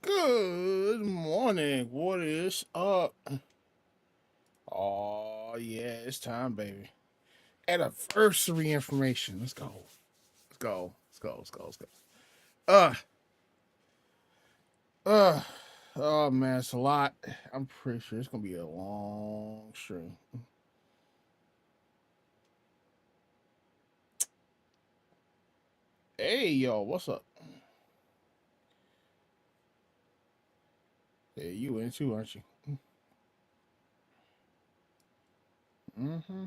Good morning. What is up? Oh yeah, it's time, baby. Anniversary information. Let's go. Let's go. Let's go. Let's go. Let's go. Uh, uh. Oh man, it's a lot. I'm pretty sure it's gonna be a long stream. Hey yo, what's up? Yeah, you in too, aren't you? Mm-hmm.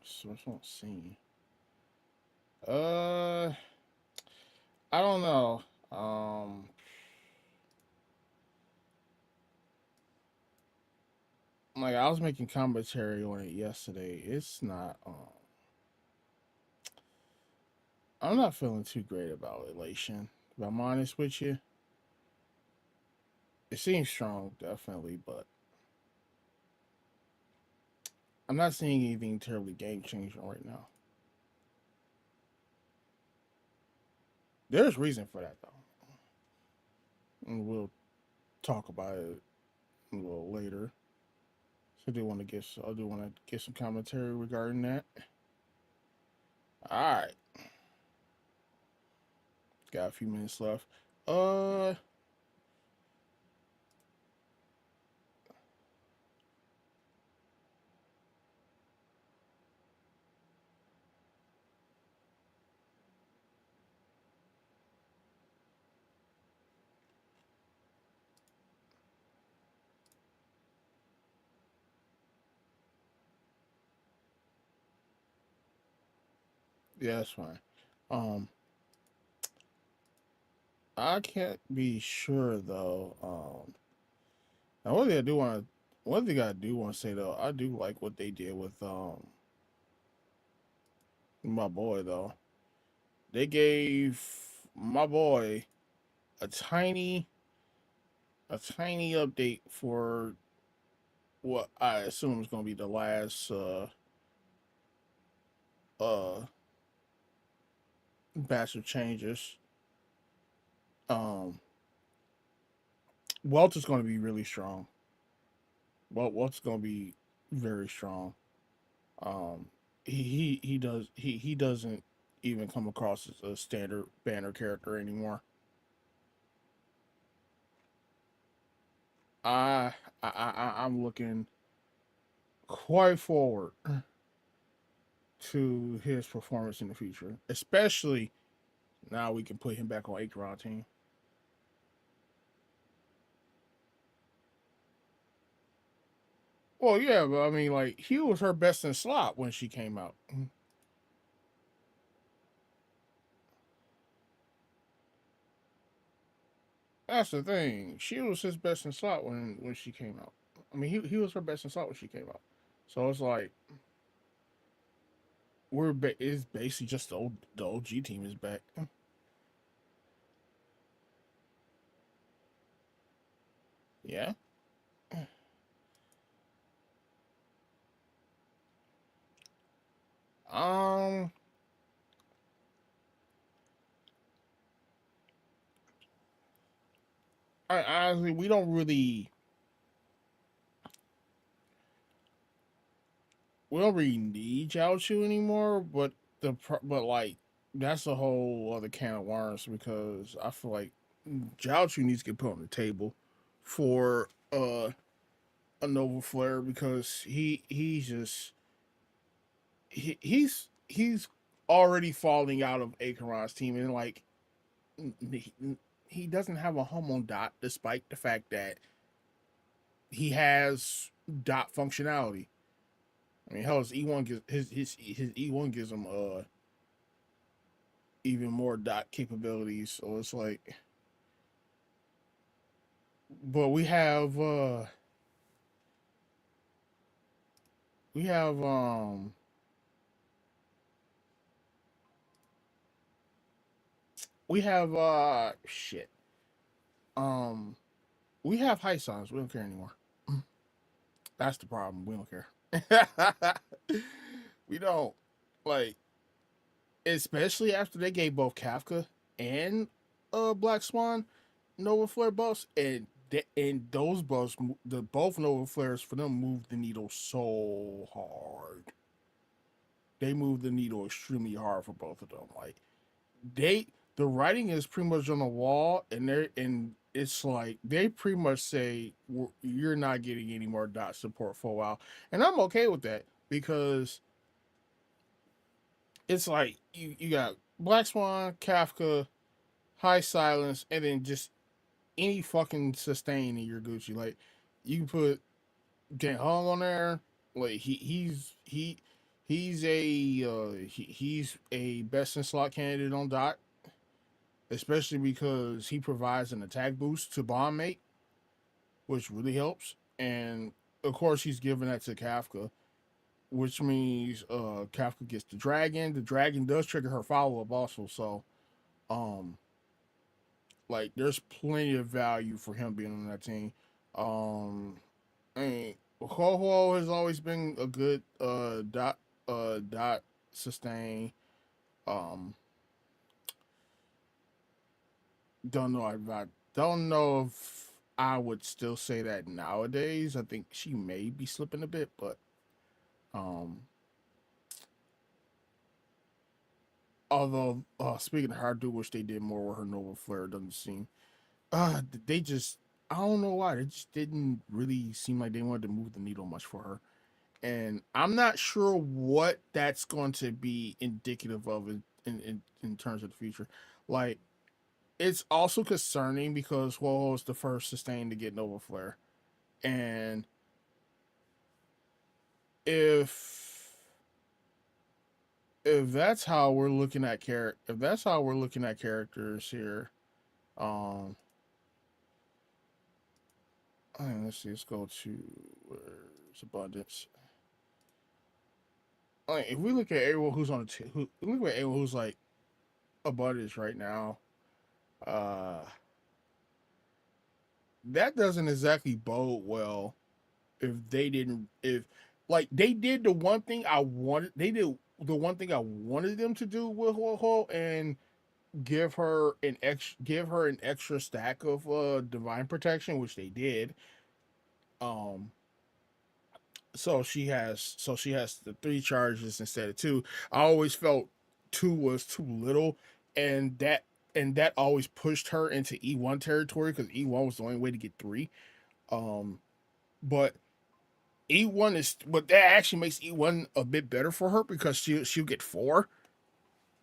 So I don't see. Uh, I don't know. Like I was making commentary on it yesterday. It's not. I'm not feeling too great about Elation. If I'm honest with you, it seems strong, definitely, but I'm not seeing anything terribly game changing right now. There's reason for that though, and we'll talk about it a little later. So I do want to get some commentary regarding that. All right, got a few minutes left. Uh, yeah, that's fine. Um, I can't be sure though. Now one thing I do want to say though, I do like what they did with my boy though. They gave my boy a tiny update for what I assume is going to be the last uh batch of changes. Um, Welt is going to be really strong. Welt's going to be very strong. Um, he doesn't even come across as a standard banner character anymore. I I'm looking quite forward to his performance in the future, especially now we can put him back on Acheron team. Well, yeah, but I mean, like he was her best in slot when she came out. That's the thing. She was his best in slot when she came out. I mean, he was her best in slot when she came out. So it's like it's basically just the OG team is back. Yeah. Um. I honestly we don't really need Jiaochu anymore, but like that's a whole other can of worms because I feel like Jiaochu needs to get put on the table for a Nova Flare because he's already falling out of Acheron's team and like he, he doesn't have a home on dot despite the fact that he has dot functionality. I mean, hell, his E1 gives his E1 gives him even more dot capabilities. So it's like, but we have we have shit. Um we have high signs. We don't care anymore. That's the problem. We don't care. We don't like, especially after they gave both Kafka and Black Swan Nova Flare buffs, and those buffs, the both Nova Flares for them moved the needle so hard. They moved the needle extremely hard for both of them. Like they, the writing is pretty much on the wall, and it's like they pretty much say you're not getting any more dot support for a while, and I'm okay with that because it's like you got Black Swan, Kafka, High Silence, and then just any fucking sustain in your Gucci. Like you can put Get Hung on there. Like he's a best in slot candidate on dot, especially because he provides an attack boost to Bomb Mate, which really helps. And of course he's giving that to Kafka, which means Kafka gets the dragon. The dragon does trigger her follow up also, so um like there's plenty of value for him being on that team. Um I mean, Ho has always been a good dot sustain. Um, don't know. I don't know if I would still say that nowadays. I think she may be slipping a bit, but um, although speaking of her, I do wish they did more with her Nova Flare. Doesn't seem. They just, I don't know why, they just didn't really seem like they wanted to move the needle much for her. And I'm not sure what that's going to be indicative of in terms of the future. Like, it's also concerning because Woho is the first sustain to get Nova Flare, and if if that's how we're looking at if that's how we're looking at characters here, um, let's see, let's go to where's abundance. Like, if we look at everyone who's on the who look at everyone who's like abundance right now, uh that doesn't exactly bode well if they didn't if like they did the one thing I wanted they did the one thing I wanted them to do with Ho and give her an extra stack of divine protection, which they did. Um so she has the three charges instead of two. I always felt two was too little, and that always pushed her into E1 territory because E1 was the only way to get three. Um but E1 is, but that actually makes E1 a bit better for her because she'll get four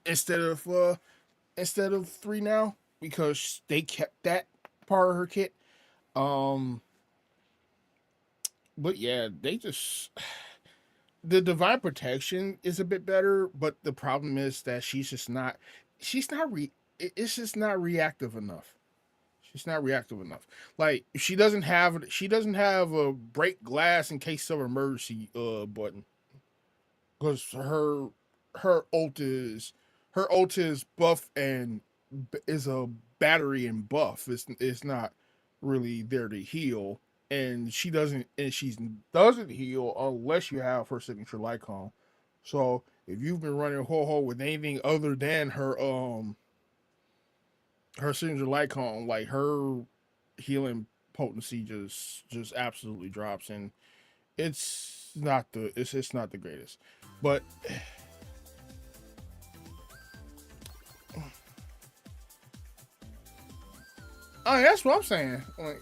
instead of three now because they kept that part of her kit. Um, but yeah, they just the divine protection is a bit better, but the problem is that she's not it's just not reactive enough. She's not reactive enough. Like she doesn't have a break glass in case of emergency button because her ult is buff and is a battery and buff. It's not really there to heal, and she doesn't heal unless you have her signature Lycon. So if you've been running Ho Ho with anything other than her signature Lycon, like her healing potency just absolutely drops, and it's not the greatest. But I mean, that's what I'm saying. Like,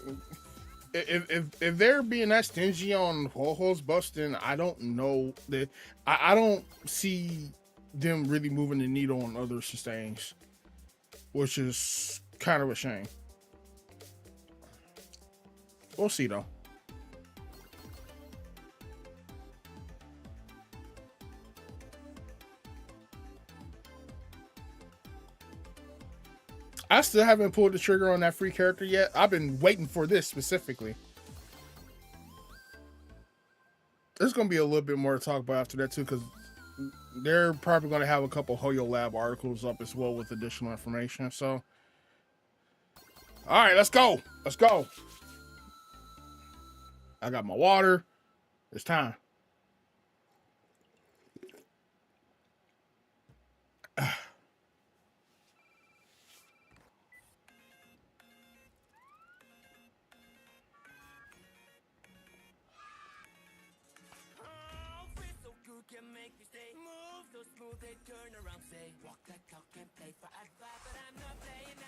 if they're being that stingy on Ho-Ho's busting, I don't know that I don't see them really moving the needle on other sustains, which is kind of a shame. We'll see though. I still haven't pulled the trigger on that free character yet. I've been waiting for this specifically. There's gonna be a little bit more to talk about after that too, because they're probably gonna have a couple Hoyo Lab articles up as well with additional information. So, all right, let's go. Let's go. I got my water. It's time.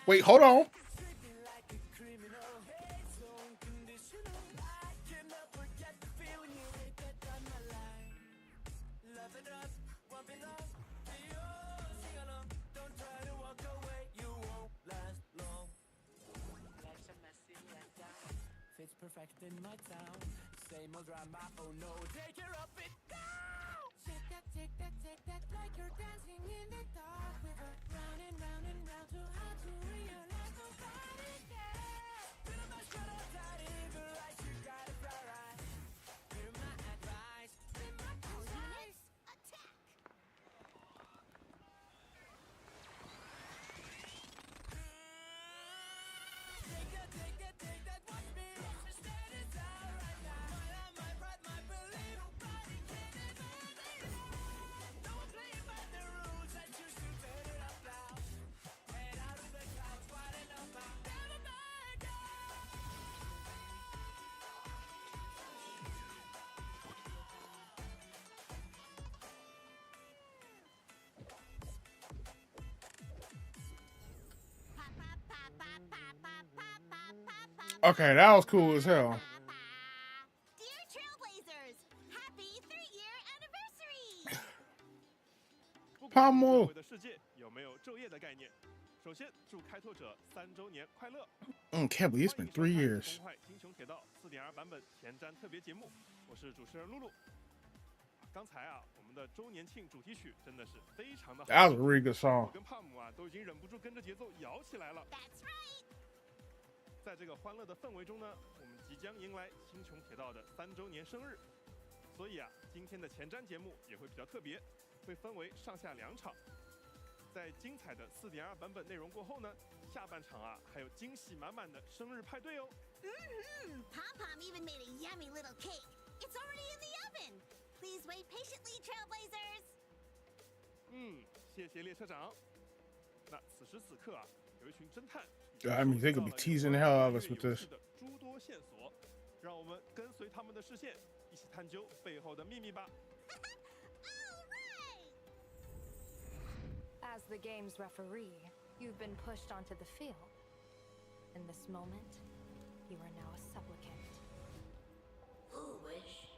Wait, hold on. Fits perfect in my town. Same old drama, oh no, take her up it down. Shake that, like you're dancing in the dark river. Round and round and round, too hard to realize nobody cares. Feel my shut up, tight in the lights, you got it right. Hear my advice, hear my advice. Attack! Take that, watch me. Stand it out right now. My pride, my belief. Nobody can deny me. No one playing by the rules. I choose to turn it up loud. Head out of the clouds, wide and about. Never back down. Okay, that was cool as hell. Dear Trailblazers, happy 3-year anniversary! 不管泡沫你周围的世界有没有昼夜的概念，首先祝开拓者3周年快乐！ Can't believe it's been 3 years. 东快星穹铁道4.2版本前瞻特别节目，我是主持人露露。刚才啊，我们的周年庆主题曲真的是非常的好， That was a really good 我 song. 跟帕姆啊都已经忍不住跟着节奏摇起来了。 That's right! 在这个欢乐的氛围中呢，我们即将迎来星穹铁道的3周年生日，所以啊，今天的前瞻节目也会比较特别，会分为上下2场。在精彩的4.2版本内容过后呢，下半场啊还有惊喜满满的生日派对哦。Pom-Pom even made a yummy little cake. It's already in the oven. Please wait patiently, Trailblazers. 谢谢列车长。那此时此刻啊，有一群侦探。 I mean, they could be teasing the hell out of us with this. 诸多线索，让我们跟随他们的视线，一起探究背后的秘密吧。As the game's referee, you've been pushed onto the field. In this moment, you are now a supplicant. Foolish?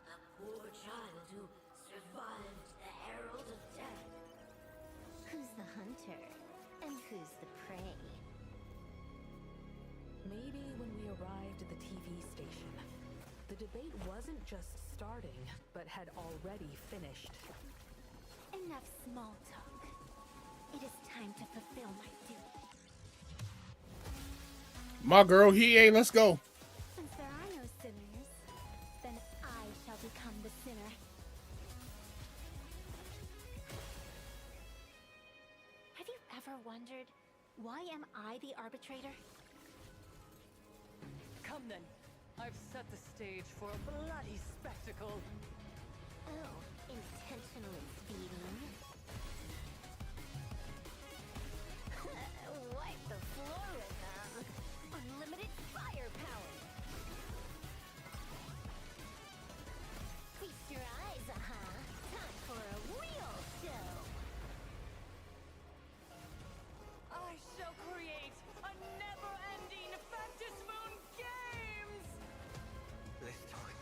A poor child who survived the herald of death. Who's the hunter? And who's the prey? Maybe when we arrived at the TV station, the debate wasn't just starting, but had already finished. Enough small talk. It is time to fulfill my duty. My girl, let's go. Since there are no sinners, then I shall become the sinner. Have you ever wondered, why am I the arbitrator? Come then. I've set the stage for a bloody spectacle. Oh, intentionally speeding. Wipe the floor with them. Unlimited firepower. Feast your eyes, Time for a real show. I shall create a never-ending Fantasmoon Games! This time,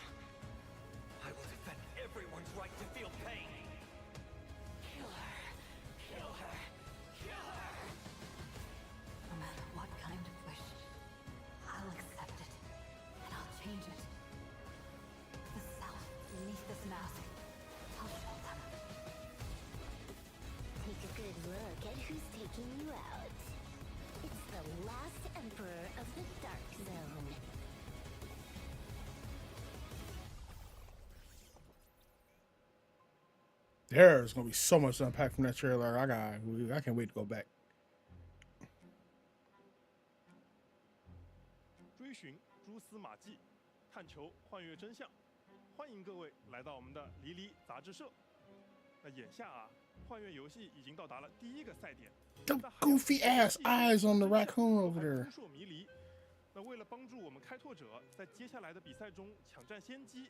I will defend everyone's right to feel pain. Kill her. Kill her. Kill her. No matter what kind of wish, I'll accept it, and I'll change it. The self beneath this mask, I'll show them. Take a good look at who's taking you out. the last emperor of the Dark Zone. There's gonna be so much to unpack from that trailer. I can't wait to go back. 追寻蛛丝马迹，探求幻乐真相。欢迎各位来到我们的离离杂志社。那眼下啊，幻乐游戏已经到达了第一个赛点。 The goofy ass eyes on the raccoon over there. 扑朔迷离。那为了帮助我们开拓者在接下来的比赛中抢占先机，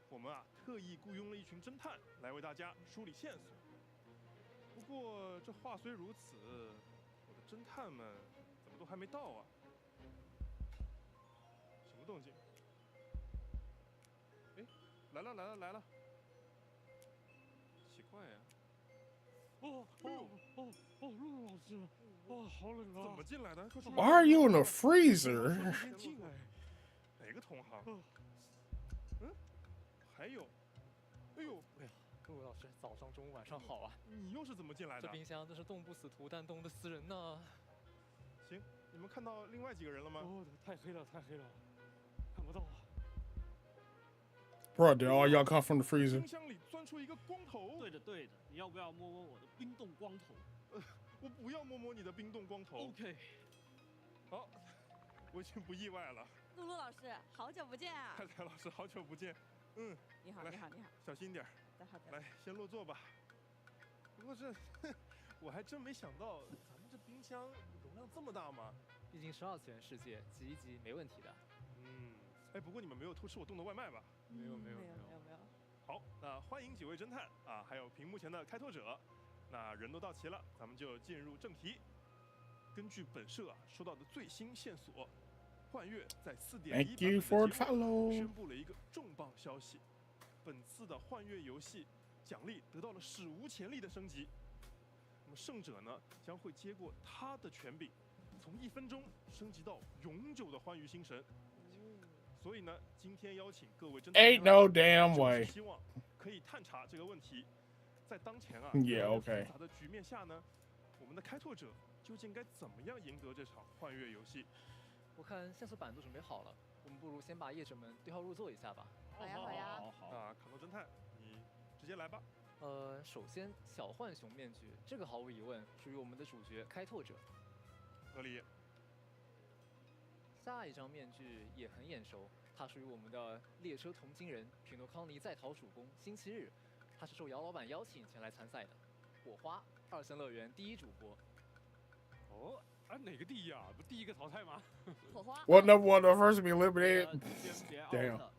我们啊特意雇佣了一群侦探来为大家梳理线索。不过这话虽如此，我的侦探们怎么都还没到啊？什么动静？哎，来了来了来了！奇怪呀、陆老师，好冷啊！怎么进来的？快出 Why are you in the freezer? 先进来。哪个同行？嗯，还有，哎呦，哎呀，陆老师，早上、中午、晚上好啊！你又是怎么进来的？这冰箱真是冻不死涂弹东的死人呐！行，你们看到另外几个人了吗？太黑了，太黑了，看不到啊！ Bro, did all y'all come from the freezer? 冰箱里钻出一个光头。对的，对的，你要不要摸摸我的冰冻光头？我不要摸摸你的冰冻光头。OK。好，我已经不意外了。露露老师，好久不见啊！太太老师，好久不见。嗯，你好，来你好，你好。小心点。好的。来，先落座吧。不过我还真没想到，咱们这冰箱容量这么大吗？毕竟是2次元世界，挤一挤没问题的。嗯，哎，不过你们没有偷吃我冻的外卖吧？没有。好，那欢迎几位侦探啊，还有屏幕前的开拓者。那人都到齐了，咱们就进入正题。根据本社啊收到的最新线索，幻乐在4.1 Thank you for the follow. 宣布了一个重磅消息：本次的幻乐游戏奖励得到了史无前例的升级。那么胜者呢将会接过他的权柄，从1分钟升级到永久的欢愉星神。所以呢，今天邀请各位侦探 Ain't no damn way. 希望可以探查这个问题。在当前啊 Yeah, okay. 复杂的局面下呢，我们的开拓者究竟该怎么样赢得这场幻乐游戏？我看线索板都准备好了，我们不如先把业者们对号入座一下吧。好呀。那卡诺侦探，你直接来吧。首先小浣熊面具，这个毫无疑问属于我们的主角开拓者。合理。下一张面具也很眼熟，它属于我们的列车同金人匹诺康尼在逃主攻星期日，他是受姚老板邀请前来参赛的。火花2线乐园第1主播。哦，哪个第一啊？不第一个淘汰吗？火花。What number one? The first to be eliminated. 先别 Damn. out。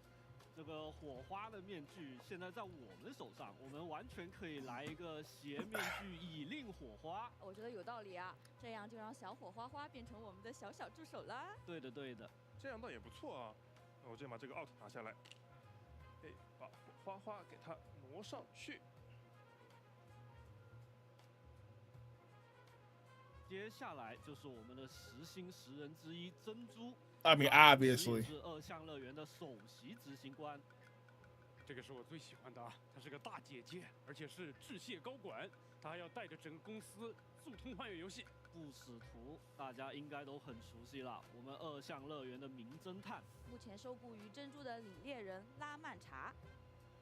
这个火花的面具现在在我们手上，我们完全可以来一个斜面具以令火花。我觉得有道理啊，这样就让小火花花变成我们的小小助手啦。对的，对的。这样倒也不错啊。那我先把这个 out 拿下来，哎，把火花花给它挪上去。接下来就是我们的10星10人之一珍珠。 I mean, obviously. 是2项乐园的首席执行官。这个是我最喜欢的，她是个大姐姐，而且是致谢高管，她还要带着整个公司速通幻乐游戏。不使图大家应该都很熟悉了，我们2项乐园的名侦探，目前受雇于珍珠的领猎人拉曼查。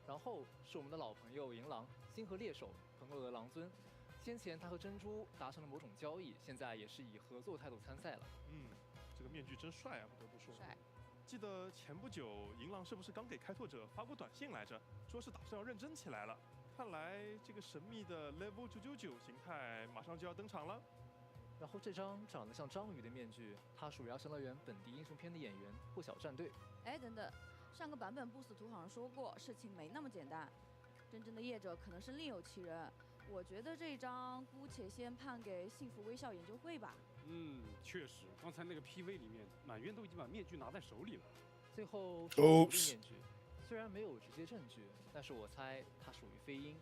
然后是我们的老朋友银狼，星河猎手，朋友的狼尊。先前他和珍珠达成了某种交易，现在也是以合作态度参赛了。这个面具真帅啊，不得不说。帅。记得前不久，银狼是不是刚给开拓者发过短信来着，说是打算要认真起来了？看来这个神秘的 Level 999形态马上就要登场了。然后这张长得像章鱼的面具，它属于2线乐园本地英雄片的演员破晓战队。哎，等等，上个版本不死图好像说过，事情没那么简单，真正的业者可能是另有其人。我觉得这张姑且先判给幸福微笑研究会吧。确实，刚才那个 PV 里面，满院都已经把面具拿在手里了。最后是狐狸面具，虽然没有直接证据，但是我猜它属于飞鹰。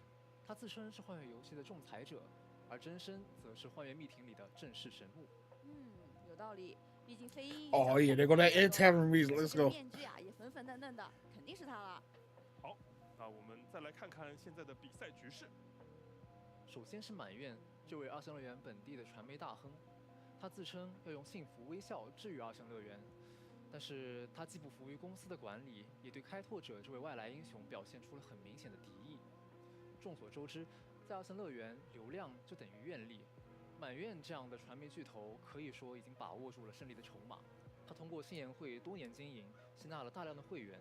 它自称是幻乐游戏的仲裁者，而真身则是幻乐密庭里的正式神木。有道理，毕竟飞鹰。Oh yeah, they're gonna end tavern music. Let's go. 面具啊，也粉粉嫩嫩的，肯定是他了。好，那我们再来看看现在的比赛局势。首先是满院，这位2线乐园本地的传媒大亨，他自称要用幸福微笑治愈二项乐园，但是他既不服于公司的管理，也对开拓者这位外来英雄表现出了很明显的敌意。众所周知，在二项乐园，流量就等于愿力。满院这样的传媒巨头可以说已经把握住了胜利的筹码。他通过信宴会多年经营，吸纳了大量的会员，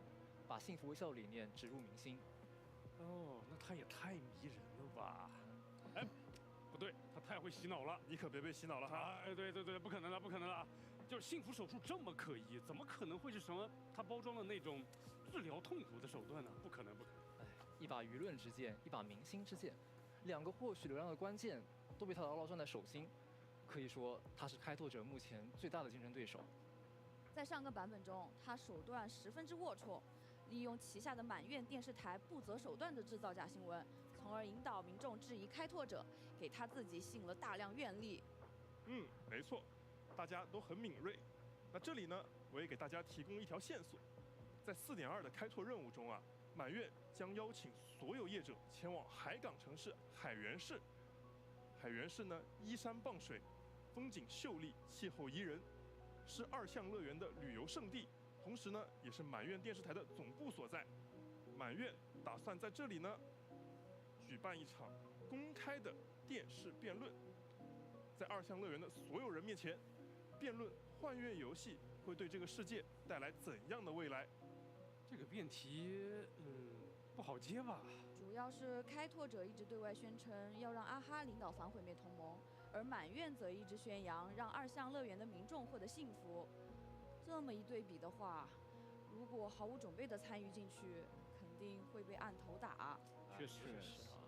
把幸福微笑理念植入民心。哦，那他也太迷人了吧？哎，不对，他太会洗脑了。你可别被洗脑了哈！哎，对，不可能了，不可能了！就是幸福手术这么可疑，怎么可能会是什么他包装的那种治疗痛苦的手段呢？不可能，不可能！哎，一把舆论之剑，一把民心之剑，两个获取流量的关键都被他牢牢攥在手心。可以说，他是开拓者目前最大的竞争对手。在上个版本中，他手段十分之龌龊，利用旗下的满院电视台不择手段地制造假新闻，从而引导民众质疑开拓者，给他自己吸引了大量愿力。没错，大家都很敏锐。那这里呢，我也给大家提供一条线索，在4.2的开拓任务中啊，满院将邀请所有业者前往海港城市海原市。海原市呢，依山傍水，风景秀丽，气候宜人，是二项乐园的旅游胜地，同时呢，也是满院电视台的总部所在。满院打算在这里呢，举办一场公开的电视辩论，在二项乐园的所有人面前，辩论幻乐游戏会对这个世界带来怎样的未来。这个辩题，不好接吧？主要是开拓者一直对外宣称要让阿哈领导反毁灭同盟，而满院则一直宣扬让二项乐园的民众获得幸福。这么一对比的话，如果毫无准备的参与进去，肯定会被按头打。确实啊。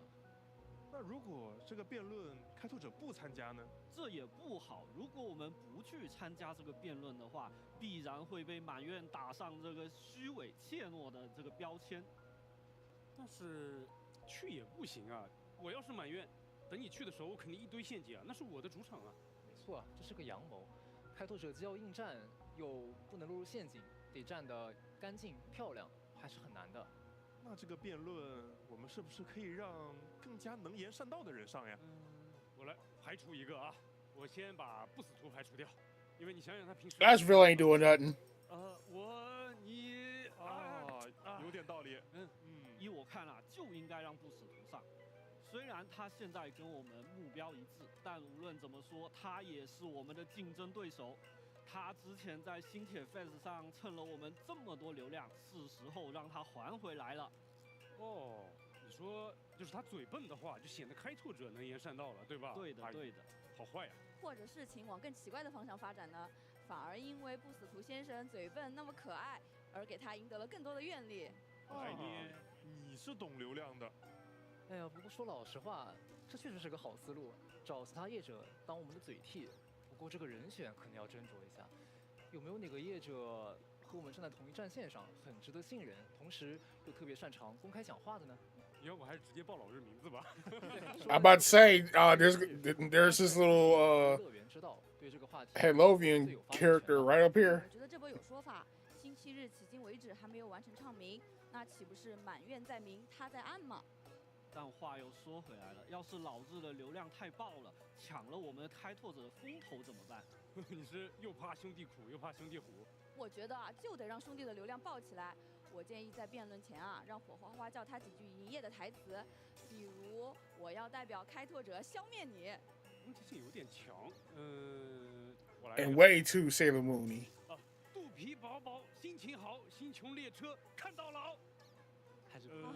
那如果这个辩论开拓者不参加呢？这也不好。如果我们不去参加这个辩论的话，必然会被满院打上这个虚伪怯懦的这个标签。但是去也不行啊！我要是满院，等你去的时候，我肯定一堆陷阱啊，那是我的主场啊。没错啊，这是个阳谋。开拓者既要应战，又不能落入陷阱，得站得干净漂亮，还是很难的。那这个辩论，我们是不是可以让更加能言善道的人上呀？我来排除一个啊，我先把不死徒排除掉，因为你想想他平时。Asheville ain't doing nothing. 有点道理。依我看啊，就应该让不死徒上。虽然他现在跟我们目标一致，但无论怎么说，他也是我们的竞争对手。他之前在新铁 Fest 上蹭了我们这么多流量，是时候让他还回来了。哦，你说就是他嘴笨的话，就显得开拓者能言善道了，对吧？对的，对的。好坏呀！或者事情往更奇怪的方向发展呢？反而因为不死徒先生嘴笨那么可爱，而给他赢得了更多的愿力。你是懂流量的。哎呀，不过说老实话，这确实是个好思路，找其他业者当我们的嘴替。不过这个人选可能要斟酌一下，有没有哪个业者和我们站在同一战线上，很值得信任，同时又特别擅长公开讲话的呢？要不还是直接报老日名字吧。I'm about to say, there's this little Hellovian character right up here. 我觉得这波有说法，星期日迄今为止还没有完成唱名，那岂不是满院在明，他在暗吗？但话又说回来了，要是老日的流量太爆了，抢了我们开拓者的风头怎么办？你是又怕兄弟苦又怕兄弟虎？我觉得啊，就得让兄弟的流量爆起来。我建议在辩论前啊，让火花花叫他几句营业的台词，比如“我要代表开拓者消灭你”。这是有点强。我来。And way too Sailor Moon-y. 肚皮饱饱，心情好，星穹列车看到了。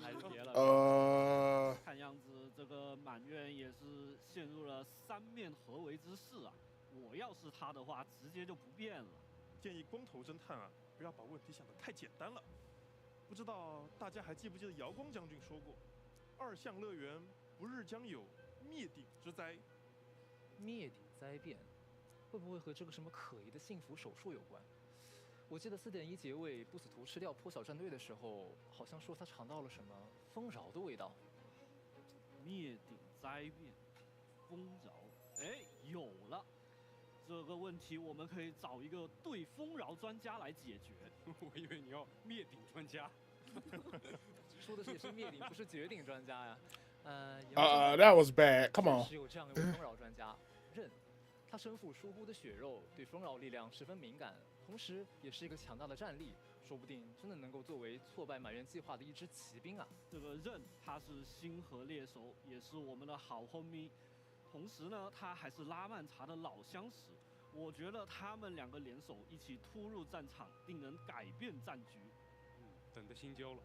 还是别了。看样子这个满院也是陷入了三面合围之势啊！我要是他的话，直接就不变了。建议光头侦探啊，不要把问题想得太简单了。不知道大家还记不记得瑶光将军说过，二项乐园不日将有灭顶之灾。灭顶灾变，会不会和这个什么可疑的幸福手术有关？我记得4.1结尾不死徒吃掉破晓战队的时候，好像说他尝到了什么丰饶的味道。灭顶灾变，丰饶，哎，有了。这个问题我们可以找一个对丰饶专家来解决。我以为你要灭顶专家。说的是也是灭顶，不是绝顶专家呀。That was bad. Come on. 只有这样一位丰饶专家，任他身负疏忽的血肉，对丰饶力量十分敏感，同时也是一个强大的战力，说不定真的能够作为挫败满愿计划的一支骑兵啊！这个刃他是星河猎手，也是我们的好 homie， 同时呢，他还是拉曼查的老相识。我觉得他们2个联手一起突入战场，定能改变战局。等得心焦了。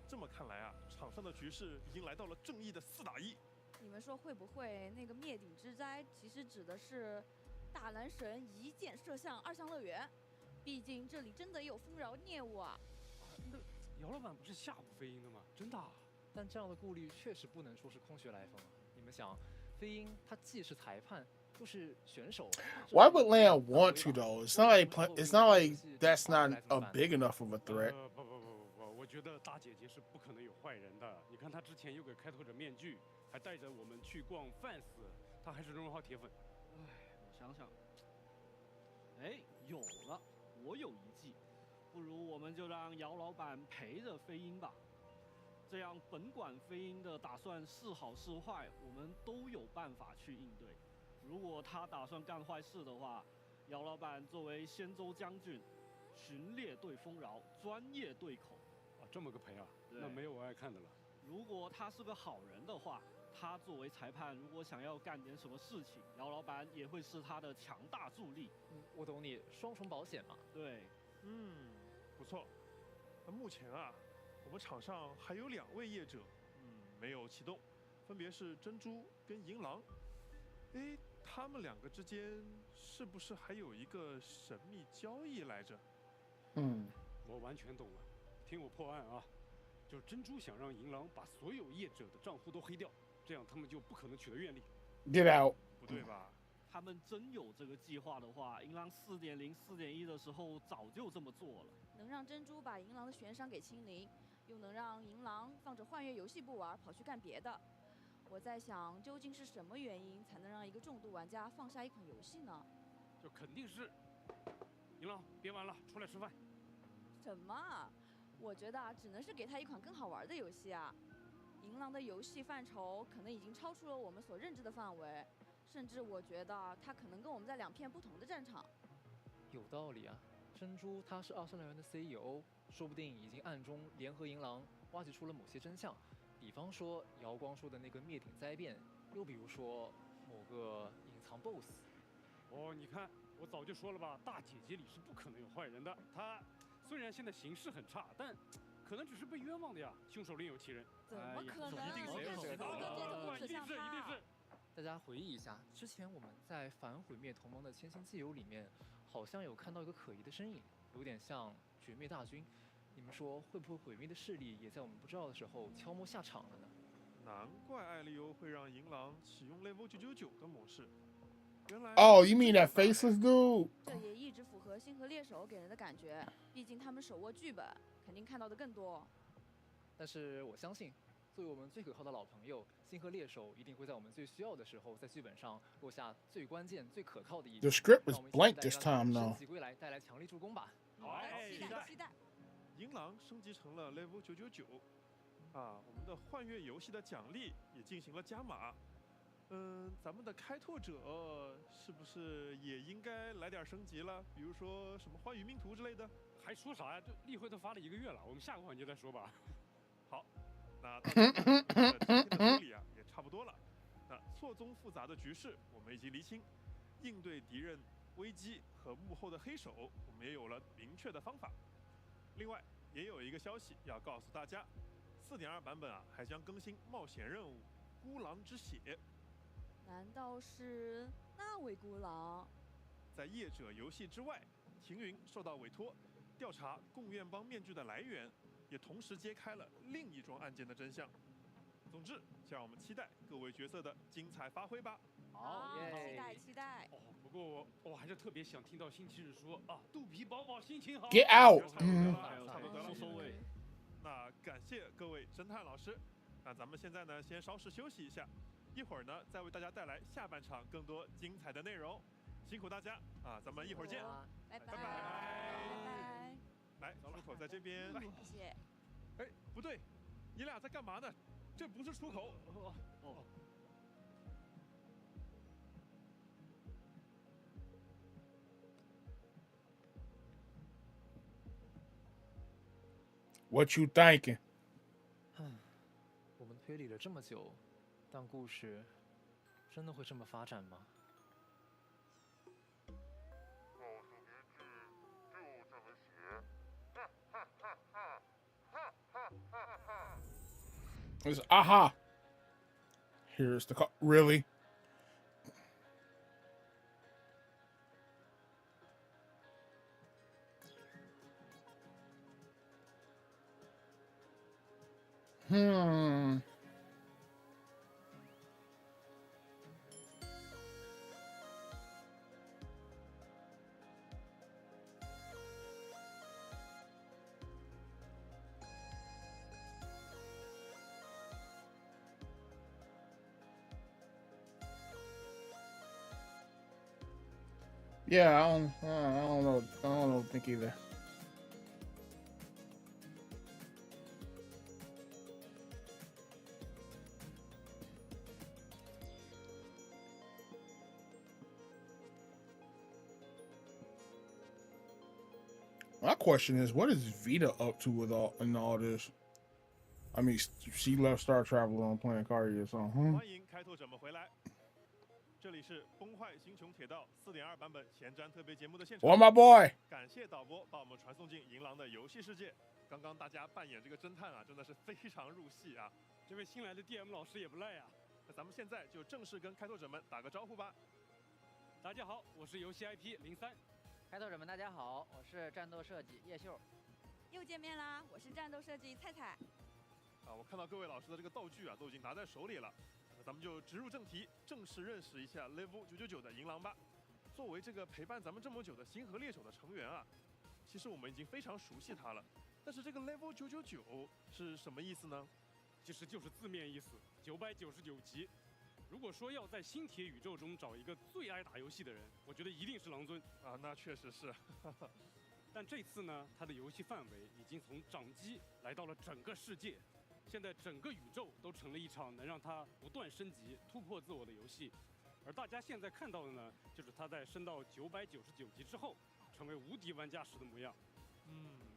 这么看来啊，场上的局势已经来到了正义的4打1。你们说会不会那个灭顶之灾其实指的是大蓝神一箭射向2项乐园？毕竟这里真的有丰饶孽物啊！那姚老板不是吓唬飞鹰的吗？真的啊？但这样的顾虑确实不能说是空穴来风啊！你们想，飞鹰他既是裁判，又是选手。Why would Leia want to though? It's not like it's not like that's not a big enough of a threat. 不，我觉得大姐姐是不可能有坏人的。你看她之前又给开拓者面具，还带着我们去逛 fans， 她还是荣浩铁粉。哎，我想想，哎，有了，我有一计，不如我们就让姚老板陪着飞鹰吧。这样，本管飞鹰的打算是好是坏，我们都有办法去应对。如果他打算干坏事的话，姚老板作为仙州将军，巡猎对丰饶，专业对口。啊，这么个陪啊，那没有我爱看的了。如果他是个好人的话，他作为裁判，如果想要干点什么事情，姚老板也会是他的强大助力。我懂你，双重保险嘛。对，不错。那目前啊，我们场上还有2位业者，没有启动，分别是珍珠跟银狼。哎，他们2个之间是不是还有一个神秘交易来着？我完全懂了。听我破案啊，就是珍珠想让银狼把所有业者的账户都黑掉，这样他们就不可能取得愿力。 Get out！ 不对吧？他们真有这个计划的话，银狼4.0、4.1的时候早就这么做了。能让珍珠把银狼的悬赏给清零，又能让银狼放着幻月游戏不玩，跑去干别的。我在想，究竟是什么原因才能让一个重度玩家放下一款游戏呢？这肯定是银狼，别玩了，出来吃饭。什么？我觉得只能是给他一款更好玩的游戏啊。银狼的游戏范畴可能已经超出了我们所认知的范围，甚至我觉得他可能跟我们在2片不同的战场。有道理啊，珍珠他是2项乐园的 CEO， 说不定已经暗中联合银狼挖掘出了某些真相，比方说瑶光说的那个灭顶灾变，又比如说某个隐藏 BOSS。哦，你看，我早就说了吧，大姐姐里是不可能有坏人的。她虽然现在形势很差，但可能只是被冤枉的呀。凶手另有其人。怎么可能？一定是我看谁都跟这种不指向他。大家回忆一下，之前我们在反毁灭同盟的千星基友里面，好像有看到一个可疑的身影，有点像绝灭大军。你们说会不会毁灭的势力也在我们不知道的时候悄摸下场了呢？难怪艾利欧会让银狼启用 Level 999的模式。原来 Oh, you mean that faceless dude? 这也一直符合星河猎手给人的感觉，毕竟他们手握剧本，肯定看到的更多。但是我相信，作为我们最可靠的老朋友，星河猎手一定会在我们最需要的时候，在剧本上落下最关键、最可靠的一 The 击。 script is blank this time, 升 though. 级归来，带来强力助攻吧。好，期待。银狼升级成了 Level 999，啊，我们的幻月游戏的奖励也进行了加码。咱们的开拓者是不是也应该来点升级了？比如说什么欢愉命图之类的？还说啥呀？这例会都发了1个月了，我们下个环节再说吧。好，那到这里今天的推理啊也差不多了。那错综复杂的局势我们已经厘清，应对敌人危机和幕后的黑手，我们也有了明确的方法。另外，也有一个消息要告诉大家，4.2版本啊还将更新冒险任务《孤狼之血》。难道是那位孤狼？在业者游戏之外，停云受到委托调查共愿帮面具的来源，也同时揭开了另一桩案件的真相。总之，就让我们期待各位角色的精彩发挥吧。好，期待。哦，不过我还是特别想听到星期日说啊，肚皮饱饱，心情好。 Get out！ 差不多了，收尾。那感谢各位侦探老师。那咱们现在呢，先稍事休息一下，一会儿呢再为大家带来下半场更多精彩的内容。辛苦大家啊，咱们一会儿见，拜拜。来，出口在这边。谢谢。哎，不对，你俩在干嘛呢？这不是出口。What you thinking? 我们推理了这么久，但故事真的会这么发展吗？ It's aha. Here's the call. Really? Hmm. Yeah, I don't know. I don't know. Think either. My question is, what is Vita up to with all this? I mean, she left Star Traveler on Planet Cardia, so 欢迎开拓者们回来，这里是《崩坏：星穹铁道》4.2版本前瞻特别节目的现场。 Oh my boy！ 感谢导播把我们传送进银狼的游戏世界。刚刚大家扮演这个侦探啊，真的是非常入戏啊！这位新来的 DM 老师也不赖呀。那咱们现在就正式跟开拓者们打个招呼吧。大家好，我是游戏 IP 03。开拓者们，大家好，我是战斗设计叶秀。又见面啦，我是战斗设计菜菜。我看到各位老师的这个道具啊，都已经拿在手里了。那咱们就直入正题，正式认识一下 Level 999的银狼吧。作为这个陪伴咱们这么久的星河猎手的成员啊，其实我们已经非常熟悉他了。但是这个 Level 999是什么意思呢？其实就是字面意思，999级。如果说要在星铁宇宙中找一个最爱打游戏的人，我觉得一定是狼尊啊，那确实是。但这次呢，他的游戏范围已经从掌机来到了整个世界。 现在整个宇宙都成了一场能让他不断升级、突破自我的游戏，而大家现在看到的呢，就是他在升到999级之后，成为无敌玩家时的模样。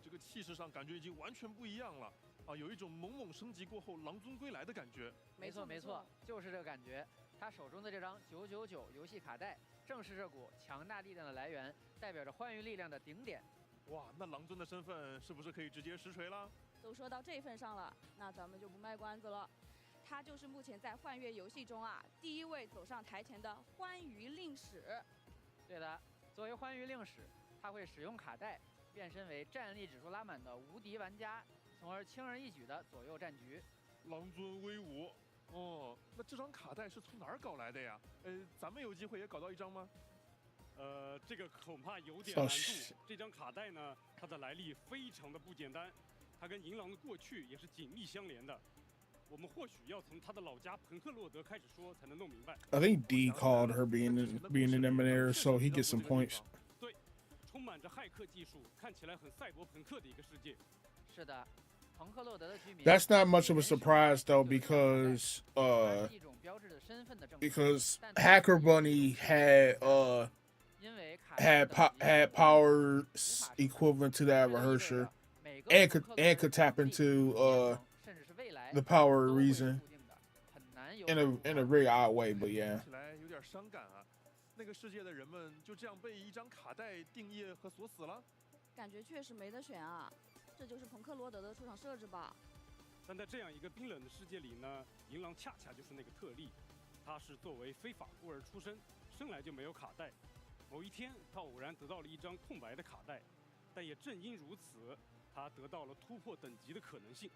这个气势上感觉已经完全不一样了啊，有一种猛猛升级过后狼尊归来的感觉。没错没错，就是这个感觉。他手中的这张999游戏卡带，正是这股强大力量的来源，代表着欢愉力量的顶点。哇，那狼尊的身份是不是可以直接实锤了？ 都说到这份上了，那咱们就不卖关子了。他就是目前在幻月游戏中啊，第一位走上台前的欢愉令使。对的，作为欢愉令使，他会使用卡带变身为战力指数拉满的无敌玩家，从而轻而易举地左右战局。狼尊威武哦！那这张卡带是从哪儿搞来的呀？咱们有机会也搞到一张吗？这个恐怕有点难度。这张卡带呢，它的来历非常的不简单。 他跟银狼的过去也是紧密相连的，我们或许要从他的老家朋克洛德开始说，才能弄明白。I think D called her being an Emanator, so he gets some points. 对，充满着骇客技术，看起来很赛博朋克的一个世界。是的，朋克洛德的居民。 That's not much of a surprise though, because Hacker Bunny had powers equivalent to that of a Hersher. And could tap into the power of reason in a very odd way, but yeah. 起来有点伤感啊，那个世界的人们就这样被一张卡带定义和锁死了。感觉确实没得选啊，这就是朋克罗德的出场设置吧？但在这样一个冰冷的世界里呢，银狼恰恰就是那个特例。他是作为非法孤儿出生，生来就没有卡带。某一天，他偶然得到了一张空白的卡带，但也正因如此。 他得到了突破等级的可能性，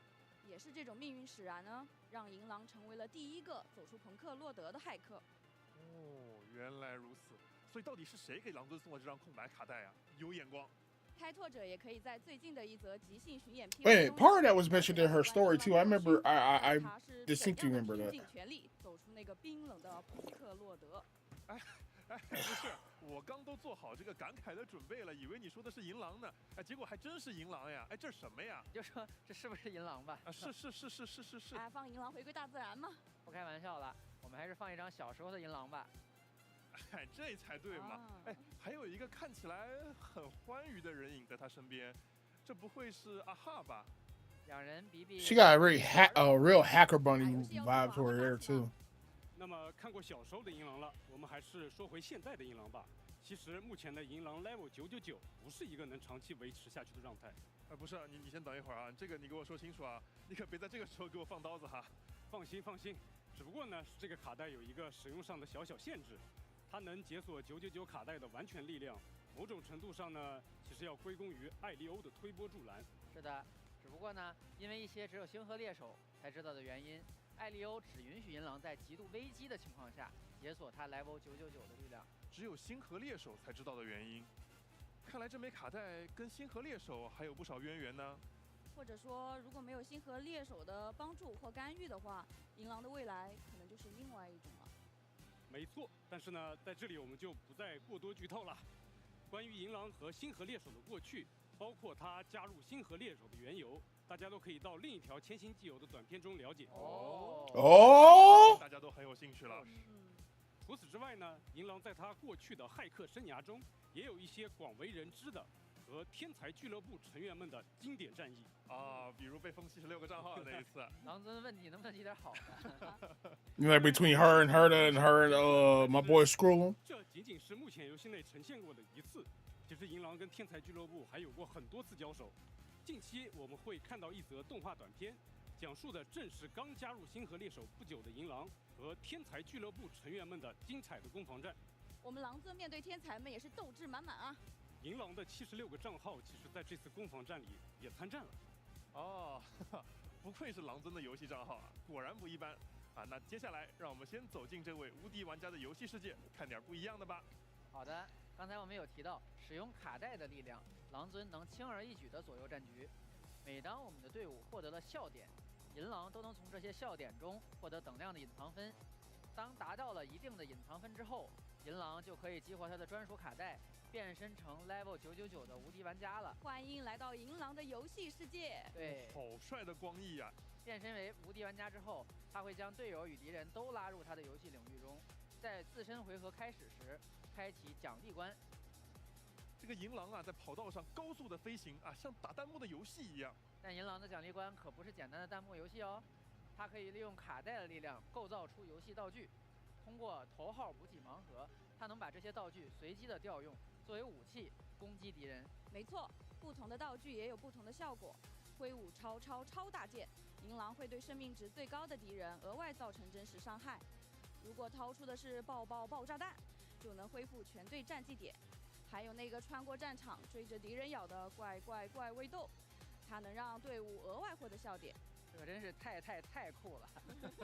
也是这种命运使然呢，让银狼成为了第一个走出朋克洛德的骇客。哦，原来如此。所以到底是谁给狼尊送了这张空白卡带啊？有眼光。开拓者也可以在最近的一则即兴巡演片。Wait, part of that was mentioned in her story too. I remember. I distinctly remember that. 尽全力走出那个冰冷的朋克洛德。不是，我刚都做好这个感慨的准备了，以为你说的是银狼呢，结果还真是银狼呀！这是什么呀？你就说这是不是银狼吧？是。放银狼回归大自然嘛。不开玩笑了，我们还是放一张小时候的银狼吧。这才对嘛！还有一个看起来很欢愉的人影在他身边，这不会是阿哈吧？两人比比。 She got a real hacker bunny vibe to her there too. 那么看过小时候的银狼了，我们还是说回现在的银狼吧。其实目前的银狼 level 999不是一个能长期维持下去的状态。不是，你先等一会儿啊，这个你给我说清楚啊，你可别在这个时候给我放刀子哈。放心放心，只不过呢，这个卡带有一个使用上的小限制，它能解锁999卡带的完全力量，某种程度上呢，其实要归功于艾利欧的推波助澜。是的，只不过呢，因为一些只有星河猎手才知道的原因，艾利欧只允许银狼在极度危机的情况下解锁他 level 999的力量。只有星河猎手才知道的原因。看来这枚卡带跟星河猎手还有不少渊源呢。或者说，如果没有星河猎手的帮助或干预的话，银狼的未来可能就是另外一种了。没错，但是呢，在这里我们就不再过多剧透了。关于银狼和星河猎手的过去，包括他加入星河猎手的缘由，大家都可以到另一条千星基友的短片中了解。大家都很有兴趣了。除此之外呢，银狼在他过去的骇客生涯中，也有一些广为人知的和天才俱乐部成员们的经典战役啊，比如被封76个账号的那一次。狼尊问你能不能提点好的？You know, between her and my boy Scroll. 这仅仅是目前游戏内呈现过的一次。其实银狼跟天才俱乐部还有过很多次交手。近期我们会看到一则动画短片，讲述的正是刚加入星河猎手不久的银狼和天才俱乐部成员们的精彩的攻防战。我们狼尊面对天才们也是斗志满满啊！银狼的76个账号，其实在这次攻防战里也参战了。哦，不愧是狼尊的游戏账号啊，果然不一般啊！那接下来让我们先走进这位无敌玩家的游戏世界，看点不一样的吧。好的，刚才我们有提到，使用卡带的力量，狼尊能轻而易举地左右战局。每当我们的队伍获得了笑点，银狼都能从这些笑点中获得等量的隐藏分。当达到了一定的隐藏分之后，银狼就可以激活他的专属卡带，变身成 level 999的无敌玩家了。欢迎来到银狼的游戏世界。对，好帅的光翼啊！变身为无敌玩家之后，他会将队友与敌人都拉入他的游戏领域中，在自身回合开始时开启奖励关。这个银狼啊，在跑道上高速的飞行啊，像打弹幕的游戏一样。但银狼的奖励关可不是简单的弹幕游戏哦，它可以利用卡带的力量构造出游戏道具，通过头号补给盲盒，它能把这些道具随机的调用作为武器攻击敌人。没错，不同的道具也有不同的效果。挥舞超大剑，银狼会对生命值最高的敌人额外造成真实伤害。如果掏出的是爆炸弹，就能恢复全队战绩点。还有那个穿过战场追着敌人咬的怪味豆，它能让队伍额外获得笑点。这个真是太酷了！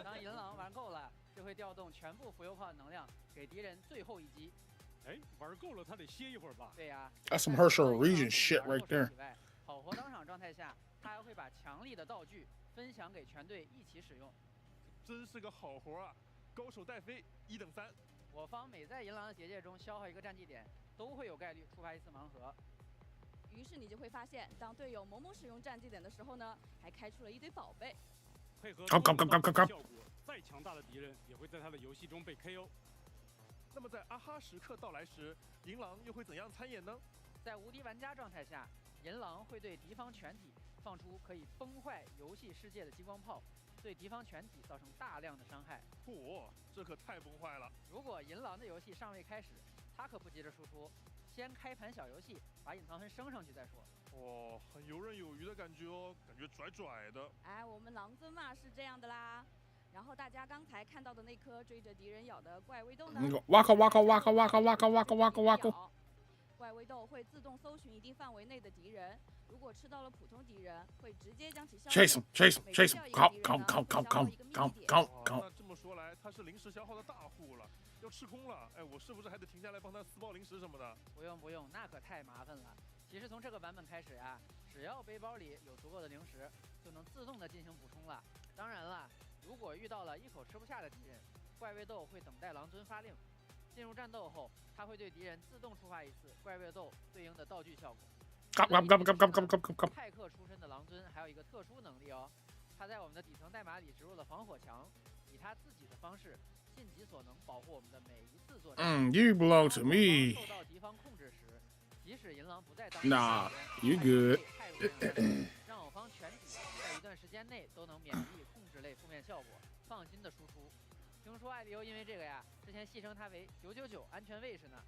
当银狼玩够了，就会调动全部浮游炮能量给敌人最后一击。哎，玩够了他得歇一会儿吧？对呀。That's some Herschel region shit right there. 跑活当场状态下，他还会把强力的道具分享给全队一起使用。真是个好活啊！高手带飞，1等3。我方每在银狼的结界中消耗一个战绩点，都会有概率触发一次盲盒。于是你就会发现，当队友某使用战绩点的时候呢，还开出了一堆宝贝。配合效果，再强大的敌人也会在他的游戏中被 KO。那么在阿哈时刻到来时，银狼又会怎样参演呢？在无敌玩家状态下，银狼会对敌方全体放出可以崩坏游戏世界的激光炮，对敌方全体造成大量的伤害。这可太崩坏了！如果银狼的游戏尚未开始，他可不急着输出，先开盘小游戏，把隐藏分升上去再说。很游刃有余的感觉哦，感觉拽的。哎，我们狼尊嘛是这样的啦。然后大家刚才看到的那颗追着敌人咬的怪味豆呢？哇靠！怪味豆会自动搜寻一定范围内的敌人，如果吃到了普通敌人，会直接将其消Chase灭。him! Come! 那这么说来，他是零食消耗的大户了，要吃空了。哎，我是不是还得停下来帮他撕包零食什么的？不用，那可太麻烦了。其实从这个版本开始呀，只要背包里有足够的零食，就能自动的进行补充了。当然了，如果遇到了一口吃不下的敌人，怪味豆会等待狼尊发令。进入战斗后，它会对敌人自动触发一次怪味豆对应的道具效果。骇客出身的狼尊还有一个特殊能力哦，他在我们的底层代码里植入了防火墙，以他自己的方式尽己所能保护我们的每一次作战。You belong to me. 受到敌方控制时，即使银狼不在当，Nah, you good. 让我方全体在一段段时间内都能免疫控制类负面效果，放心的输出。听说艾利欧因为这个呀，之前戏称他为999安全卫士呢。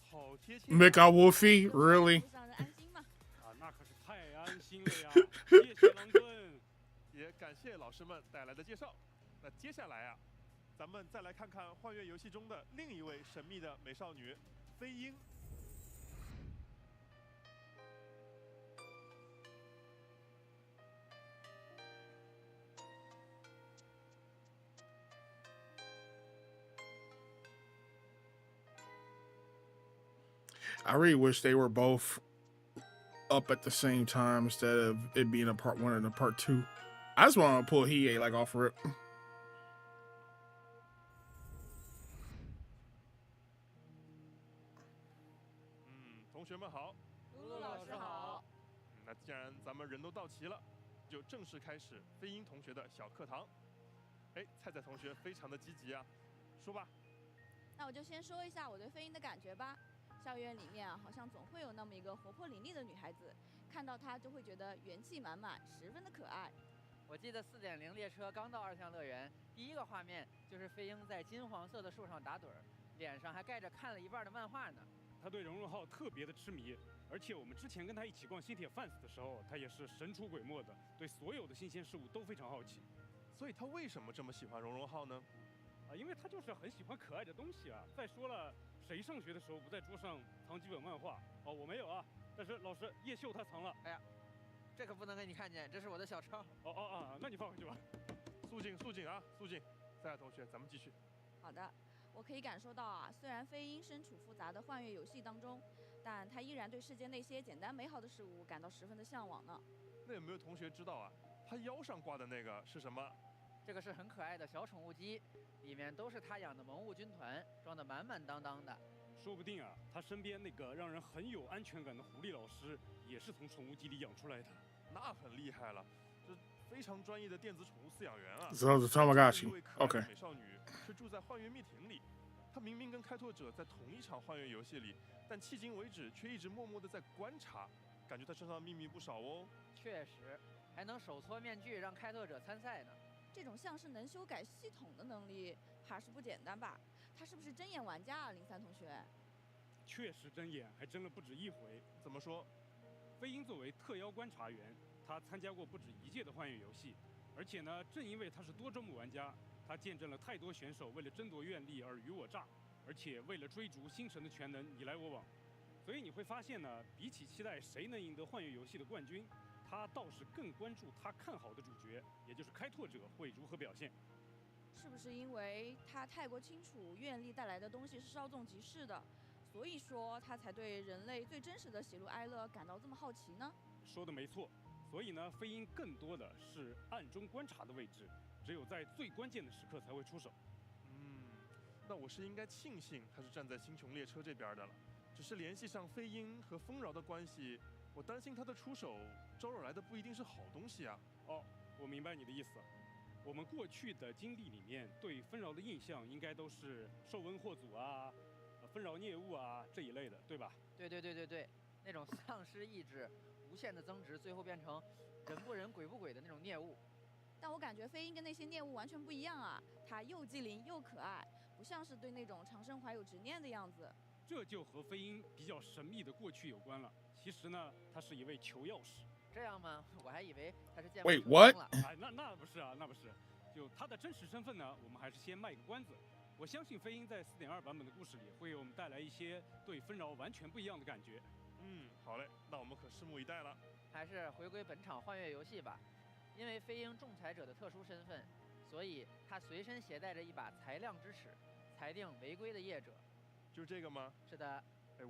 好贴切。Make out Wolfie really？ 让人安心嘛。啊，那可是太安心了呀！谢谢狼尊，也感谢老师们带来的介绍。那接下来啊，咱们再来看看幻乐游戏中的另一位神秘的美少女飞鹰。I really wish they were both up at the same time instead of it being a part 1 and a part 2. I just want to pull Hiei like off rip. 同学们好。露露老师好。那既然咱们人都到齐了，就正式开始飞鹰同学的小课堂。哎，菜菜同学非常的积极啊，说吧。那我就先说一下我对飞鹰的感觉吧。校园里面啊，好像总会有那么一个活泼伶俐的女孩子，看到她就会觉得元气满满，十分的可爱。我记得4.0列车刚到2项乐园，第一个画面就是飞鹰在金黄色的树上打盹儿，脸上还盖着看了一半的漫画呢。他对荣荣号特别的痴迷，而且我们之前跟他一起逛新铁 fans 的时候，他也是神出鬼没的，对所有的新鲜事物都非常好奇。所以他为什么这么喜欢荣荣号呢？因为他就是很喜欢可爱的东西啊。再说了，谁上学的时候不在桌上藏几本漫画？哦，我没有啊，但是老师叶秀他藏了。哎呀，这可不能给你看见，这是我的小抄。那你放回去吧。肃静啊，肃静。赛亚同学，咱们继续。好的，我可以感受到啊，虽然飞鹰身处复杂的幻乐游戏当中，但他依然对世间那些简单美好的事物感到十分的向往呢。那有没有同学知道啊，他腰上挂的那个是什么？这个是很可爱的小宠物鸡，里面都是他养的萌物军团，装得满满当当的。说不定啊，他身边那个让人很有安全感的狐狸老师，也是从宠物鸡里养出来的。那很厉害了，这非常专业的电子宠物饲养员啊。So the Tamagotchi. 一位可爱的 Okay. 美少女却住在幻乐密庭里，她明明跟开拓者在同一场幻乐游戏里，但迄今为止却一直默默地在观察，感觉她身上秘密不少哦。确实，还能手搓面具让开拓者参赛呢。这种像是能修改系统的能力，怕是不简单吧？他是不是真眼玩家啊，03同学？确实睁眼，还睁了不止一回。怎么说？飞鹰作为特邀观察员，他参加过不止一届的幻乐游戏，而且呢，正因为他是多周目玩家，他见证了太多选手为了争夺愿力尔虞我诈，而且为了追逐星辰的全能你来我往。所以你会发现呢，比起期待谁能赢得幻乐游戏的冠军，他倒是更关注他看好的主角，也就是开拓者会如何表现。是不是因为他太过清楚愿力带来的东西是稍纵即逝的，所以说他才对人类最真实的喜怒哀乐感到这么好奇呢？说的没错，所以呢，飞鹰更多的是暗中观察的位置，只有在最关键的时刻才会出手。那我是应该庆幸他是站在星穹列车这边的了。只是联系上飞鹰和丰饶的关系，我担心他的出手招惹来的不一定是好东西啊。哦，我明白你的意思。我们过去的经历里面对丰饶的印象应该都是受温惑阻啊、纷扰孽物啊这一类的，对吧？对，那种丧失意志、无限的增值，最后变成人不人鬼不鬼的那种孽物。但我感觉飞鹰跟那些孽物完全不一样啊，它又机灵又可爱，不像是对那种长生怀有执念的样子。这就和飞鹰比较神秘的过去有关了。其实呢，他是一位求药师。这样吗？我还以为他是见Wait, what? 那不是啊，那不是。就他的真实身份呢，我们还是先卖个关子。我相信飞鹰在4.2版本的故事里会给我们带来一些对纷扰完全不一样的感觉。好嘞，那我们可拭目以待了。还是回归本场幻乐游戏吧。因为飞鹰仲裁者的特殊身份，所以他随身携带着一把裁量之尺，裁定违规的业者。就是这个吗？是的。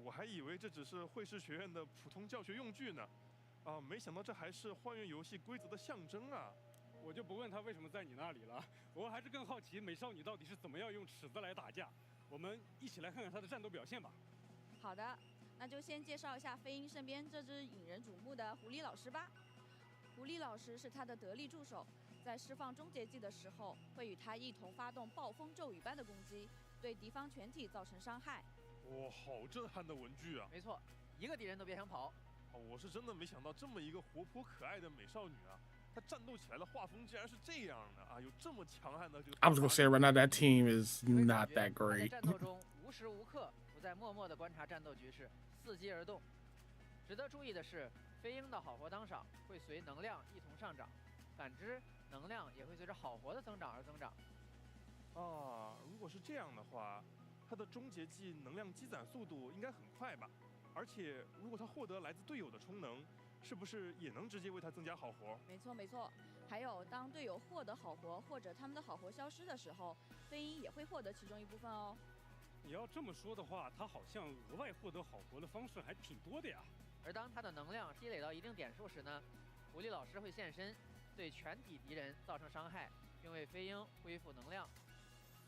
我还以为这只是会师学院的普通教学用具呢。没想到这还是幻乐游戏规则的象征啊！我就不问他为什么在你那里了，我还是更好奇美少女到底是怎么样用尺子来打架。我们一起来看看她的战斗表现吧。好的，那就先介绍一下飞鹰身边这只引人瞩目的狐狸老师吧。狐狸老师是他的得力助手，在释放终结技的时候，会与他一同发动暴风骤雨般的攻击，对敌方全体造成伤害。哇，好震撼的文具啊！没错，一个敌人都别想跑。我是真的没想到这么一个活泼可爱的美少女啊，他战斗起来的画风竟然是这样的啊，有这么强悍的这个。I'm just gonna say right now that team is 你会 not 感 that 觉他在 great. 战斗中无时无刻不在默默地观察战斗局势，伺机而动。值得注意的是，飞鹰的好活当赏会随能量一同上涨，反之，能量也会随着好活的增长而增长。啊，如果是这样的话，他的终结技能量积攒速度应该很快吧？而且，如果他获得来自队友的充能，是不是也能直接为他增加好活？没错没错。还有，当队友获得好活或者他们的好活消失的时候，飞鹰也会获得其中一部分哦。你要这么说的话，他好像额外获得好活的方式还挺多的呀。而当他的能量积累到一定点数时呢，狐狸老师会现身，对全体敌人造成伤害，并为飞鹰恢复能量。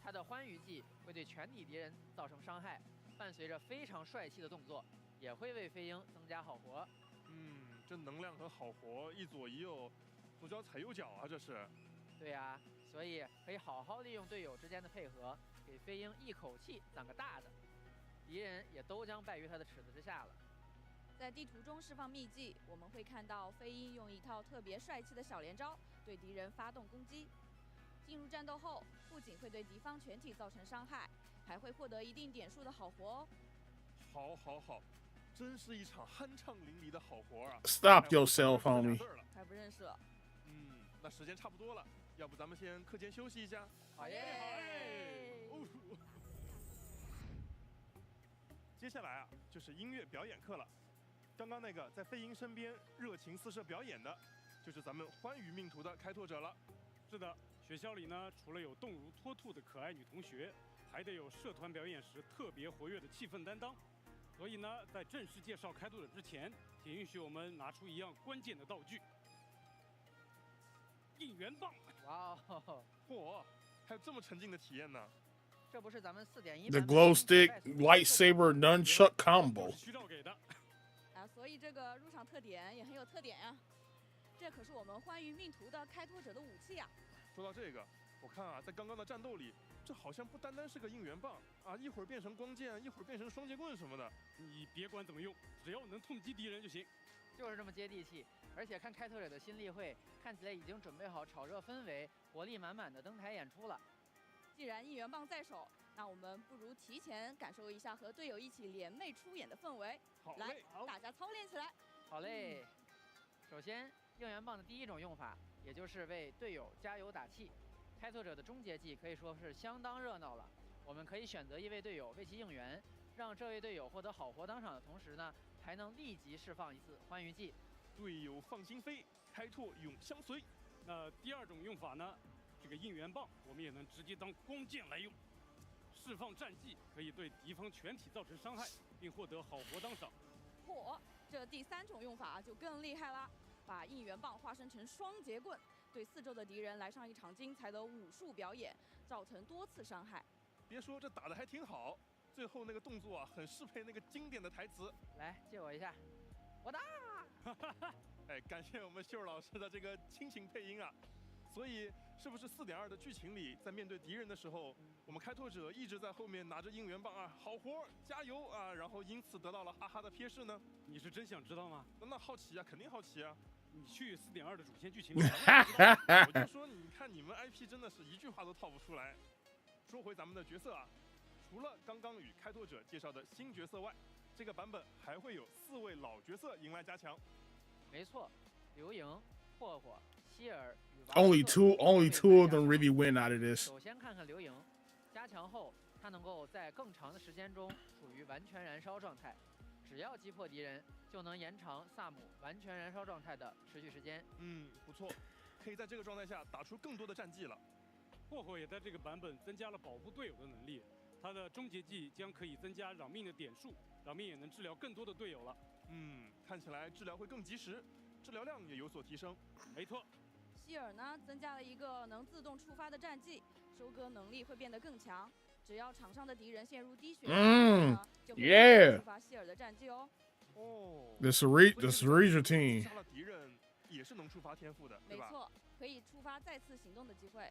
他的欢愉技会对全体敌人造成伤害，伴随着非常帅气的动作，也会为飞鹰增加好活。这能量和好活一左一右，左脚踩右脚啊，这是。对呀，所以可以好好利用队友之间的配合，给飞鹰一口气攒个大的，敌人也都将败于他的尺子之下了。在地图中释放秘技，我们会看到飞鹰用一套特别帅气的小连招对敌人发动攻击。进入战斗后，不仅会对敌方全体造成伤害，还会获得一定点数的好活哦。好，真是一场酣畅淋漓的好活啊 Stop yourself, homie. 还不认识了。那时间差不多了，要不咱们先课间休息一下？好耶！接下来啊，就是音乐表演课了。刚刚那个在飞鹰身边热情四射表演的，就是咱们欢愉命途的开拓者了。是的，学校里呢，除了有动如脱兔的可爱女同学，还得有社团表演时特别活跃的气氛担当。所以呢，在正式介绍开拓者之前，请允许我们拿出一样关键的道具——应援棒。哇哦，嚯，还有这么沉浸的体验呢！这不是咱们4.1 The glow stick lightsaber nunchuck combo. 需要给的。所以这个入场特点也很有特点呀。这可是我们欢愉命途的开拓者的武器呀。说到这个，我看啊，在刚刚的战斗里，这好像不单单是个应援棒啊，一会儿变成光剑，一会儿变成双截棍什么的。你别管怎么用，只要能痛击敌人就行。就是这么接地气。而且看开拓者的新例会，看起来已经准备好炒热氛围、活力满满的登台演出了。既然应援棒在手，那我们不如提前感受一下和队友一起联袂出演的氛围。来，大家操练起来。好嘞。首先，应援棒的第一种用法，也就是为队友加油打气。开拓者的终结技可以说是相当热闹了。我们可以选择一位队友为其应援，让这位队友获得好活当赏的同时呢，还能立即释放一次欢愉技。队友放心飞，开拓永相随。那第二种用法呢？这个应援棒我们也能直接当光剑来用，释放战技可以对敌方全体造成伤害，并获得好活当赏。这第三种用法就更厉害啦！把应援棒化身成双截棍，对四周的敌人来上一场精彩的武术表演，造成多次伤害。别说这打得还挺好，最后那个动作啊，很适配那个经典的台词。来，借我一下，我打！哎，感谢我们秀儿老师的这个亲情配音啊。所以，是不是4.2的剧情里，在面对敌人的时候，我们开拓者一直在后面拿着应援棒啊，好活，加油啊，然后因此得到了哈哈的瞥视呢？你是真想知道吗？那好奇啊，肯定好奇啊。你去4.2的主线剧情里，我就说，你看你们 IP 真的是一句话都套不出来。说回咱们的角色啊，除了刚刚与开拓者介绍的新角色外，这个版本还会有4位老角色迎来加强。没错，刘莹、霍霍、希尔与 Only two of them really win out of this. 首先看看刘莹，加强后，他能够在更长的时间中处于完全燃烧状态，只要击破敌人，就能延长萨姆完全燃烧状态的持续时间。不错，可以在这个状态下打出更多的战绩了。霍霍也在这个版本增加了保护队友的能力，他的终结技将可以增加扰命的点数，扰命也能治疗更多的队友了。看起来治疗会更及时，治疗量也有所提升。没错。希尔呢，增加了一个能自动触发的战技，收割能力会变得更强。只要场上的敌人陷入低血就可以触发希尔的战技哦。The Cereja team. 杀了敌人也是能触发天赋的，对吧？没错，可以触发再次行动的机会。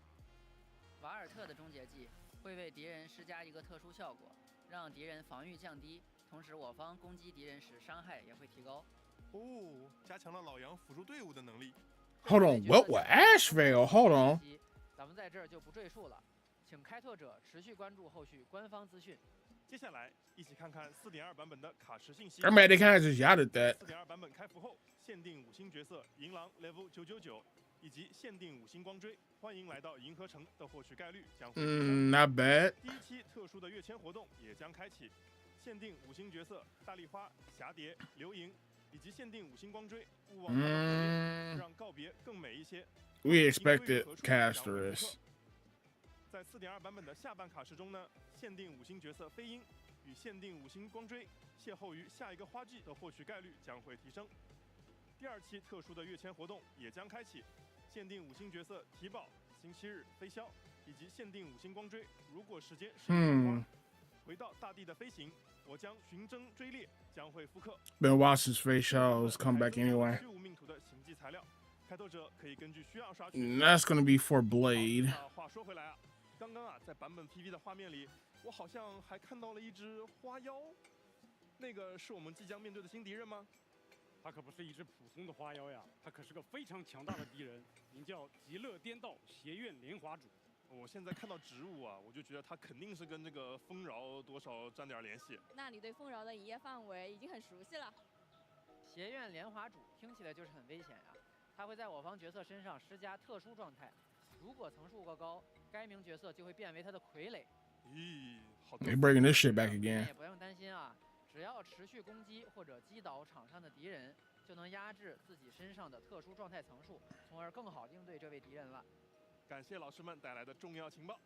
瓦尔特的终结技会为敌人施加一个特殊效果，让敌人防御降低，同时我方攻击敌人时伤害也会提高。加强了老杨辅助队伍的能力。Hold on, what was Ashvale? Hold on. 咱们在这儿就不赘述了，请开拓者持续关注后续官方资讯。接下来一起看看4.2版本的卡池信息。 I mean, they kind of just yelled that. 4.2版本开服后，限定5星角色银狼 Level 999，以及限定5星光锥，欢迎来到银河城的获取概率将会提升。 Not bad. 第一期特殊的跃迁活动也将开启，限定5星角色大丽花、蛱蝶、流萤，以及限定5星光锥，勿忘让告别更美一些。 We expected Casterus. 在4.2版本的下半卡池中呢，限定5星角色飞鹰与限定5星光锥邂逅于下一个花季的获取概率将会提升。第二期特殊的跃迁活动也将开启，限定5星角色提宝、星期日、飞霄，以及限定5星光锥。如果时间是回到大地的飞行，我将寻征追猎将会复刻。 Been watching his face shows come back anyway. 虚无命途的行迹材料，开拓者可以根据需要刷取。 That's gonna be for Blade. 话说回来啊，刚刚啊，在版本 PV 的画面里，我好像还看到了一只花妖，那个是我们即将面对的新敌人吗？他可不是一只普通的花妖呀，他可是个非常强大的敌人，名叫极乐颠倒邪愿莲华主。我现在看到植物啊，我就觉得它肯定是跟这个丰饶多少沾点联系。那你对丰饶的营业范围已经很熟悉了。邪愿莲华主听起来就是很危险呀、它会在我方角色身上施加特殊状态，如果层数过高，该名角色就会变为他的傀儡。咦，好。 They bringing this shit back 但 again. 也不用担心啊，只要持续攻击或者击倒场上的敌人，就能压制自己身上的特殊状态层数，从而更好应对这位敌人了。 感谢老师们带来的重要情报。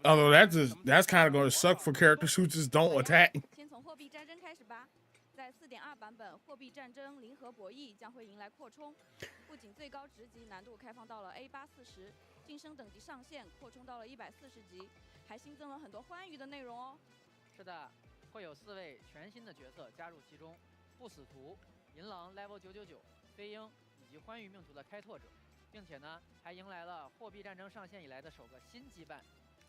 Although that's kind of gonna suck for characters who just don't attack. 先从货币战争开始吧。在4.2版本，货币战争零和博弈将会迎来扩充，不仅最高职级难度开放到了 A840，晋升等级上限扩充到了140级，还新增了很多欢愉的内容哦。是的，会有4位全新的角色加入其中：不死徒、银狼 Level 999、飞鹰以及欢愉命途的开拓者，并且呢，还迎来了货币战争上线以来的首个新羁绊，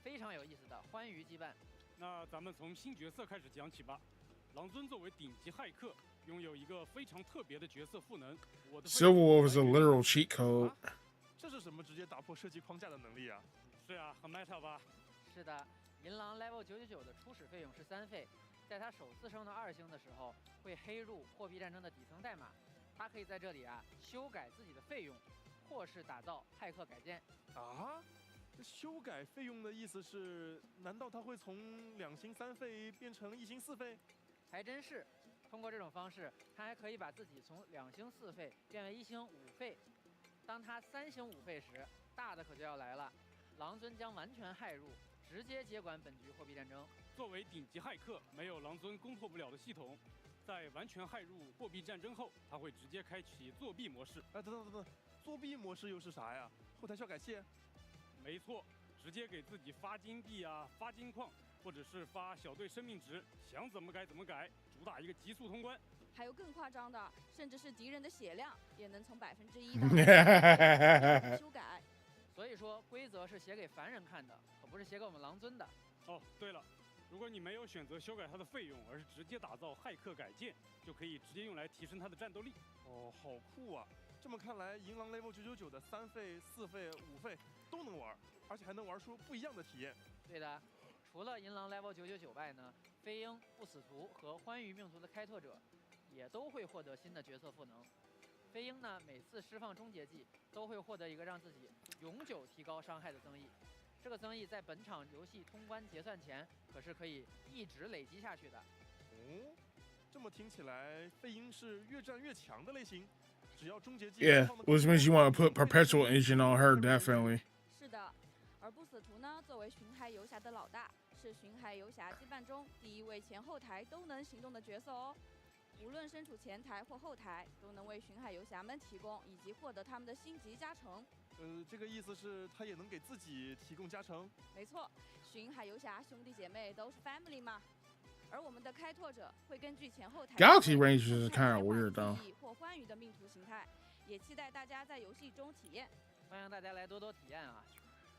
非常有意思的欢愉羁绊。那咱们从新角色开始讲起吧。 狼尊作为顶级骇客，拥有一个非常特别的角色赋能。我的 Civil War is a literal cheat code. 这是什么直接打破设计框架的能力啊？是啊，很 meta 吧？是的，银狼 Level 999的初始费用是3费，在他首次升到2星的时候，会黑入货币战争的底层代码。他可以在这里啊修改自己的费用，或是打造骇客改件。啊？这修改费用的意思是？难道他会从2星3费变成1星4费？ 还真是，通过这种方式，他还可以把自己从2星4费变为1星5费。当他3星5费时，大的可就要来了，狼尊将完全骇入，直接接管本局货币战争。作为顶级骇客，没有狼尊攻破不了的系统，在完全骇入货币战争后，他会直接开启作弊模式。哎，等，作弊模式又是啥呀？后台小改器？没错，直接给自己发金币啊，发金矿。 或者是发小队生命值，想怎么改怎么改，主打一个急速通关。还有更夸张的，甚至是敌人的血量也能从1%到修改。所以说，规则是写给凡人看的，可不是写给我们狼尊的。哦，对了，如果你没有选择修改它的费用，而是直接打造骇客改件，就可以直接用来提升它的战斗力。哦，好酷啊！这么看来，银狼 Level 999的3费、4费、5费都能玩，而且还能玩出不一样的体验。对的。 除了银狼 Level 999外呢，飞鹰、不死徒和欢愉命途的开拓者也都会获得新的角色赋能。飞鹰呢，每次释放终结技都会获得一个让自己永久提高伤害的增益，这个增益在本场游戏通关结算前可是可以一直累积下去的。哦，这么听起来，飞鹰是越战越强的类型，只要终结技。Yeah, which means you want to put perpetual engine on her definitely. 是的，而不死徒呢，作为巡海游侠的老大。 是巡海游侠羁绊中第1位前后台都能行动的角色哦，无论身处前台或后台，都能为巡海游侠们提供以及获得他们的星级加成。这个意思是他也能给自己提供加成？没错，巡海游侠兄弟姐妹都是 family 嘛。而我们的开拓者会根据前后台 Galaxy Rangers is kind of weird though. 或欢愉的命途形态，也期待大家在游戏中体验。欢迎大家来多多体验啊！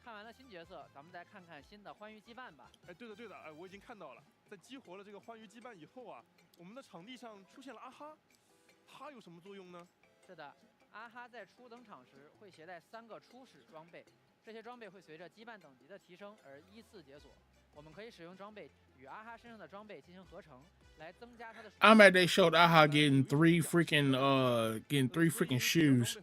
看完了新角色，咱们再看看新的欢愉羁绊吧。哎，对的，哎，我已经看到了，在激活了这个欢愉羁绊以后啊，我们的场地上出现了阿哈，它有什么作用呢？是的，阿哈在初登场时会携带3个初始装备，这些装备会随着羁绊等级的提升而依次解锁。我们可以使用装备与阿哈身上的装备进行合成，来增加它的。I'm at they showed Aha getting three freaking shoes.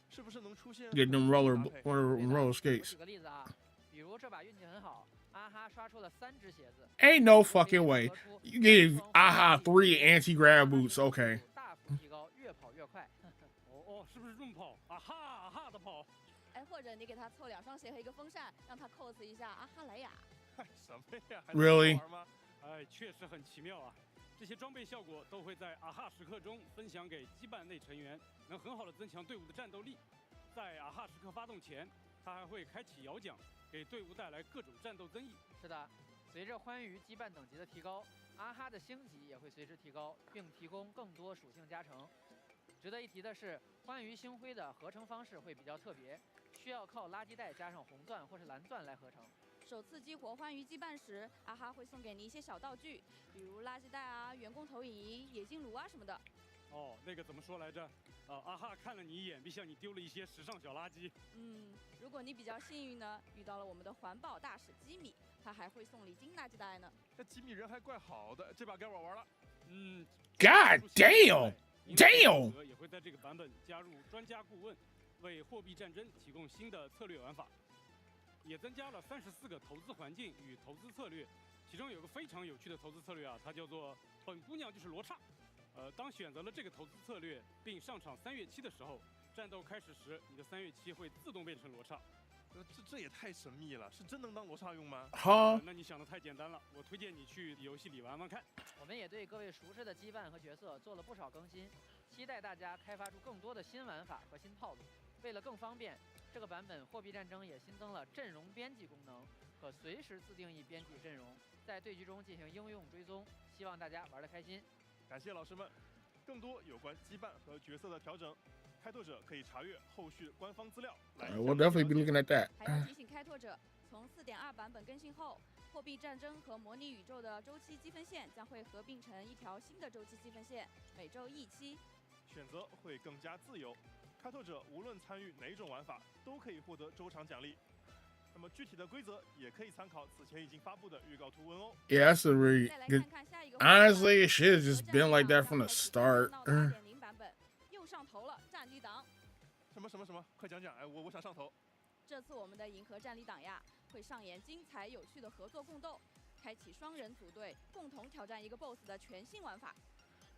是不是能出现 Getting them roller skates. 举个例子啊，比如这把运气很好，阿哈刷出了3只鞋子。Ain't no fucking way. You gave Aha 3 anti-grab boots. Okay. 大幅提高，越跑越快。哦，是不是润跑？啊哈的跑。哎，或者你给他凑2双鞋和一个风扇，让他 cos 一下阿哈莱雅。什么呀 ？Really？ 哎，确实很奇妙啊！这些装备效果都会在啊哈时刻中分享给羁绊内成员，能很好的增强队伍的战斗力。在啊哈时刻发动前，他还会开启摇奖，给队伍带来各种战斗增益。是的，随着欢愉羁绊等级的提高，阿哈的星级也会随之提高，并提供更多属性加成。值得一提的是，欢愉星辉的合成方式会比较特别，需要靠垃圾袋加上红钻或是蓝钻来合成。首次激活欢愉羁绊时，阿哈会送给你一些小道具，比如垃圾袋啊、员工投影仪、冶金炉啊什么的。哦，那个怎么说来着？阿哈看了你一眼，并向你丢了一些时尚小垃圾。如果你比较幸运呢，遇到了我们的环保大使吉米，他还会送礼金垃圾袋呢。这吉米人还怪好的，这把该我玩了。God damn! Damn! 也会在这个版本加入专家顾问，为货币战争提供新的策略玩法。也增加了34个投资环境与投资策略，其中有个非常有趣的投资策略啊，它叫做“本姑娘就是罗刹”。当选择了这个投资策略并上场3跃期的时候，战斗开始时，你的3跃期会自动变成罗刹。这也太神秘了，是真能当罗刹用吗？那你想的太简单了，我推荐你去游戏里玩玩看。我们也对各位熟识的羁绊和角色做了不少更新，期待大家开发出更多的新玩法和新套路。为了更方便，这个版本货币战争也新增了阵容编辑功能，可随时自定义编辑阵容，在对局中进行应用追踪。希望大家玩得开心。感谢老师们，更多有关羁绊和角色的调整，开拓者可以查阅后续官方资料。We'll definitely be looking at that. 还要提醒开拓者，从4.2版本更新后，货币战争和模拟宇宙的周期积分线将会合并成一条新的周期积分线，每周1期，选择会更加自由。开拓者无论参与哪种玩法，都可以获得周场奖励。那么具体的规则也可以参考此前已经发布的预告图文哦。Yeah, that's a really good. Honestly, it should have just been like that from the start. 2.0版本又上头了，战力党。什么？快讲讲！哎，我想上头。这次我们的银河战力党呀，会上演精彩有趣的合作共斗，开启双人组队共同挑战一个 BOSS 的全新玩法。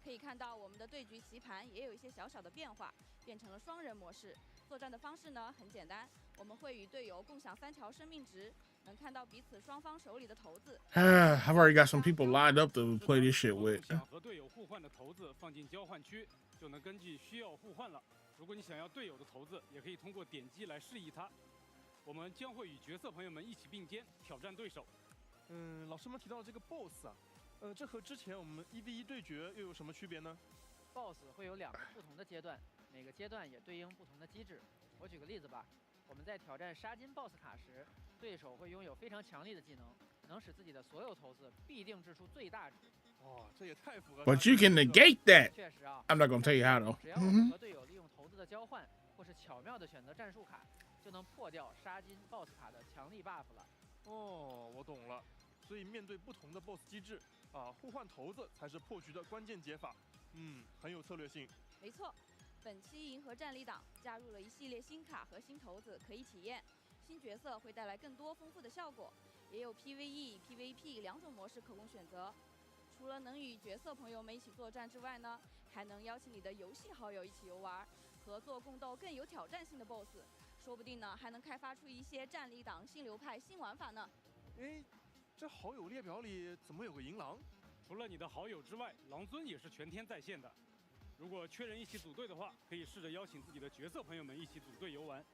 可以看到我们的对局棋盘也有一些小小的变化，变成了双人模式。作战的方式呢很简单，我们会与队友共享3条生命值，能看到彼此双方手里的骰子。I've already got some people lined up to play this shit with. 想和队友互换的骰子放进交换区，就能根据需要互换了。如果你想要队友的骰子，也可以通过点击来示意它。我们将会与角色朋友们一起并肩挑战对手。老师们提到的这个 BOSS 啊，这和之前我们1v1对决又有什么区别呢 ？BOSS 会有2个不同的阶段，每个阶段也对应不同的机制。我举个例子吧，我们在挑战沙金 BOSS 卡时，对手会拥有非常强力的技能，能使自己的所有骰子必定掷出最大值。哇，这也太符合。But you can negate that. 确实啊 I'm not gonna tell you how though. 只要我们和队友利用骰子的交换，或是巧妙的选择战术卡，就能破掉沙金 BOSS 卡的强力 buff 了。哦，我懂了。所以面对不同的 BOSS 机制啊，互换骰子才是破局的关键解法。很有策略性。没错，本期银河战力党加入了一系列新卡和新骰子可以体验，新角色会带来更多丰富的效果，也有 PVE、PVP 2种模式可供选择。除了能与角色朋友们一起作战之外呢，还能邀请你的游戏好友一起游玩，合作共斗更有挑战性的 BOSS， 说不定呢还能开发出一些战力党新流派新玩法呢。这好友列表里怎么有个银狼？除了你的好友之外，狼尊也是全天在线的。如果缺人一起组队的话，可以试着邀请自己的角色朋友们一起组队游玩。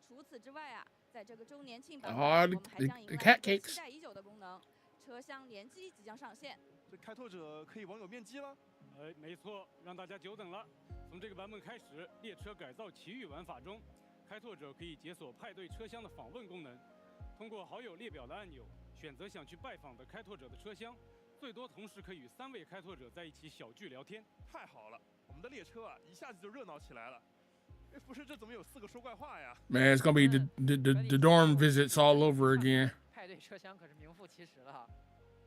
除此之外啊，在这个周年庆版本，我们还将迎来一个期待已久的功能——车厢联机即将上线。这开拓者可以网友面基了？没错，让大家久等了。从这个版本开始，列车改造奇遇玩法中，开拓者可以解锁派对车厢的访问功能，通过好友列表的按钮。选择想去拜访的开拓者的车厢，最多同时可以与3位开拓者在一起小聚聊天。太好了，我们的列车啊，一下子就热闹起来了。不是，这怎么有4个说怪话呀？ Man, it's gonna be the dorm visits all over again. 派对车厢可是名副其实了。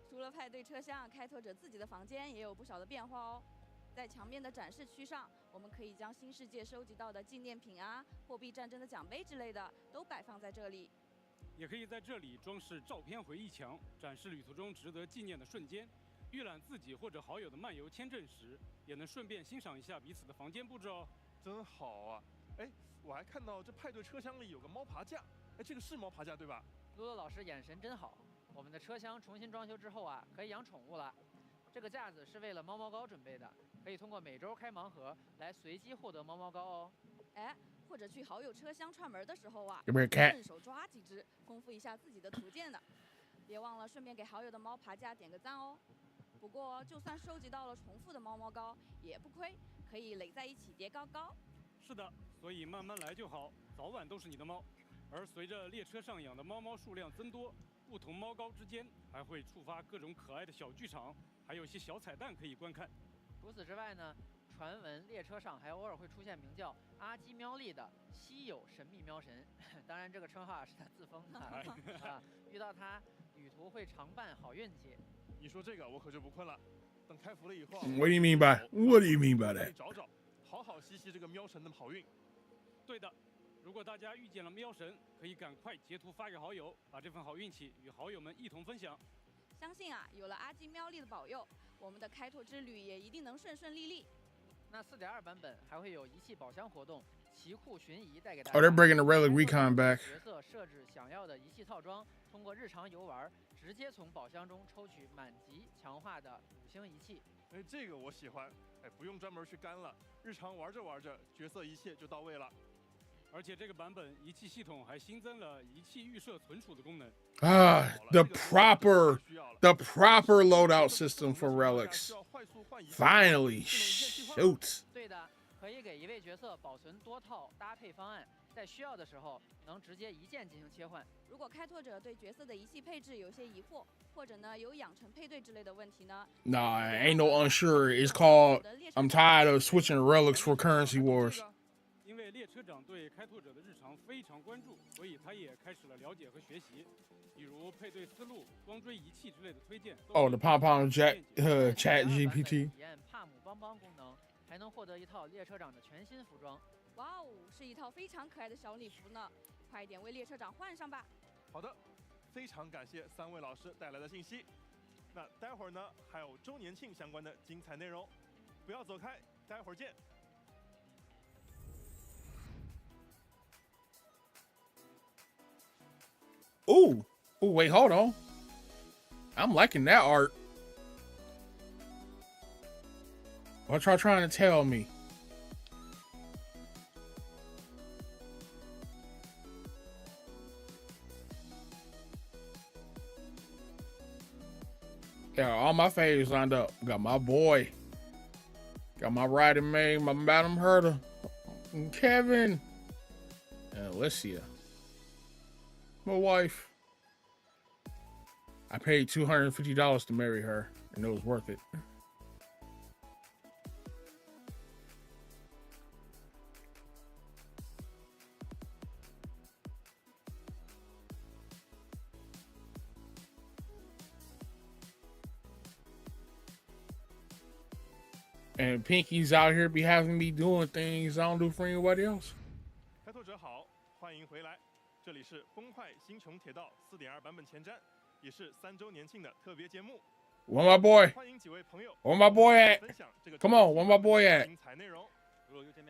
除了派对车厢，开拓者自己的房间也有不少的变化哦。在墙面的展示区上，我们可以将新世界收集到的纪念品啊、货币战争的奖杯之类的都摆放在这里。也可以在这里装饰照片回忆墙，展示旅途中值得纪念的瞬间。预览自己或者好友的漫游签证时，也能顺便欣赏一下彼此的房间布置哦。真好啊！哎，我还看到这派对车厢里有个猫爬架，哎，这个是猫爬架对吧？多多老师眼神真好。我们的车厢重新装修之后啊，可以养宠物了。这个架子是为了猫猫膏准备的，可以通过每周开盲盒来随机获得猫猫膏哦。哎，或者去好友车厢串门的时候啊，顺手抓几只，丰富一下自己的图鉴呢。别忘了顺便给好友的猫爬架点个赞哦。不过，就算收集到了重复的猫猫膏，也不亏，可以垒在一起叠高高。是的，所以慢慢来就好，早晚都是你的猫。而随着列车上养的猫猫数量增多，不同猫膏之间还会触发各种可爱的小剧场，还有些小彩蛋可以观看。除此之外呢，传闻列车上还偶尔会出现名叫阿基喵利的稀有神秘喵神，当然这个称号是他自封的啊。遇到他，旅途会常伴好运气。你说这个我可就不困了，等开服了以后。What do you mean by that？ 找找，好好吸吸这个喵神的好运。对的，如果大家遇见了喵神，可以赶快截图发给好友，把这份好运气与好友们一同分享。相信啊，有了阿基喵利的保佑，我们的开拓之旅也一定能顺顺利利。那4.2版本还会有仪器宝箱活动，奇库寻仪带给大家。Oh, they're bringing the relic recon back. 角色设置想要的仪器套装，通过日常游玩，直接从宝箱中抽取满级强化的5星仪器。哎，这个我喜欢。哎，不用专门去干了，日常玩着玩着，角色一切就到位了。而且这个版本仪器系统还新增了仪器预设存储的功能。The proper loadout system for relics. Finally, shoot. 对的，可以给一位角色保存多套搭配方案，在需要的时候能直接一键进行切换。如果开拓者对角色的仪器配置有些疑惑，或者呢有养成配对之类的问题呢 Nah, ain't no unsure. It's called I'm tired of switching relics for currency wars. 因为列车长对开拓者的日常非常关注，所以他也开始了了解和学习，比如配对思路、光追仪器之类的推荐。Oh, the pom chat GPT. 体验帕姆帮帮功能，还能获得一套列车长的全新服装。哇哦，是一套非常可爱的小礼服呢！快点为列车长换上吧。好的，非常感谢3位老师带来的信息。那待会儿呢，还有周年庆相关的精彩内容，不要走开，待会儿见。Ooh, wait, hold on. I'm liking that art. What y'all trying to tell me? Yeah, all my faves lined up. Got my boy. Got my riding maid, my Madam Herder, and Kevin, and Alicia. My wife. I paid $250 to marry her, and it was worth it. And Pinky's out here be having me doing things I don't do for anybody else. 开拓者好，欢迎回来，这里是崩坏星穹铁道4.2版本前瞻，也是3周年庆的特别节目。Where my boy? 欢迎几位朋友。Where my boy at? 分享这个 Come on, where my boy at? 精彩内容。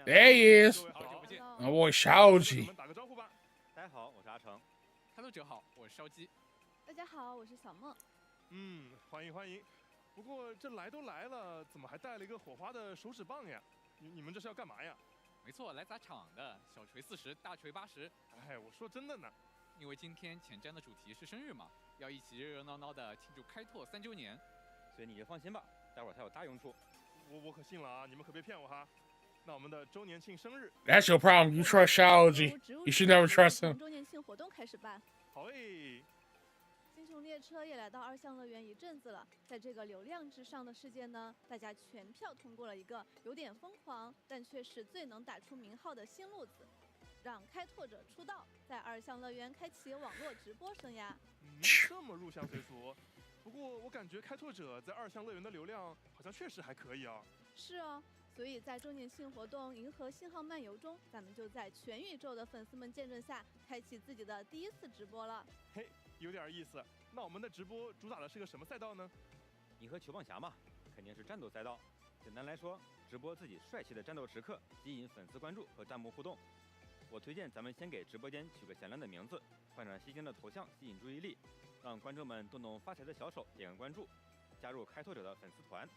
There he is. 好久不见。 My boy Shaoji. 打个招呼吧。大家好，我是阿成。开拓者好，我是烧鸡。大家好，我是小梦。欢迎欢迎。不过这来都来了，怎么还带了一个火花的手指棒呀？你们这是要干嘛呀？没错，来砸场的，小锤40，大锤80。哎，我说真的呢，因为今天前瞻的主题是生日嘛，要一起热热闹闹的庆祝开拓3周年，所以你就放心吧，待会儿它有大用处。我可信了啊，你们可别骗我哈。那我们的周年庆生日 That's your problem. You trust Shaoji. You should never trust him. 周年庆活动开始办。好诶。星穹列车也来到2项乐园一阵子了，在这个流量至上的世界呢，大家全票通过了一个有点疯狂，但却是最能打出名号的新路子，让开拓者出道，在2项乐园开启网络直播生涯。这么入乡随俗。不过我感觉开拓者在2项乐园的流量好像确实还可以啊。是哦，所以在周年庆活动《银河信号漫游》中，咱们就在全宇宙的粉丝们见证下，开启自己的第1次直播了。嘿，有点意思。那我们的直播主打的是个什么赛道呢？银河球棒侠嘛，肯定是战斗赛道。简单来说，直播自己帅气的战斗时刻，吸引粉丝关注和弹幕互动。我推荐咱们先给直播间取个响亮的名字，换上吸睛的头像，吸引注意力，让观众们动动发财的小手，点个关注，加入开拓者的粉丝团。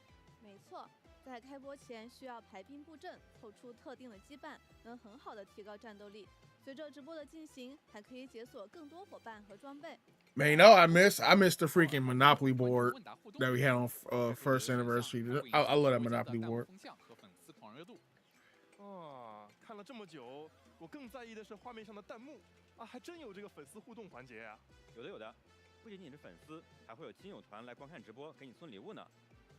没错，在开播前需要排兵布阵，凑出特定的羁绊，能很好的提高战斗力。随着直播的进行，还可以解锁更多伙伴和装备。Man, you know I miss the freaking Monopoly board that we had on first anniversary. I love that Monopoly board. 哦，看了这么久，我更在意的是画面上的弹幕啊，还真有这个粉丝互动环节呀。有的，不仅仅是粉丝，还会有亲友团来观看直播，给你送礼物呢。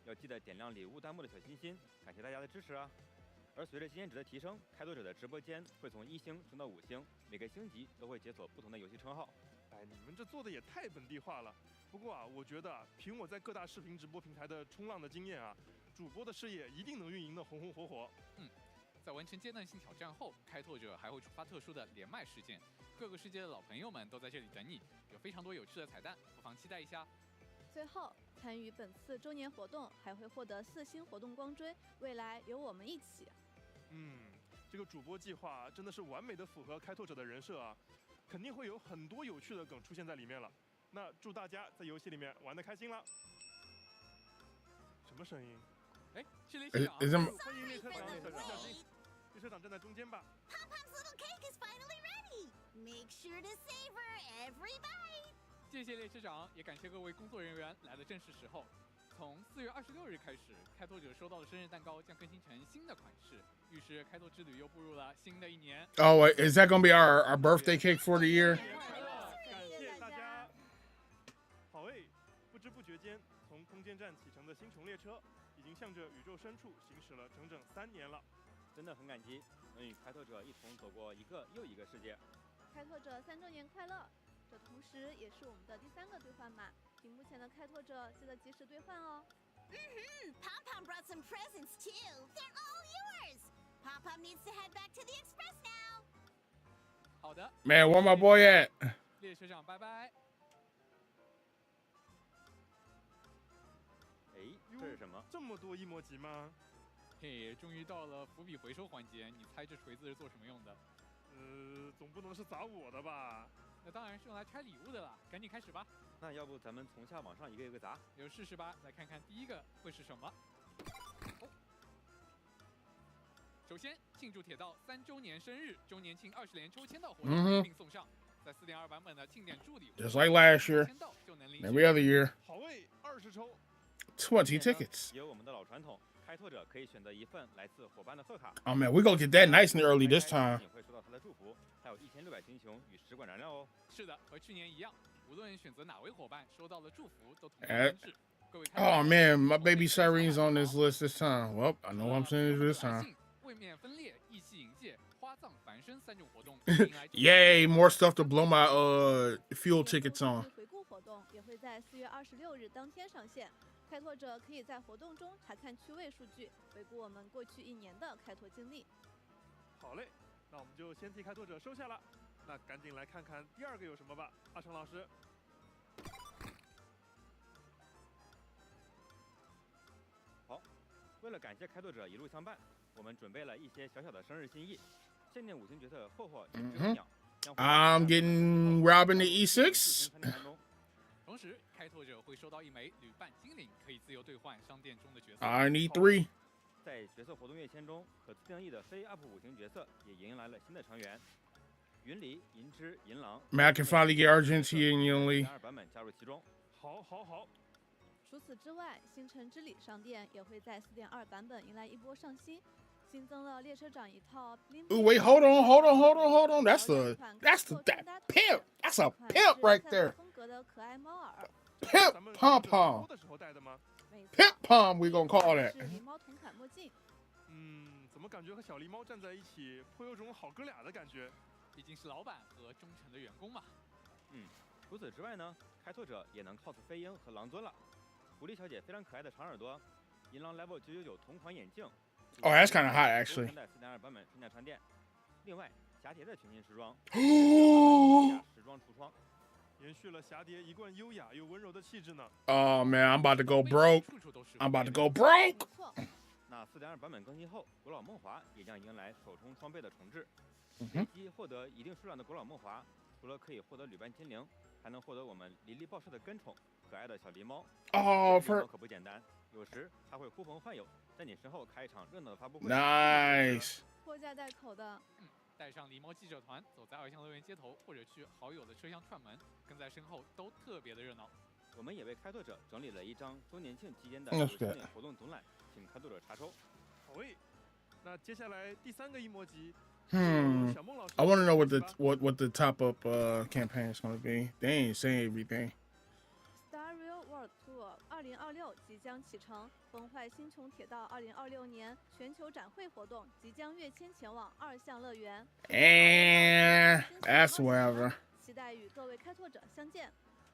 要记得点亮礼物弹幕的小心心，感谢大家的支持啊！而随着经验值的提升，开拓者的直播间会从1星升到5星，每个星级都会解锁不同的游戏称号。哎，你们这做的也太本地化了。不过啊，我觉得凭我在各大视频直播平台的冲浪的经验啊，主播的事业一定能运营的红红火火。在完成阶段性挑战后，开拓者还会触发特殊的连麦事件，各个世界的老朋友们都在这里等你，有非常多有趣的彩蛋，不妨期待一下。最后，参与本次周年活动还会获得4星活动光锥，未来有我们一起。这个主播计划真的是完美的符合开拓者的人设啊，肯定会有很多有趣的梗出现在里面了。那祝大家在游戏里面玩得开心啦！什么声音？哎，是列车长。欢迎列车长，小心，列车长站在中间吧。Pom-Pom's little cake is finally ready. Make sure to savor every bite. 谢谢列车长，也感谢各位工作人员来的正是时候。从4月26日开始，开拓者收到的生日蛋糕将更新成新的款式，预示开拓之旅又步入了新的一年。Oh, wait, is that gonna be our birthday cake for the year? 感谢大家。好诶，不知不觉间，从空间站启程的星穹列车，已经向着宇宙深处行驶了整整3年了。真的很感激，能与开拓者一同走过一个又一个世界。开拓者3周年快乐！这同时也是我们的第3个兑换码，屏幕前的开拓者记得及时兑换哦。Pom-Pom brought some presents too. They're all yours. Pom-Pom needs to head back to the express now. 好的。Man, where my boy at? 列车长，拜拜。哎，这是什么？这么多1模级吗？嘿，终于到了伏笔回收环节，你猜这锤子是做什么用的？总不能是砸我的吧？那当然是用来拆礼物的啦，赶紧开始吧。那要不咱们从下往上一个一个砸？有试试吧，来看看第一个会是什么。首先，庆祝铁道3周年生日周年庆20连抽签到活动并送上，在4.2版本的庆典助理 Just like last year, every other year. 好诶，20抽。20 tickets. 有我们的老传统，开拓者可以选择一份来自伙伴的贺卡。Oh man, we gonna get that nice and early this time. 会收到他的祝福，还有1600星球与使馆燃料哦。是的，和去年一样，无论选择哪位伙伴，收到的祝福都同样真挚。Oh man, my baby Cyrene's on this list this time. Well, I know I'm saying it this time. 位面分裂、意气引介、花葬繁生3种活动。Yay, more stuff to blow my fuel tickets on. 回顾活动也会在4月26日当天上线。开拓者可以在活动中查看趣味数据，回顾我们过去1年的开拓经历。好嘞，那我们就先替开拓者收下了。那赶紧来看看第2个有什么吧，阿成老师。好，为了感谢开拓者一路相伴，我们准备了一些小小的生日心意。限定5星角色霍霍也是分享。I'm getting Robin the E6. 同时，开拓者会收到1枚旅伴精灵，可以自由兑换商店中的角色。I need 3. 在角色活动跃迁中，可自定义的非 UP 5星角色也迎来了新的成员，云里、银之、银狼。Man, I can finally get Argentina and Yunli. 2版本加入其中。好。除此之外，星辰之礼商店也会在4.2版本迎来一波上新。新增了列车长一套。Ooh, wait, hold on. That's that pimp. That's a pimp right there. 风格的可爱猫耳。Pimp pom pom. 的时候戴的吗？ Pimp pom, we gonna call that. 是狸猫同款墨镜。怎么感觉和小狸猫站在一起，颇有种好哥俩的感觉？毕竟是老板和忠诚的员工嘛。除此之外呢，开拓者也能 cos 飞鹰和狼尊了。狐狸小姐非常可爱的长耳朵，银狼 level 999同款眼镜。Oh, that's kind of hot, actually. 4.2版本纯价穿店。另外，侠蝶的全新时装，时装橱窗，延续了侠蝶一贯优雅又温柔的气质呢。Oh man, I'm about to go broke. I'm about to go broke. 那4.2版本更新后，古老梦华也将迎来首充装备的重置。嗯累积获得一定数量的古老梦华，除了可以获得旅伴精灵，还能获得我们离离报社的跟宠，可爱的小狸猫。哦，狸猫可不简单，有时它会呼朋唤友，在你身后开一场热闹的发布会。Nice。拖家带口的。带上狸猫记者团，走在二项乐园街头，或者去好友的车厢串门，跟在身后都特别的热闹。我们也为开拓者整理了一张周年庆期间的周年活动总览，请开拓者查收。好诶，那接下来第3个一模级。I want to know what the top up campaign is going to be. They ain't saying everything. Star Rail World Tour 2026即将启程，崩坏星穹铁道2026年全球展会活动即将跃迁前往2项乐园。That's whatever. 期待与各位开拓者相见。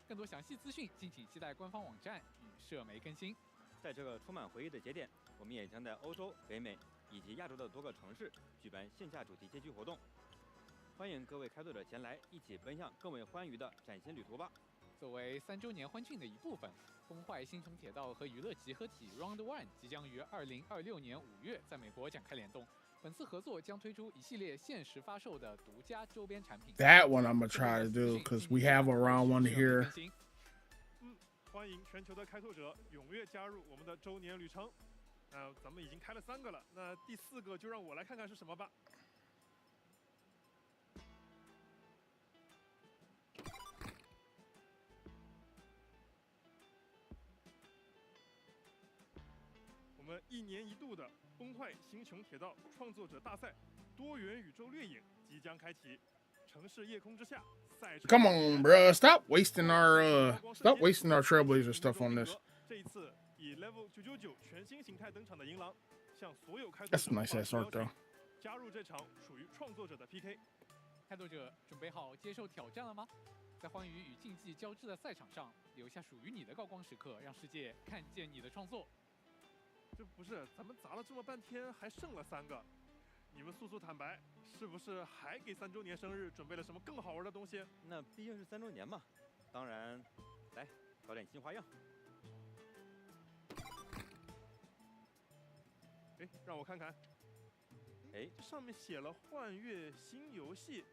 更多详细资讯，敬请期待官方网站与社媒更新。在这个充满回忆的节点，我们也将在欧洲、北美以及亚洲的多个城市举办线下主题街区活动，欢迎各位开拓者前来，一起奔向更为欢愉的崭新旅途吧。作为3周年欢庆的一部分，崩坏星穹铁道和娱乐集合体 Round One 即将于2026年5月在美国展开联动。本次合作将推出一系列限时发售的独家周边产品。That one I'm gonna try to do because we have a round one here. 欢迎全球的开拓者踊跃加入我们的周年旅程。咱们已经开了3个了，那第4个就让我来看看是什么吧。我们1年1度的崩坏星穹铁道创作者大赛多元宇宙掠影即将开启，城市夜空之下。Come on, bro! Stop wasting our Trailblazer stuff on this. 这一次以 Level 999全新形态登场的银狼，向所有开拓者 That's a nice ass art though. 加入这场属于创作者的 PK。开拓者准备好接受挑战了吗？在欢愉与竞技交织的赛场上，留下属于你的高光时刻，让世界看见你的创作。这不是，咱们砸了这么半天，还剩了3个。你们速速坦白，是不是还给3周年生日准备了什么更好玩的东西？那毕竟是3周年嘛，当然，来搞点新花样。哎，让我看看。哎，这上面写了“幻乐新游戏”，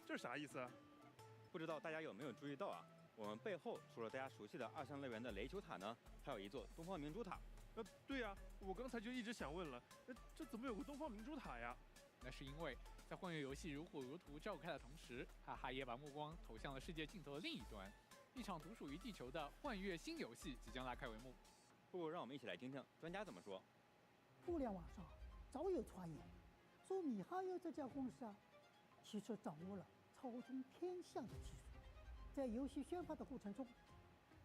这是啥意思啊？不知道大家有没有注意到啊？我们背后除了大家熟悉的2项乐园的雷球塔呢，还有一座东方明珠塔。对呀，我刚才就一直想问了，这怎么有个东方明珠塔呀？那是因为在幻乐游戏如火如荼召开的同时，哈哈也把目光投向了世界尽头的另一端，一场独属于地球的幻乐新游戏即将拉开帷幕。不如让我们一起来听听专家怎么说。互联网上早有传言说，米哈游这家公司其实掌握了操纵天象的技术，在游戏宣发的过程中，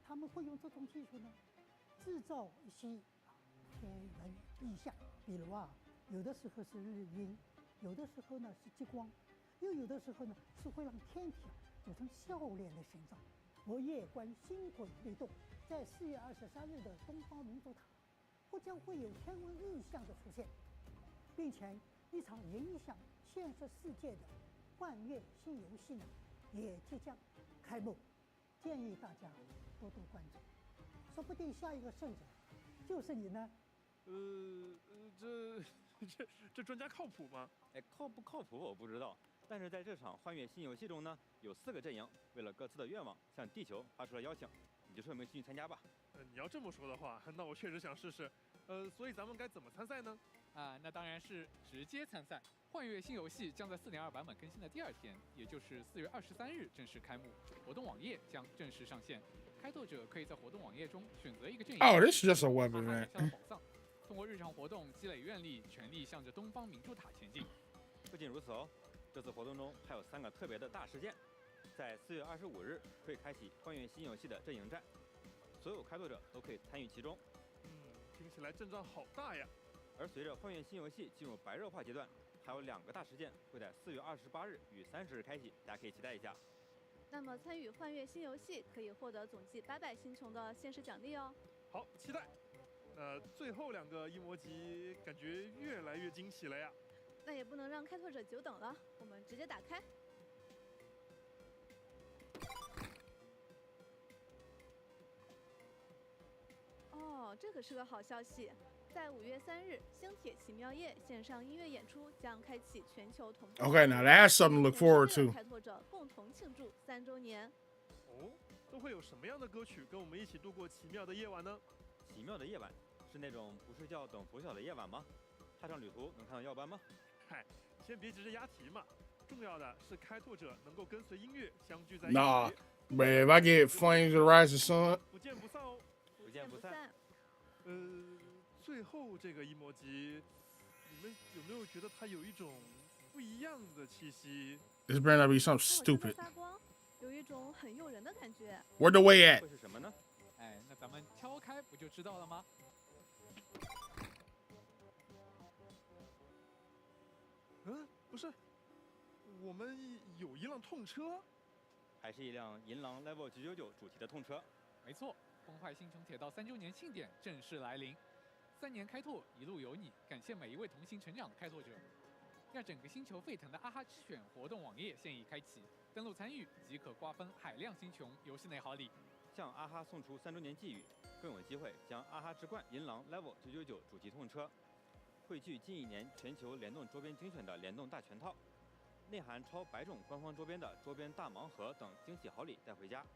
他们会用这种技术呢，制造一些天文异象，比如有的时候是日晕，有的时候呢是极光，又有的时候呢是会让天体组成笑脸的形状。我夜观星轨律动，在4月23日的东方明珠塔，或将会有天文异象的出现，并且一场影响现实世界的幻乐新游戏呢，也即将开幕。建议大家多多关注，说不定下一个胜者就是你呢。这专家靠谱吗？哎，靠不靠谱我不知道，但是在这场幻乐新游戏中呢，有4个阵营为了各自的愿望向地球发出了邀请，你就说有没有兴趣参加吧？你要这么说的话，那我确实想试试。所以咱们该怎么参赛呢？那当然是直接参赛。幻乐新游戏将在4.2版本更新的第2天，也就是4月23日正式开幕，活动网页将正式上线。开拓者可以在活动网页中选择一个阵营。Oh, this is just a web event. 宝藏，通过日常场活动，积累愿力，全力向着东方明珠塔前进。不仅如此哦，这次活动中还有3个特别的大事件。在4月25日会开启幻月新游戏的阵营战，所有开拓者都可以参与其中。听起来阵仗好大呀！而随着幻月新游戏进入白热化阶段，还有2个大事件会在4月28日与30日开启，大家可以期待一下。那么参与幻月新游戏可以获得总计800星穹的限时奖励哦。好，期待。最后2个一模级感觉越来越惊喜了呀！那也不能让开拓者久等了，我们直接打开。哦，这可是个好消息！在5月3日，星铁奇妙夜线上音乐演出将开启全球同步。 Okay, now that's something to look forward to. 开拓者共同庆祝3周年。哦，都会有什么样的歌曲跟我们一起度过奇妙的夜晚呢？奇妙的夜晚是那种不睡觉等拂晓的夜晚吗？踏上旅途能看到耀斑吗？嗨，先别急着押题嘛，重要的是开拓者能够跟随音乐相聚在一起。Nah, but if I get Flames of the Rising Sun, 不见不散哦。不见不散。最后这个一模级，你们有没有觉得它有一种不一样的气息？ this better not be something stupid. 发光，有一种很诱人的感觉。 Where the way at? 会是什么呢？哎，那咱们敲开不就知道了吗？不是，我们有一辆痛车，还是一辆银狼 Level 999主题的痛车？没错，崩坏星穹铁道3周年庆典正式来临。3年开拓，一路有你，感谢每一位同行成长的开拓者。让整个星球沸腾的阿哈之选活动网页现已开启，登录参与即可瓜分海量星穹游戏内好礼。向阿哈送出3周年寄语，更有机会将阿哈之冠银狼 Level 999主题痛车汇聚近1年全球联动周边精选的联动大全套，内含超100种官方周边的周边大盲盒等惊喜好礼带回家。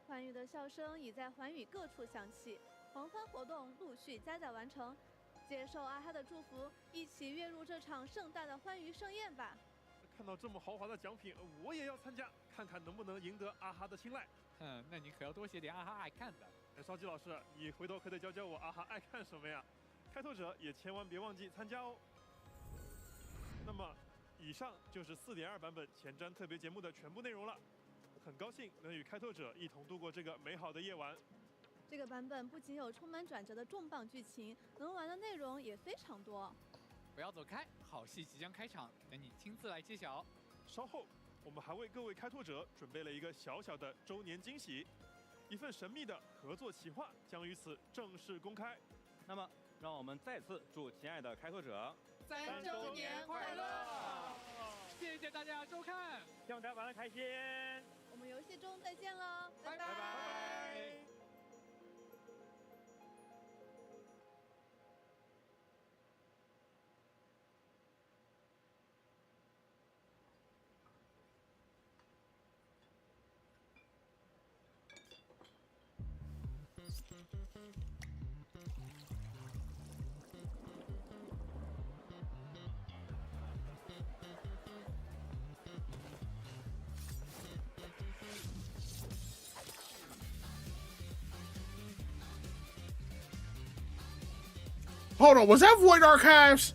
欢愉的笑声已在寰宇各处响起，狂欢活动陆续加载完成。接受阿哈的祝福，一起跃入这场盛大的欢愉盛宴吧！看到这么豪华的奖品，我也要参加，看看能不能赢得阿哈的青睐。那你可要多写点阿哈爱看的。烧鸡老师，你回头可得教教我阿哈爱看什么呀？开拓者也千万别忘记参加哦。那么，以上就是4.2版本前瞻特别节目的全部内容了。很高兴能与开拓者一同度过这个美好的夜晚。这个版本不仅有充满转折的重磅剧情，能玩的内容也非常多。不要走开，好戏即将开场，等你亲自来揭晓。稍后，我们还为各位开拓者准备了一个小小的周年惊喜，一份神秘的合作企划将于此正式公开。那么，让我们再次祝亲爱的开拓者3周年快乐！谢谢大家收看，希望大家玩得开心。我们游戏中再见喽，拜拜拜。Hold on, was that Void Archives?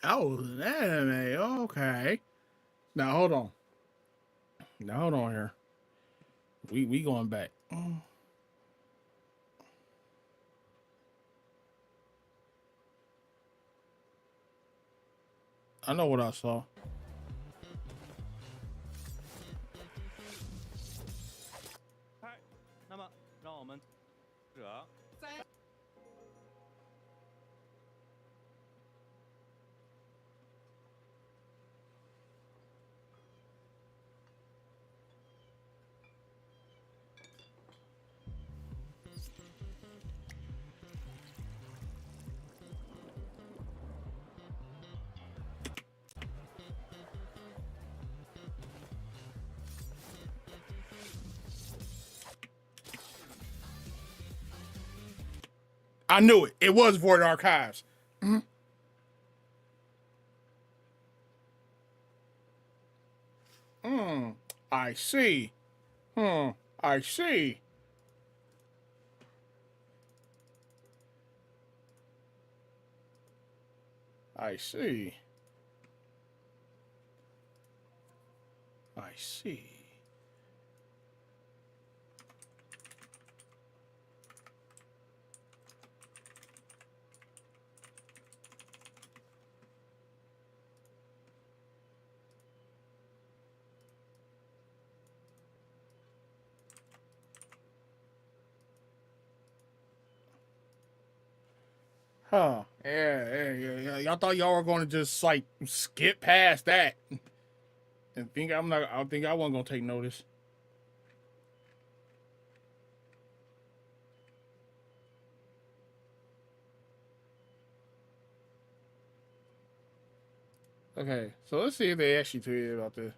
Oh, an anime. Okay. Now hold on. Now hold on here. We going back. I know what I saw. 嗨，那么让我们者在 I knew it. It was Void Archives. I see. I see. I see. I see. Huh. Yeah. Y'all thought y'all were going to just like skip past that and think I'm not. I think I wasn't gonna take notice. Okay, so let's see if they actually tweeted about this.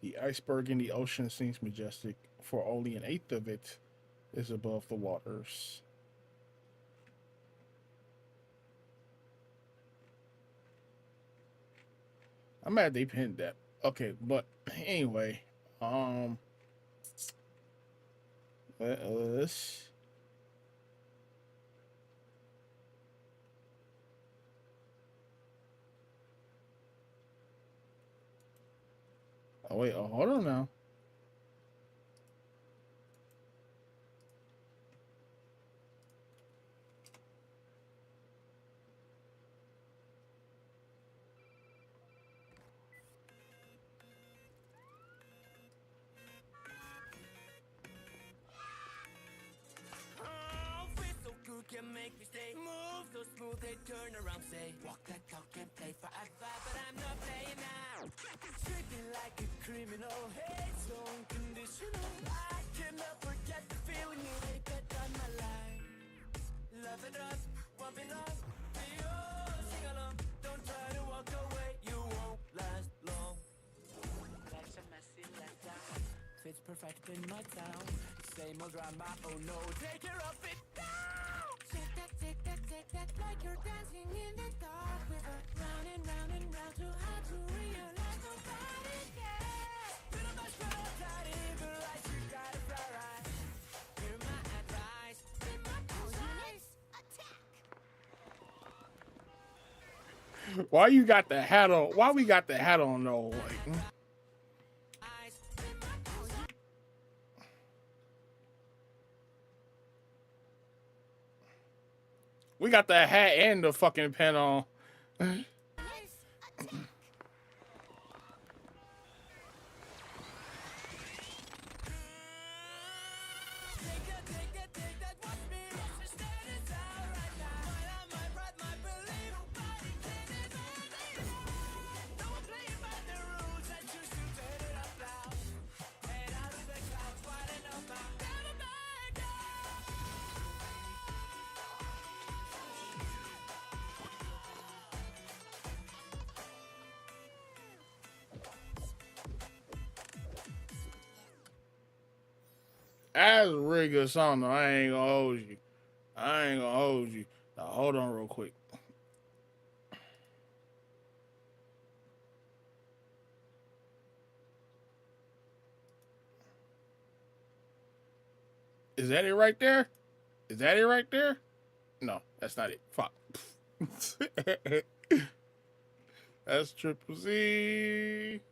The iceberg in the ocean seems majestic, for only an eighth of it is above the waters. I'm mad they pinned that. Okay, but anyway, let's. Oh wait, hold on now. Can make me stay. Move so smooth, they turn around, say. Walk that talk and play for advice, but I'm not playing now. Treat me like a criminal, hate so unconditional. I cannot forget the feeling you they bet on my life. Love it up, won't be long. Sing along, don't try to walk away, you won't last long. Life's a messy letdown, fits perfect in my town. Same old drama, oh no, take care of it down. Take that, like you're dancing in the dark river. Round and round and round, too hard to realize nobody cares. Little much better, tight in the lights, you gotta fly right. Hear my advice, be my precise. Why you got the hat on? Why we got the hat on though? Like. We got the hat and the fucking pen on. That's a really good song, though. I ain't gonna hold you. Now, hold on real quick. Is that it right there? Is that it right there? No, that's not it. Fuck. That's triple Z.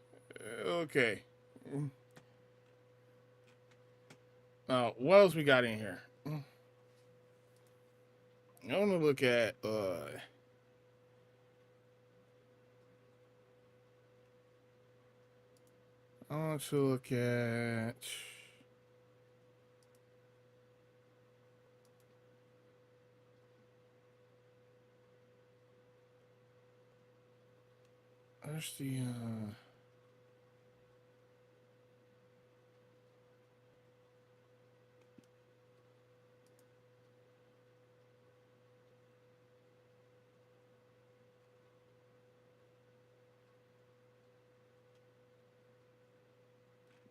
Okay. What else we got in here? I want to look at I want to look at where's the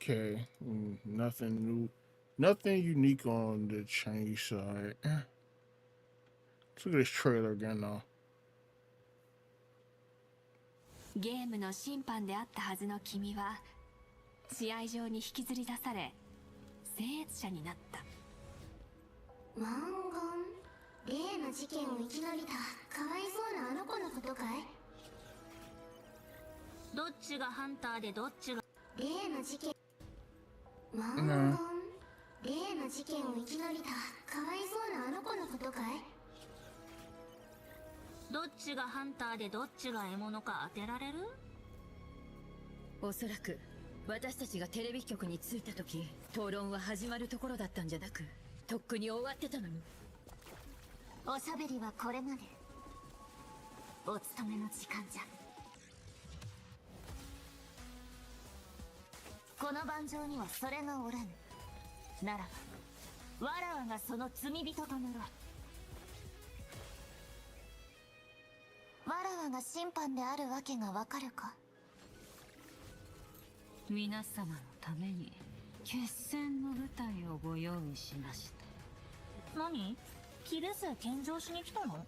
okay, nothing new, nothing unique on the Chinese side. Let's look at this trailer again now. ゲームの審判であったはずの君は試合場に引きずり出され僭越者になった。ワンゴン、例の事件を生き延びたかわいそうなあの子のことかい？どっちがハンターでどっちが例の事件。ワンゴン、例の事件を生き延びたかわいそうなあの子のことかい？どっちがハンターでどっちが獲物か当てられる？おそらく私たちがテレビ局に着いた時、討論は始まるところだったんじゃなく、とっくに終わってたのに。おしゃべりはこれまで。お勤めの時間じゃ。この盤上にはそれがおらぬ。ならば、わらわがその罪人となろう。わらわが審判であるわけがわかるか？皆様のために決戦の舞台をご用意しました。何？キル数献上しに来たの？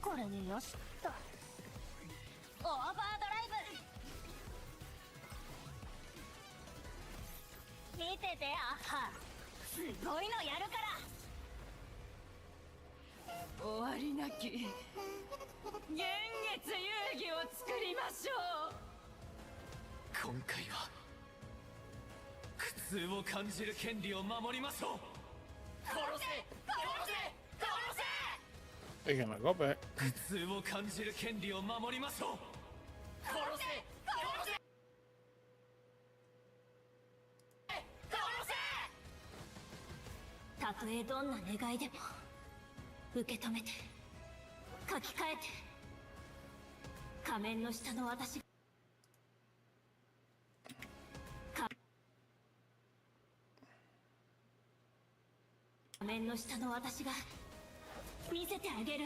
これでよしっと。オーバードライブ！見ててアッハ！すごいのやるから！終わりなき幻月遊戯を作りましょう。今回は苦痛を感じる権利を守りましょう。殺せ殺せ殺せ They're gonna go back. 苦痛を感じる権利を守りましょう。殺せ殺せたとえどんな願いでも受け止めて書き換えて仮面の下の私仮面の下の私が見せてあげる。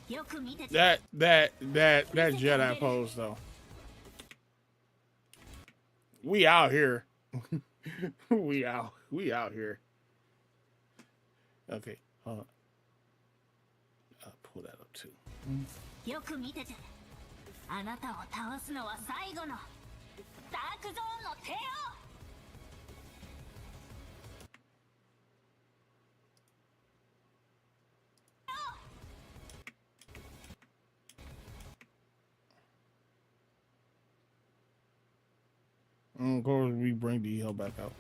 よく見てて。That Jedi pose though. We out here. we out here. Okay, hold on. I'll pull that up too. よく見てて。あなたを倒すのは最後のダークゾーンの帝王。Of course, we bring the hell back out.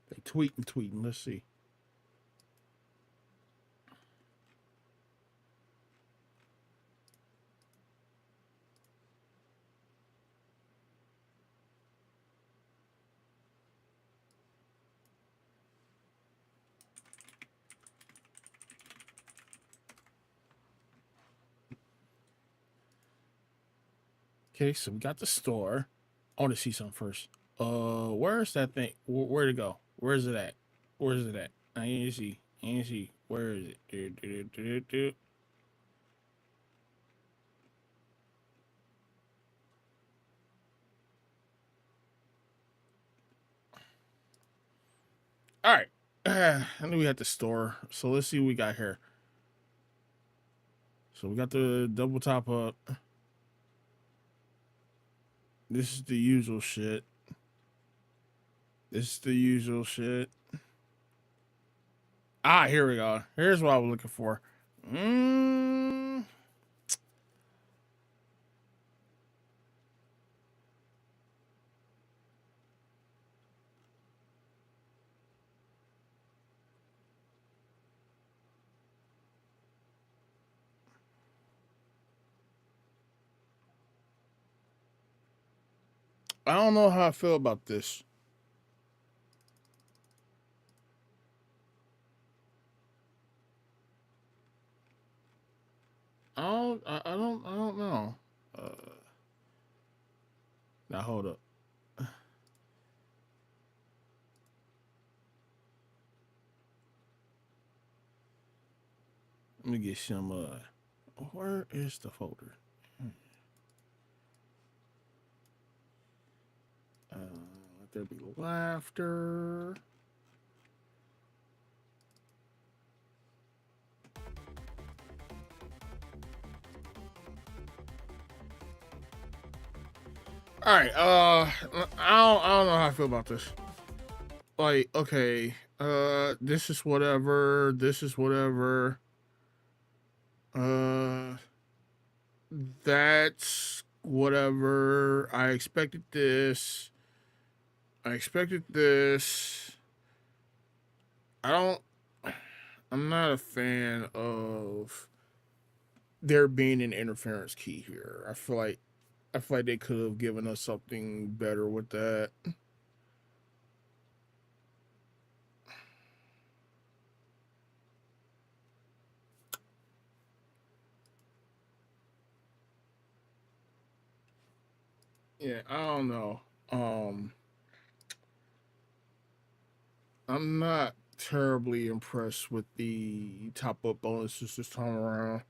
They tweeting. Let's see. Okay, so we got the store. I want to see something first. Where's that thing? Where'd it go? Where's it at? Where's it at? I need to see. Where is it? All right. I knew we had the store. So let's see what we got here. So we got the double top up. This is the usual shit. This is the usual shit. Ah, here we go. Here's what I was looking for. I don't know how I feel about this. I don't know. Now hold up. Let me get some. Where is the folder? Let there be laughter. All right. I don't know how I feel about this. Like, okay, this is whatever. This is whatever. That's whatever. I expected this. I expected this. I'm not a fan of there being an interference key here. I feel like they could have given us something better with that. Yeah, I don't know. I'm not terribly impressed with the top up bonuses this time around.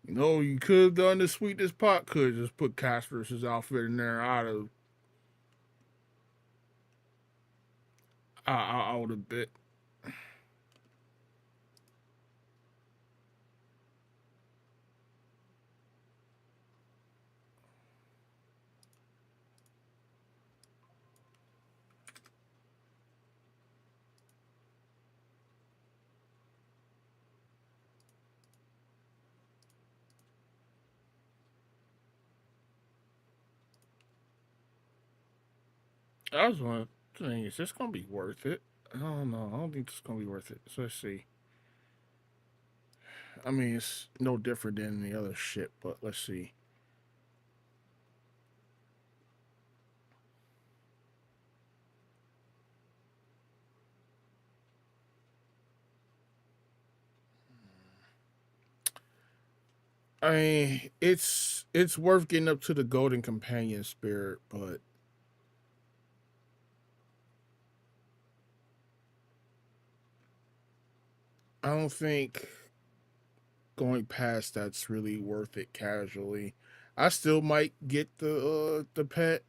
You know, you could have done the sweetest pot, could just put Casper's outfit in there. I would have bit. I was wondering, is this gonna be worth it? I don't know. I don't think this is gonna be worth it. So let's see. I mean, it's no different than the other shit, but let's see. I mean, it's worth getting up to the golden companion spirit, but I don't think going past that's really worth it casually. I still might get the pet.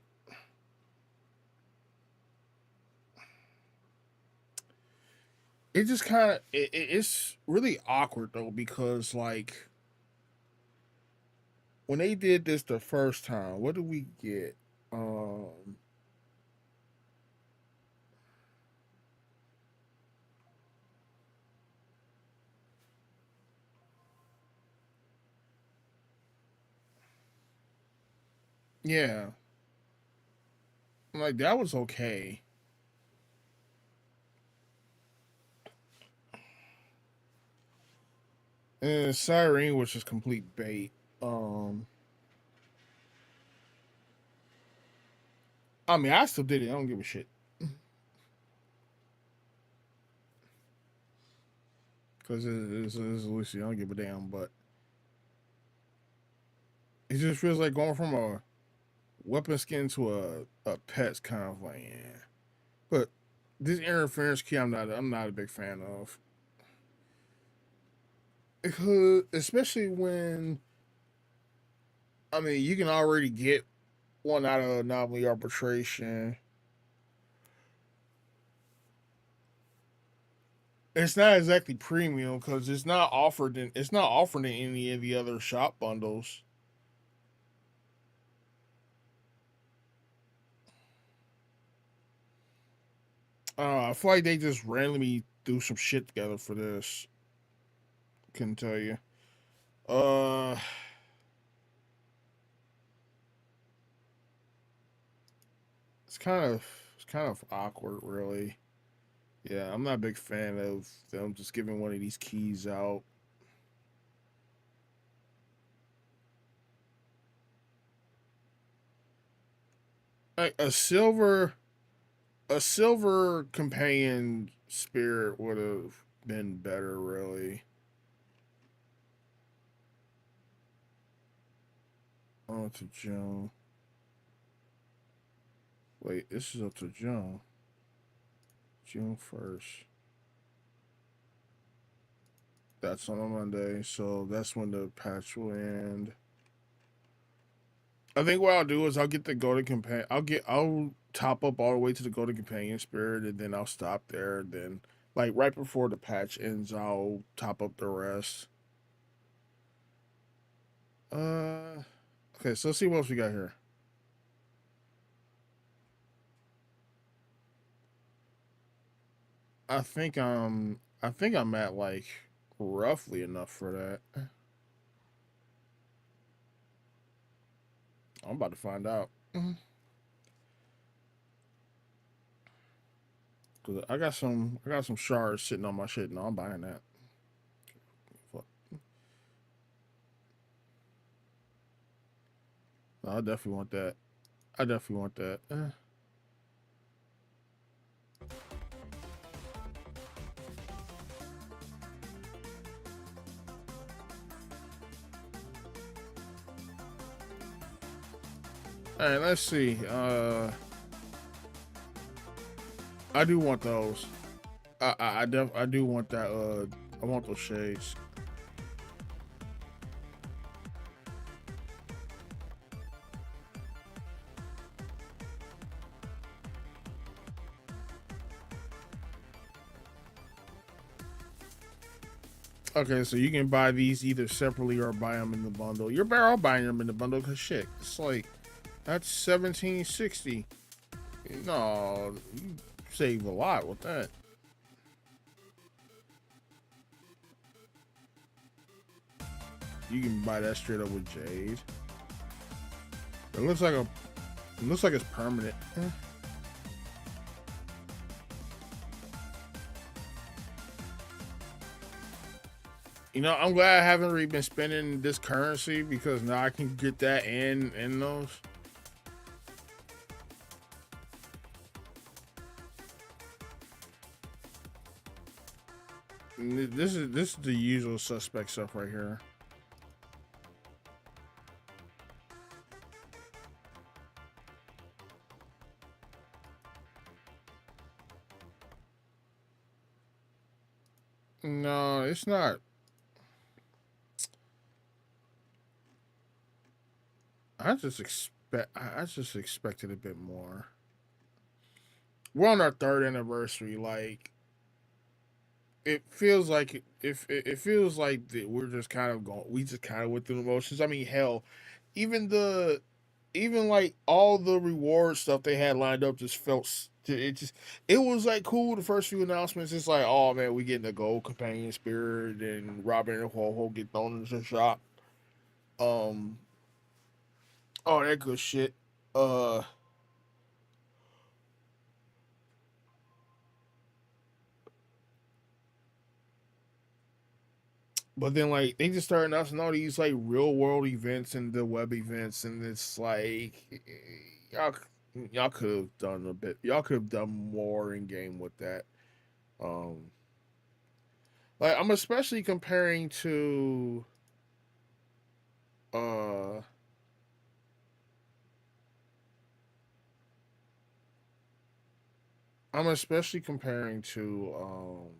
It just kind of it's really awkward though, because like when they did this the first time, what did we get? Um yeah, like that was okay. And Siren was just complete bait. Um I mean, I still did it. I don't give a shit. Because it's Lucy. I don't give a damn. But it just feels like going from a weapon skin to a pet's kind of like, yeah. But this interference key, I'm not a big fan of. Because, especially when, I mean, you can already get one out of anomaly arbitration. It's not exactly premium because it's not offered in any of the other shop bundles. I feel like they just randomly threw some shit together for this. Couldn't tell you. Uh, it's kind of awkward, really. Yeah, I'm not a big fan of them just giving one of these keys out. Like a silver companion spirit would have been better, really. On to Joan. Wait, this is up to Joan. June 1st. That's on a Monday, so that's when the patch will end. I think what I'll do is I'll get the golden companion. I'll top up all the way to the golden companion spirit, and then I'll stop there. And then, like right before the patch ends, I'll top up the rest. Okay, so let's see what else we got here. I think I'm at like roughly enough for that. I'm about to find out. Cause I got some shards sitting on my shit. No, I'm buying that. Fuck. No, I definitely want that. I definitely want that. All right, let's see. I do want those. I do want that. I want those shades. Okay, so you can buy these either separately or buy them in the bundle. You're better off buying them in the bundle because shit, it's like that's 1760. No, you save a lot with that. You can buy that straight up with jade. It looks like it's permanent. You know, I'm glad I haven't really been spending this currency because now I can get that in those. This is the usual suspect stuff right here. No, it's not. I just expected a bit more. We're on our third anniversary. Like it feels like it feels like that we're just kind of going. We just kind of went through the motions. I mean, hell, even the even like all the reward stuff they had lined up just felt it was like cool. The first few announcements, it's like, oh man, we getting the gold companion spirit and Robin and Ho get thrown into the shop. Um, all that good shit. Uh, but then like they just started announcing all these like real world events and the web events, and it's like y'all y'all could have done a bit. Y'all could have done more in game with that. Um, like I'm especially comparing to uh I'm especially comparing to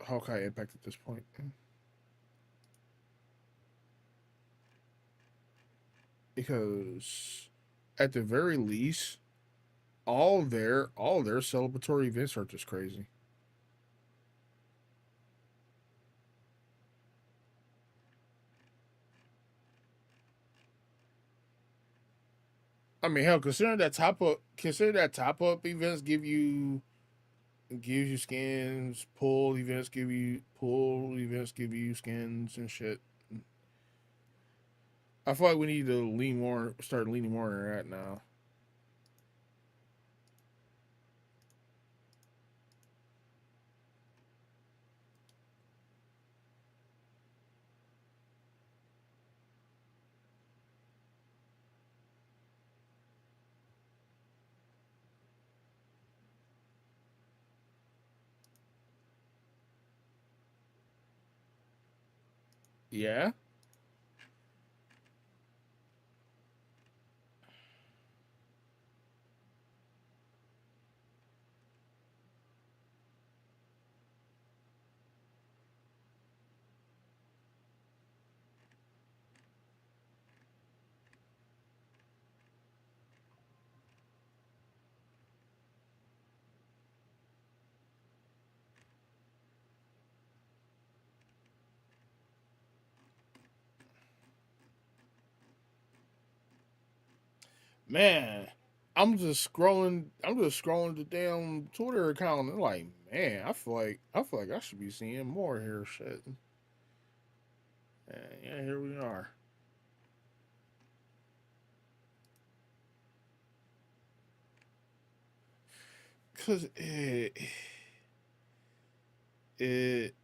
Honkai Impact at this point. Because at the very least, all their celebratory events are just crazy. I mean, hell, consider that top up events gives you skins. Pull events give you skins and shit. I feel like we need to start leaning more on that now. Yeah. Man, I'm just scrolling the damn Twitter account and like, man, I feel like I should be seeing more here shit. Yeah, here we are. Cause it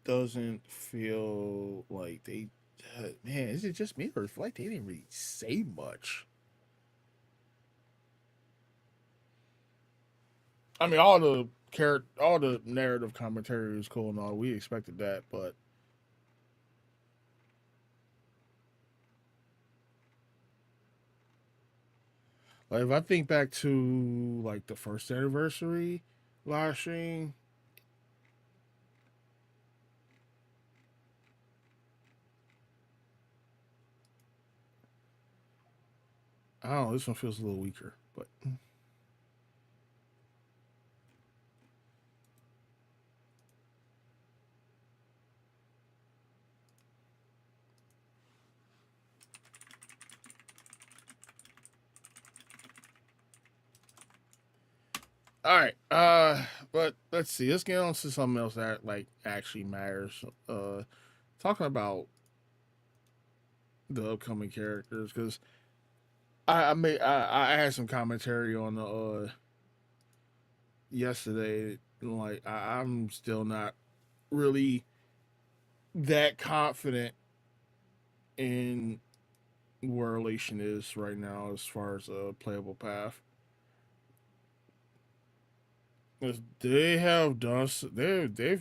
doesn't feel like they man, is it just me or I feel like they didn't really say much? I mean, all the narrative commentary is cool and all. We expected that, but like if I think back to like the first anniversary live stream, I don't know, this one feels a little weaker. But all right, but let's see. Let's get on to something else that like actually matters. Talking about the upcoming characters because I had some commentary on the yesterday. Like I'm still not really that confident in where relation is right now as far as a playable path. 'Cause they've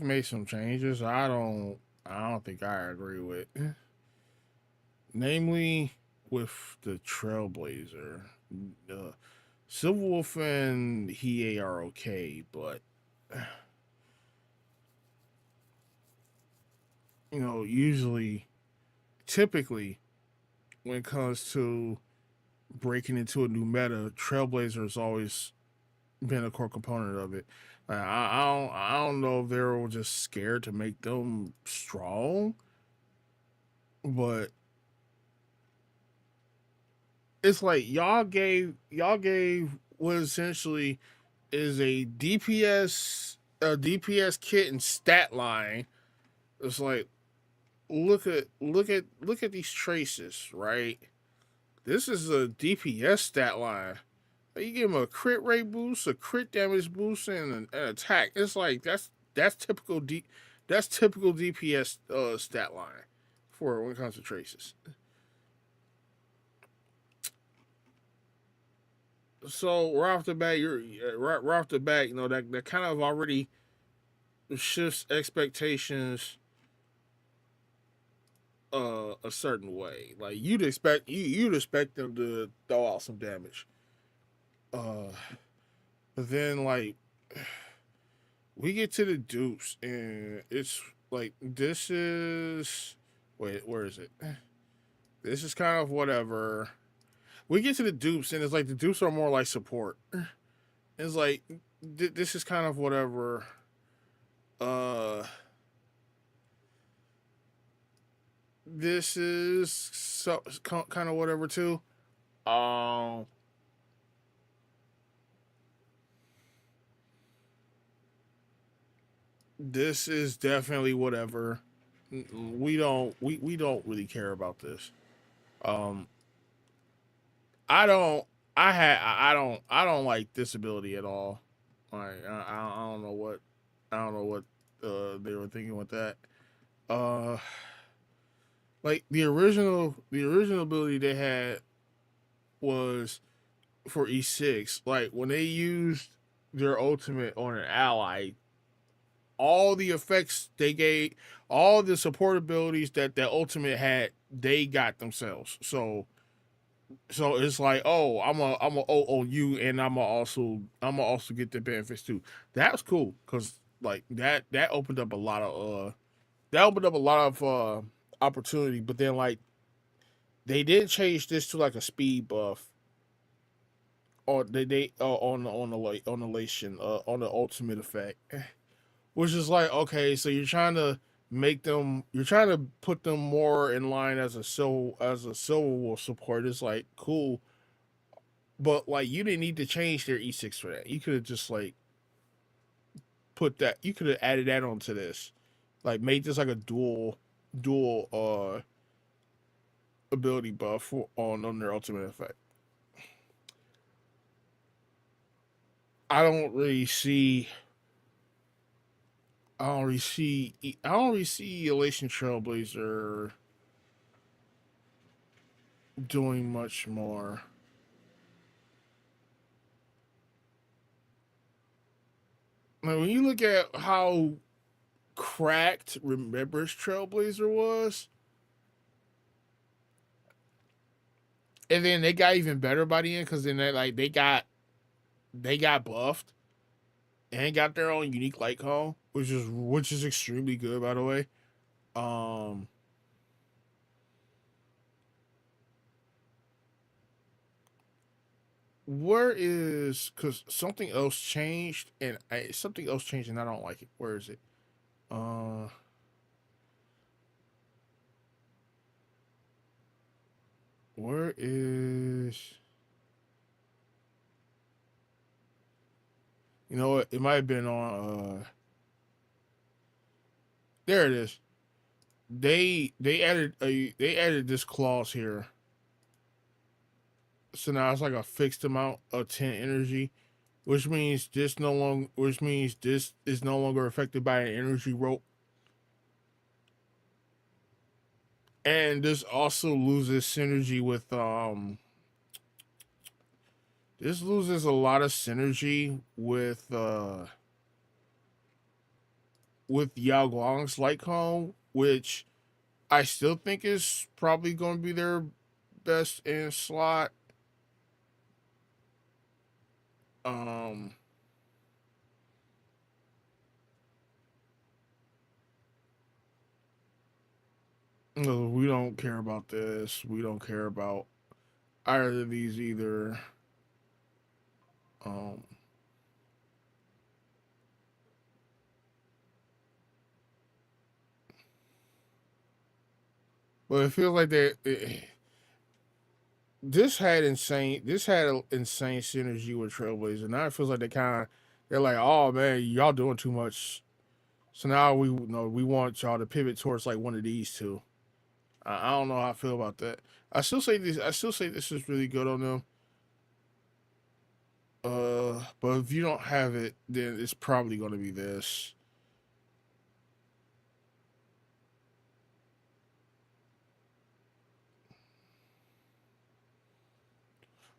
made some changes. I don't think I agree with. Namely, with the Trailblazer, uh, Silver Wolf and Hiei are okay, but typically, when it comes to breaking into a new meta, Trailblazer has always been a core component of it. I don't know if they're just scared to make them strong, but it's like y'all gave what essentially is a DPS kit and stat line. It's like look at these traces, right? This is a DPS stat line. You give him a crit rate boost, a crit damage boost, and an attack. It's like that's typical that's typical DPS stat line for when it comes to traces. So right off the bat, right off the bat, that kind of already shifts expectations a certain way. Like you'd expect them to throw out some damage. Uh, but then like we get to the dupes and it's like this is wait, where is it? This is kind of whatever. we get to the dupes, and it's like the dupes are more like support. It's like this is kind of whatever. Uh, this is so kind of whatever too. Um, this is definitely whatever. We don't really care about this. Um, I don't. I don't like this ability at all. Like I don't know what they were thinking with that. Uh, like the original ability they had was for E6. Like when they used their ultimate on an ally, all the effects they gave, all the support abilities that the ultimate had, they got themselves. So it's like, oh, I'm a OOU, and I'm also get the benefits too. That was cool because like that opened up a lot of opportunity. But then like they did change this to like a speed buff, or they on the on the elation on the ultimate effect, which is like, okay, so you're trying to put them more in line as a Silver Wolf support. It's like cool, but like you didn't need to change their E6 for that. You could have just like put that. You could have added that onto this, like made this like a dual ability buff on their ultimate effect. I don't really see. I don't really see Elation Trailblazer doing much more. Like when you look at how cracked Remembrance Trailblazer was, and then they got even better by the end because then they got buffed and got their own unique light call, which is extremely good by the way. Um, where is because something else changed and something else changed and I don't like it. Where is it? Uh, where is? You know what? It might have been on. There it is. They added this clause here, so now it's like a fixed amount of 10 energy, which means this is no longer affected by an energy rope, and this also loses synergy with this loses a lot of synergy with Yao Guang's light cone, which I still think is probably going to be their best in slot. Um, no, we don't care about this. We don't care about either of these either. Um, but it feels like this had an insane synergy with Trailblazer. Now it feels like they're like, oh man, y'all doing too much. So now we want y'all to pivot towards like one of these two. I don't know how I feel about that. I still say this is really good on them. But if you don't have it, then it's probably going to be this.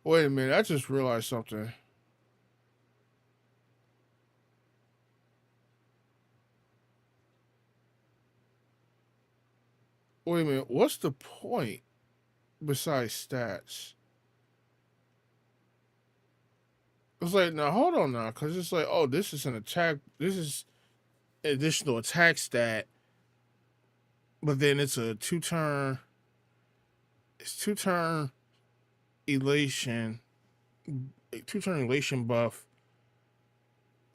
Wait a minute, I just realized something. Wait a minute, what's the point besides stats? It's like, now hold on now, because it's like, oh, this is an attack. This is additional attack stat, but then it's a two turn. It's two turn elation, 2-turn elation buff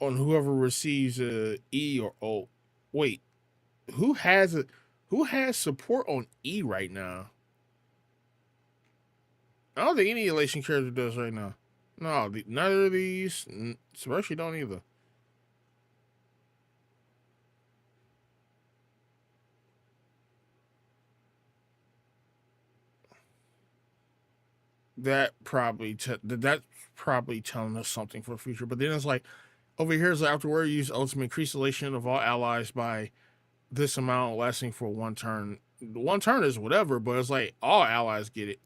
on whoever receives a E or O. Wait, who has support on E right now? I don't think any elation character does right now. No, neither of these. Especially don't either. That's probably telling us something for the future. But then it's like over here is like afterward use ultimate increase elation of all allies by this amount lasting for 1 turn. 1 turn is whatever, but it's like all allies get it.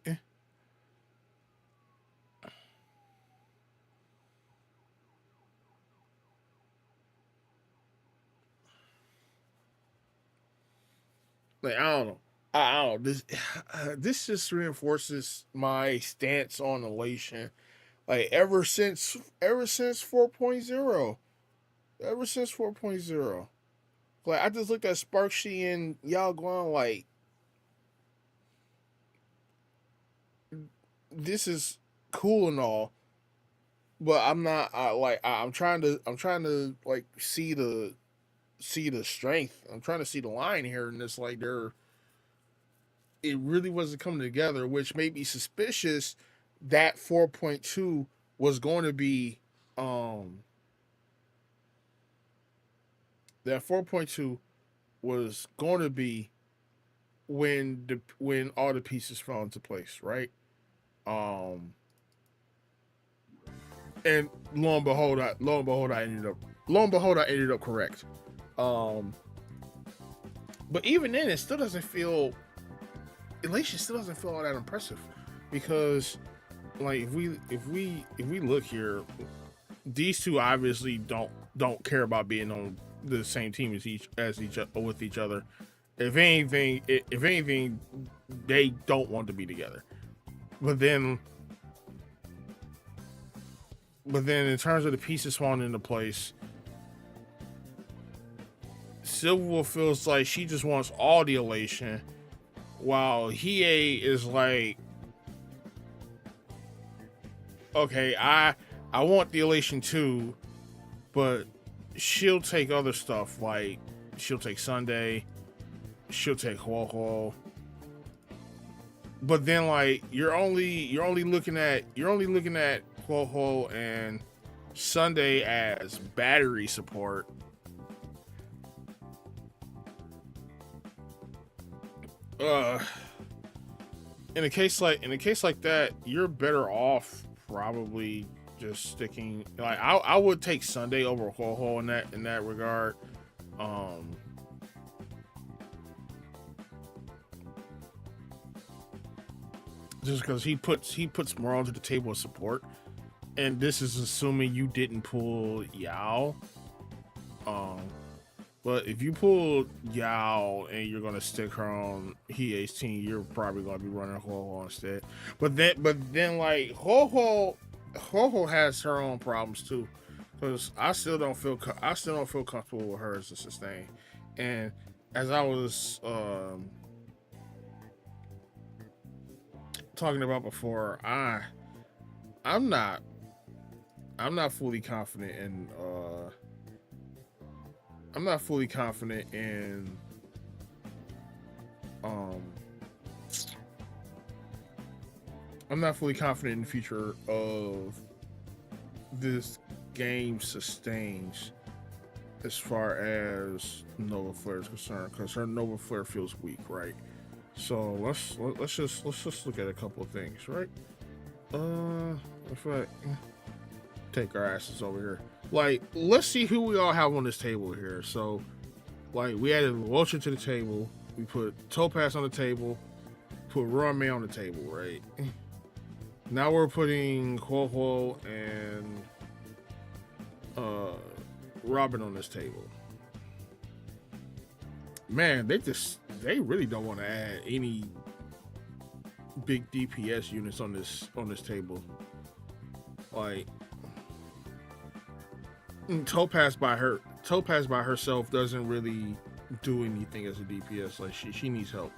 Like I don't know. I don't know. This just reinforces my stance on elation. Like ever since 4.0. Ever since 4.0. Like I just looked at Sparkshy and y'all going like this is cool and all, but I'm not I'm trying to like see the strength. I'm trying to see the line here, and it's like it really wasn't coming together, which made me suspicious that 4.2 was going to be that 4.2 was going to be when all the pieces fell into place, right? And lo and behold, I ended up correct. But even then, it still doesn't feel. Elation still doesn't feel all that impressive, because, like, if we look here, these two obviously don't care about being on the same team with each other. If anything, they don't want to be together. But then in terms of the pieces falling into place, Silverwolf feels like she just wants all the elation, while Hiei is like, okay, I want the elation too, but she'll take other stuff, like she'll take Sunday, she'll take Huohuo. But then like you're only looking at Huohuo and Sunday as battery support. In a case like that, you're better off probably just sticking. Like I would take Sunday over Huohuo in that regard. Just because he puts more onto the table of support, and this is assuming you didn't pull Yao. But if you pull Yao and you're gonna stick her on Hiei's team, you're probably gonna be running Huohuo instead. But then like Huohuo has her own problems too, because I still don't feel comfortable with her as a sustain. And as I was talking about before, I'm not fully confident in I'm not fully confident in the future of this game sustains as far as Nova Flare is concerned, because her Nova Flare feels weak, right? So let's just look at a couple of things, right? In fact, take our asses over here. Like, let's see who we all have on this table here. So, like, we added Vulture to the table. We put Topaz on the table. Put Ruanmei on the table, right? Now we're putting Huohuo and Robin on this table. Man, they really don't want to add any big DPS units on this table. Like, Topaz by herself doesn't really do anything as a DPS. Like she needs help.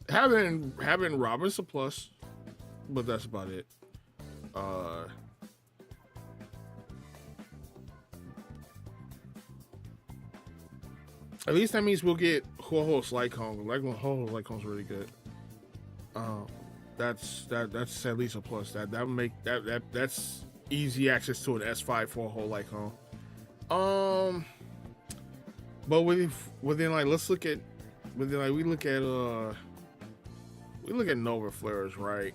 Having Robin's a plus. that's about it. At least that means we'll get Ho-Ho's Lycon. Ho-Ho's Lycon's really good. That's at least a plus. That's easy access to an S5 for a whole Lycon. But within like let's look at within like we look at Nova Flares, right?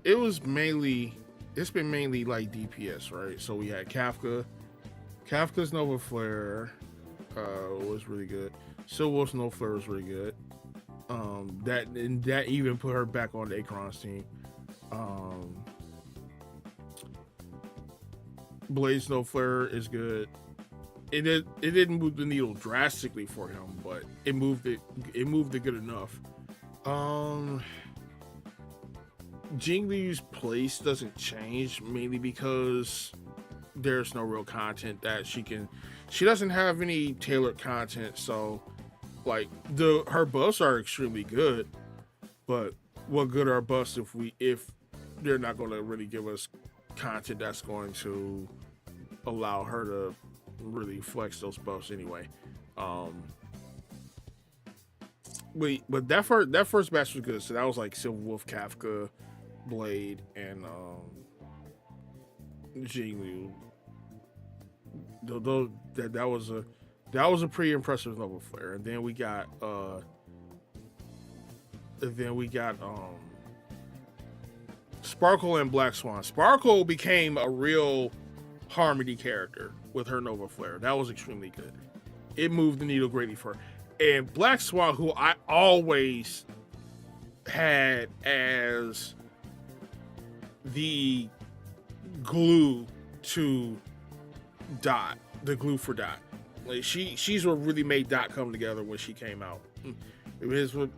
It's been mainly like DPS, right? So we had Kafka's Nova Flare was really good. Silverwolf's Nova Flare was really good. That even put her back on the Acheron's team. Blaze Nova Flare is good. It didn't move the needle drastically for him, but it moved it good enough. Jingliu's place doesn't change, mainly because there's no real content that she doesn't have any tailored content, so like her buffs are extremely good, but what good are buffs if they're not going to really give us content that's going to allow her to really flex those buffs anyway. But that first batch was good. So that was like Silverwolf, Kafka, Blade, and Jingliu. That was a pretty impressive Nova Flare. And then we got Sparkle and Black Swan. Sparkle became a real Harmony character with her Nova Flare. That was extremely good. It moved the needle greatly for her. And Black Swan, who I always had as the glue to Dot, the glue for Dot. Like she's what really made Dot come together when she came out. It was what,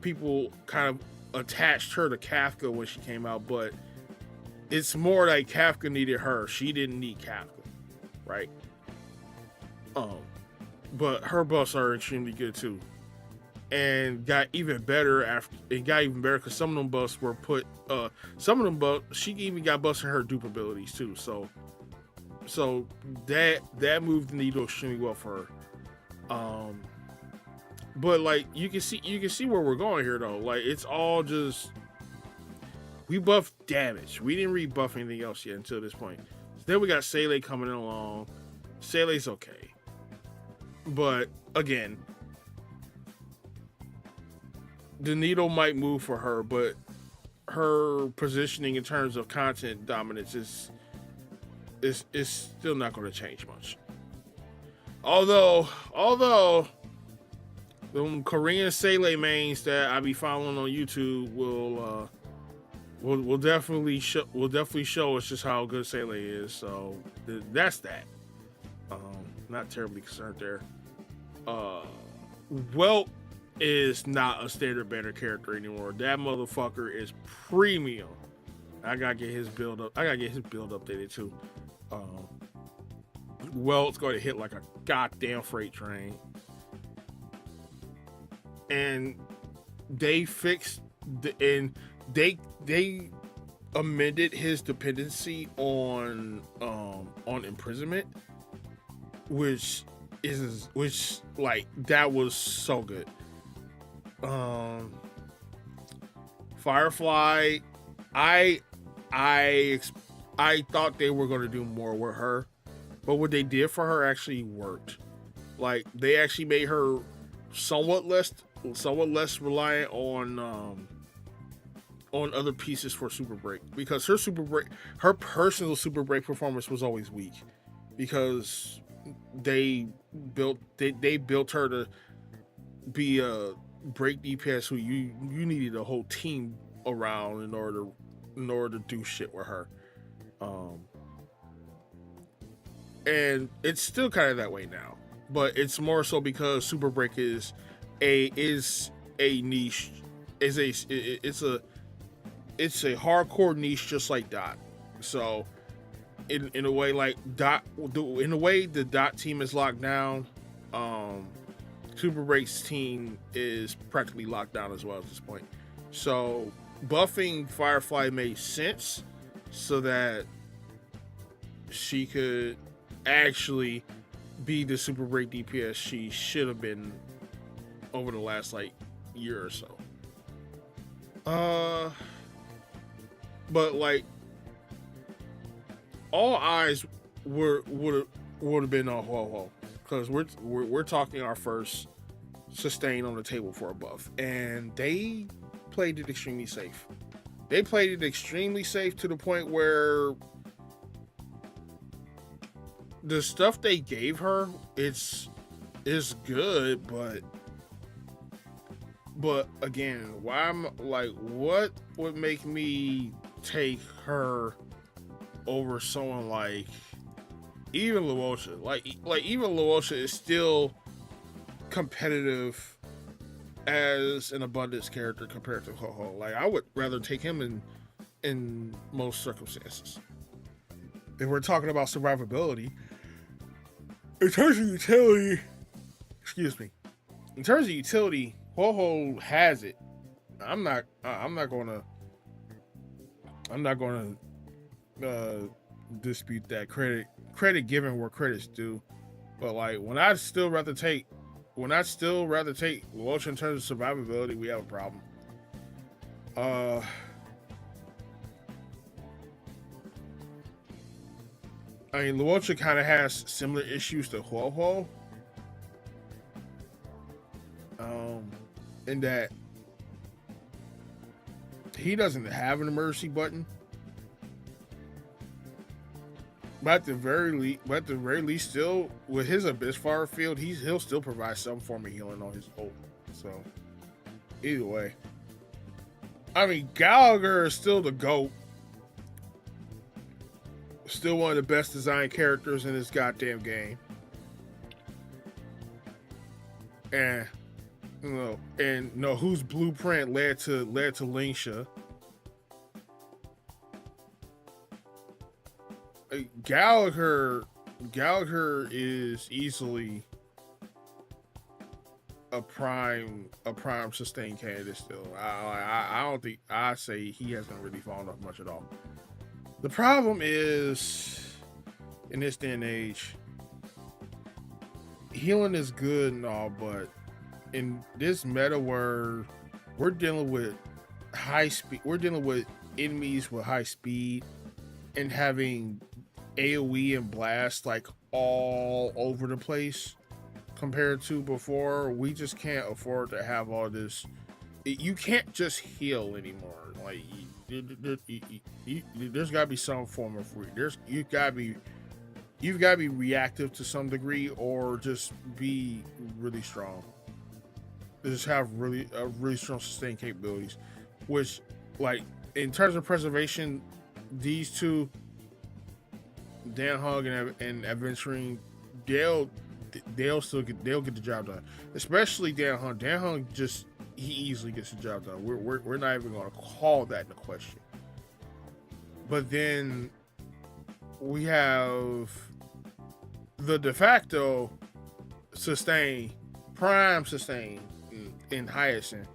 people kind of attached her to Kafka when she came out, but it's more like Kafka needed her. She didn't need Kafka, right? But her buffs are extremely good too, and got even better because some of them buffs were put. Some of them buffs she even got buffs in her dupe abilities too. So that moved the needle extremely well for her. But like you can see where we're going here though. Like it's all just we buffed damage. We didn't rebuff anything else yet until this point. So then we got Seele coming along. Sele's okay. But again, the needle might move for her, but her positioning in terms of content dominance is still not going to change much. Although the Korean Seele mains that I be following on YouTube will definitely show us just how good Seele is. So that's that. Not terribly concerned there. Welt is not a standard banner character anymore. That motherfucker is premium. I gotta get his build up. Updated too. Welt's going to hit like a goddamn freight train. And they they amended his dependency on imprisonment, which like that was so good. Firefly, I thought they were going to do more with her, but what they did for her actually worked. Like they actually made her somewhat less reliant on other pieces for Super Break, because her personal Super Break performance was always weak, because they built her to be a break DPS who you needed a whole team around in order to do shit with her. And it's still kind of that way now, but it's more so because Super Break is a niche, it's a hardcore niche just like Dot. So in a way, like Dot, in a way the Dot team is locked down, Super Break's team is practically locked down as well at this point. So buffing Firefly made sense so that she could actually be the Super Break DPS she should have been over the last like year or so. But like all eyes would have been on Ho-Ho because we're talking our first sustain on the table for a buff, and they played it extremely safe. They played it extremely safe to the point where the stuff they gave her is good, but again, why I'm like, what would make me take her over someone like even Luosha? Like even Luosha is still competitive as an abundance character compared to Ho-Ho. Like I would rather take him in most circumstances. If we're talking about survivability, in terms of utility, in terms of utility, Ho-Ho has it. I'm not gonna dispute that. Credit given where credit's due. But like when I still rather take Luosha in terms of survivability, we have a problem. I mean, Luosha kind of has similar issues to Ho-Ho. In that he doesn't have an emergency button. But at the very least, still with his Abyss Fire field, he'll still provide some form of healing on his ult. So either way, I mean, Gallagher is still the GOAT. Still one of the best designed characters in this goddamn game. And whose blueprint led to Lingsha. Gallagher is easily a prime sustain candidate still. I don't think I say he hasn't really fallen off much at all. The problem is in this day and age, healing is good and all, but in this meta where we're dealing with high speed, we're dealing with enemies with high speed and having AoE and blast like all over the place compared to before. We just can't afford to have all this. You can't just heal anymore. Like there's got to be some form of you've got to be reactive to some degree, or just be really strong. Just have really strong sustain capabilities, which like in terms of preservation, these two, Dan Hug and Adventuring, they'll get the job done. Especially Dan Hug. Dan Hug he easily gets the job done. We're not even gonna call that into question. But then we have the de facto sustain, prime sustain in Hyacinth.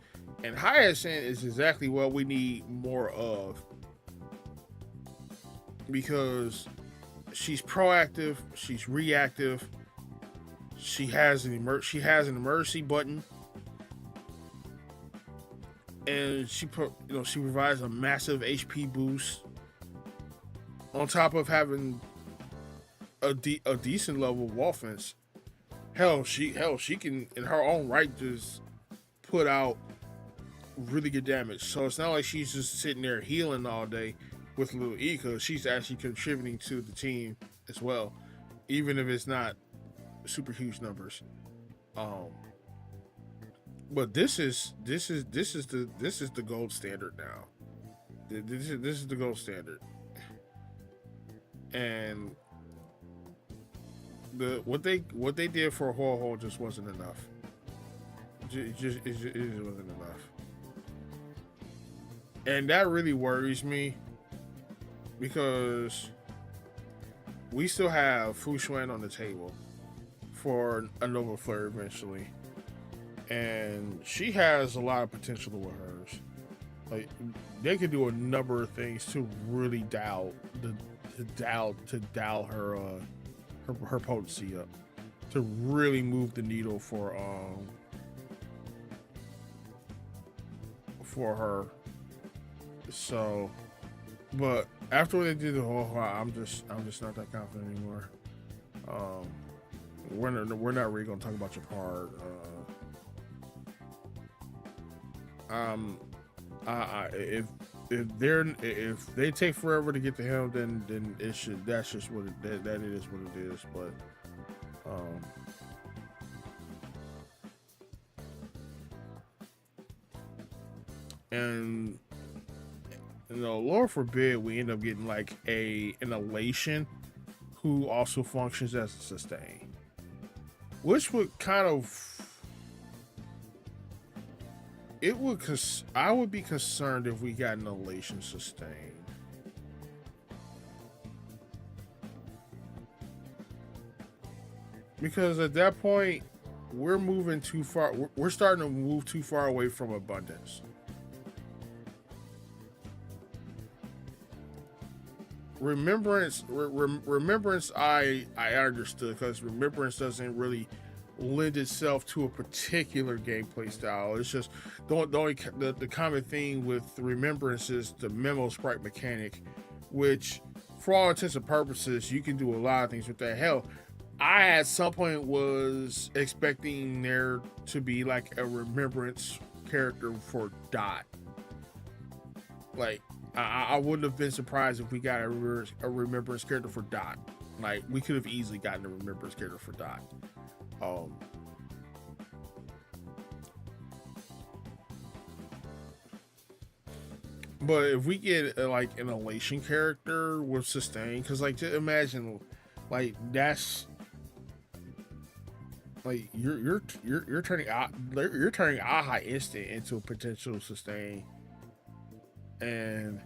And Hyacinth is exactly what we need more of, because she's proactive, she's reactive, she has an emergency button, and she provides a massive HP boost on top of having a decent level of offense. Hell, she can in her own right just put out really good damage. So it's not like she's just sitting there healing all day with little E, because she's actually contributing to the team as well, even if it's not super huge numbers. But this is the gold standard now. This is the gold standard, and what they did for Ho-Ho just wasn't enough. It just wasn't enough, and that really worries me, because we still have Fu Xuan on the table for a Nova Flare eventually. and she has a lot of potential with hers. Like they could do a number of things to really dial her potency up, to really move the needle for her. So, but after they did the whole, I'm just not that confident anymore. We're not really gonna talk about your part. If they take forever to get to him, then it should. That's just what that is what it is. But and Lord forbid we end up getting like an elation who also functions as a sustain, which would kind of. I would be concerned if we got an elation sustained. Because at that point, we're moving too far. We're starting to move too far away from abundance. Remembrance, I understood, because remembrance doesn't really lend itself to a particular gameplay style. It's just the common thing with remembrance is the memo sprite mechanic, which for all intents and purposes you can do a lot of things with that. Hell, I at some point was expecting there to be like a remembrance character for Dot. Like I wouldn't have been surprised if we got a remembrance character for Dot. Like we could have easily gotten a remembrance character for Dot. But if we get like an elation character with sustain, because like to imagine, like that's like you're turning Aha instant into a potential sustain, and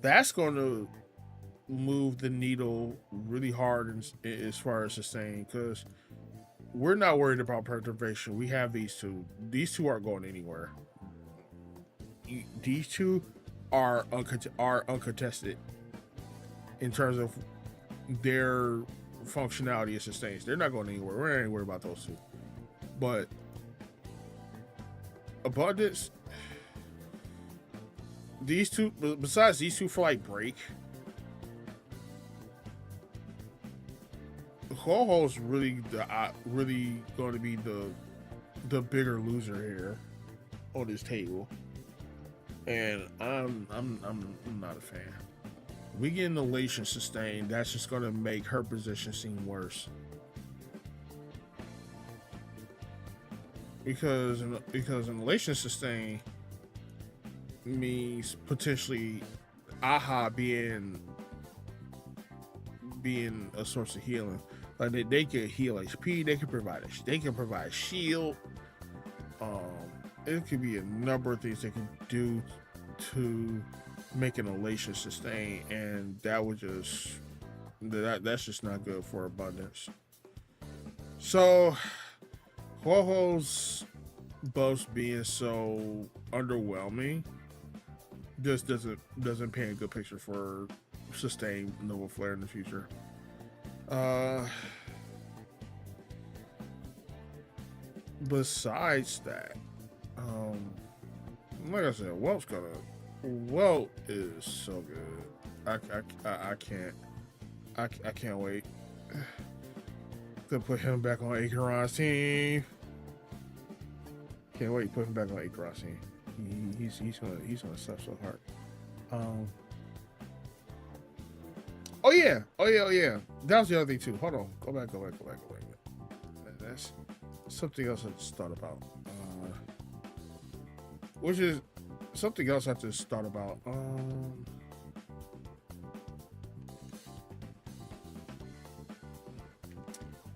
that's going to move the needle really hard as far as sustain, because we're not worried about preservation. We have these two. These two aren't going anywhere. These two are uncontested in terms of their functionality as sustains. They're not going anywhere. We're not even worried about those two. But abundance, these two, besides these two for like break, Ho-Ho's really going to be the bigger loser here on this table, and I'm not a fan. We get an elation sustain, that's just going to make her position seem worse, because an elation sustain means potentially Aha being a source of healing. Like they can heal HP, they can provide shield. It could be a number of things they can do to make an elation sustain, and that would that's just not good for abundance. So Ho-Ho's buffs being so underwhelming just doesn't paint a good picture for sustained Nova Flare in the future. Besides that, like I said, Welt is so good. I can't wait to put him back on Acheron's team. Can't wait to put him back on Acheron's team. He's gonna suck so hard. Oh yeah. That was the other thing too. Hold on. Go back. That's something else I just thought about. Which is something else I just thought about.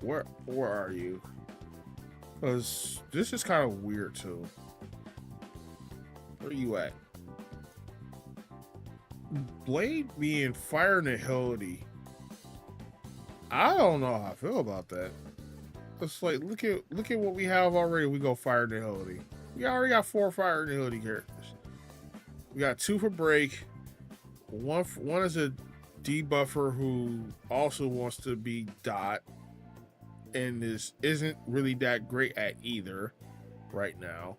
Where are you? Because this is kind of weird too. Where are you at? Blade being fire nihility. I don't know how I feel about that. It's like look at what we have already. We go fire nihility. We already got 4 fire nihility characters. We got 2 for break. One is a debuffer who also wants to be dot, and isn't really that great at either right now.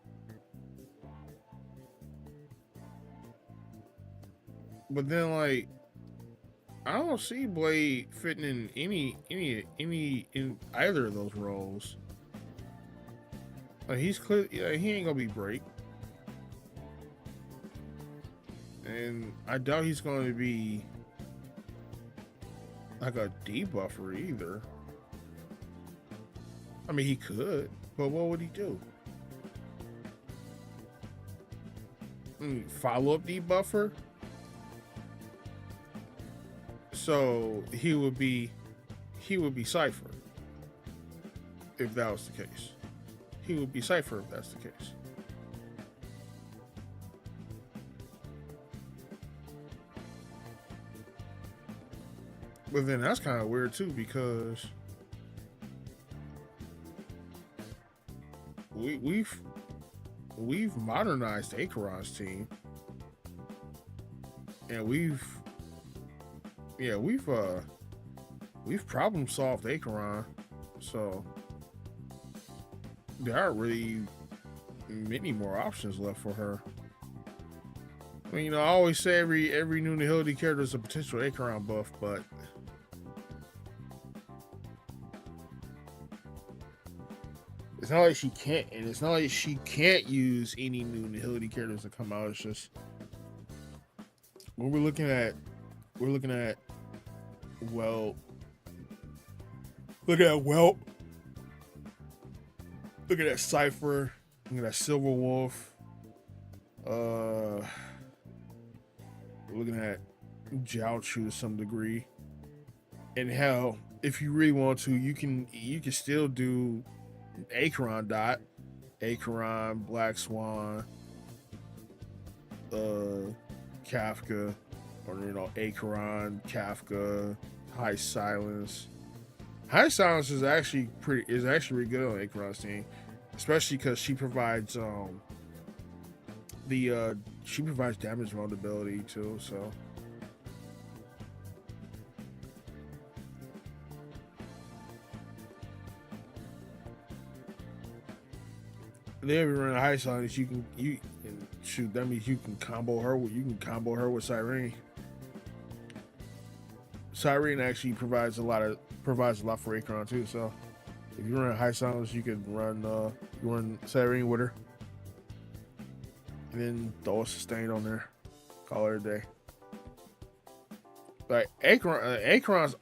But then like I don't see Blade fitting in any in either of those roles. Like he's clear, he ain't gonna be break, and I doubt he's going to be like a debuffer either. I mean, he could, but what would he do? Follow up debuffer. So he would be Cypher if that was the case. He would be Cypher if that's the case. But then that's kind of weird too, because we've modernized Acheron's team, and we've problem solved Acheron, so there aren't really many more options left for her. I mean, I always say every new nihility character is a potential Acheron buff, but it's not like she can't, and it's not like she can't use any new nihility characters that come out. It's just when we're looking at Welt. Look at Welt. Look at that Cypher. Look at that Silver Wolf. Looking at Jiaochu to some degree. And hell, if you really want to, you can still do Acheron dot, Acheron, Black Swan, Kafka, or Acheron, Kafka, High Silence. High Silence is actually pretty good on Acheron's team, especially because she provides she provides damage vulnerability too. So then if you run a High Silence, you can shoot. That means you can combo her with Cyrene. Cyrene actually provides a lot for Acheron too. So if you run a High Silence, you can run Cyrene with her, and then throw a sustain on there. Call her a day. Like Acheron's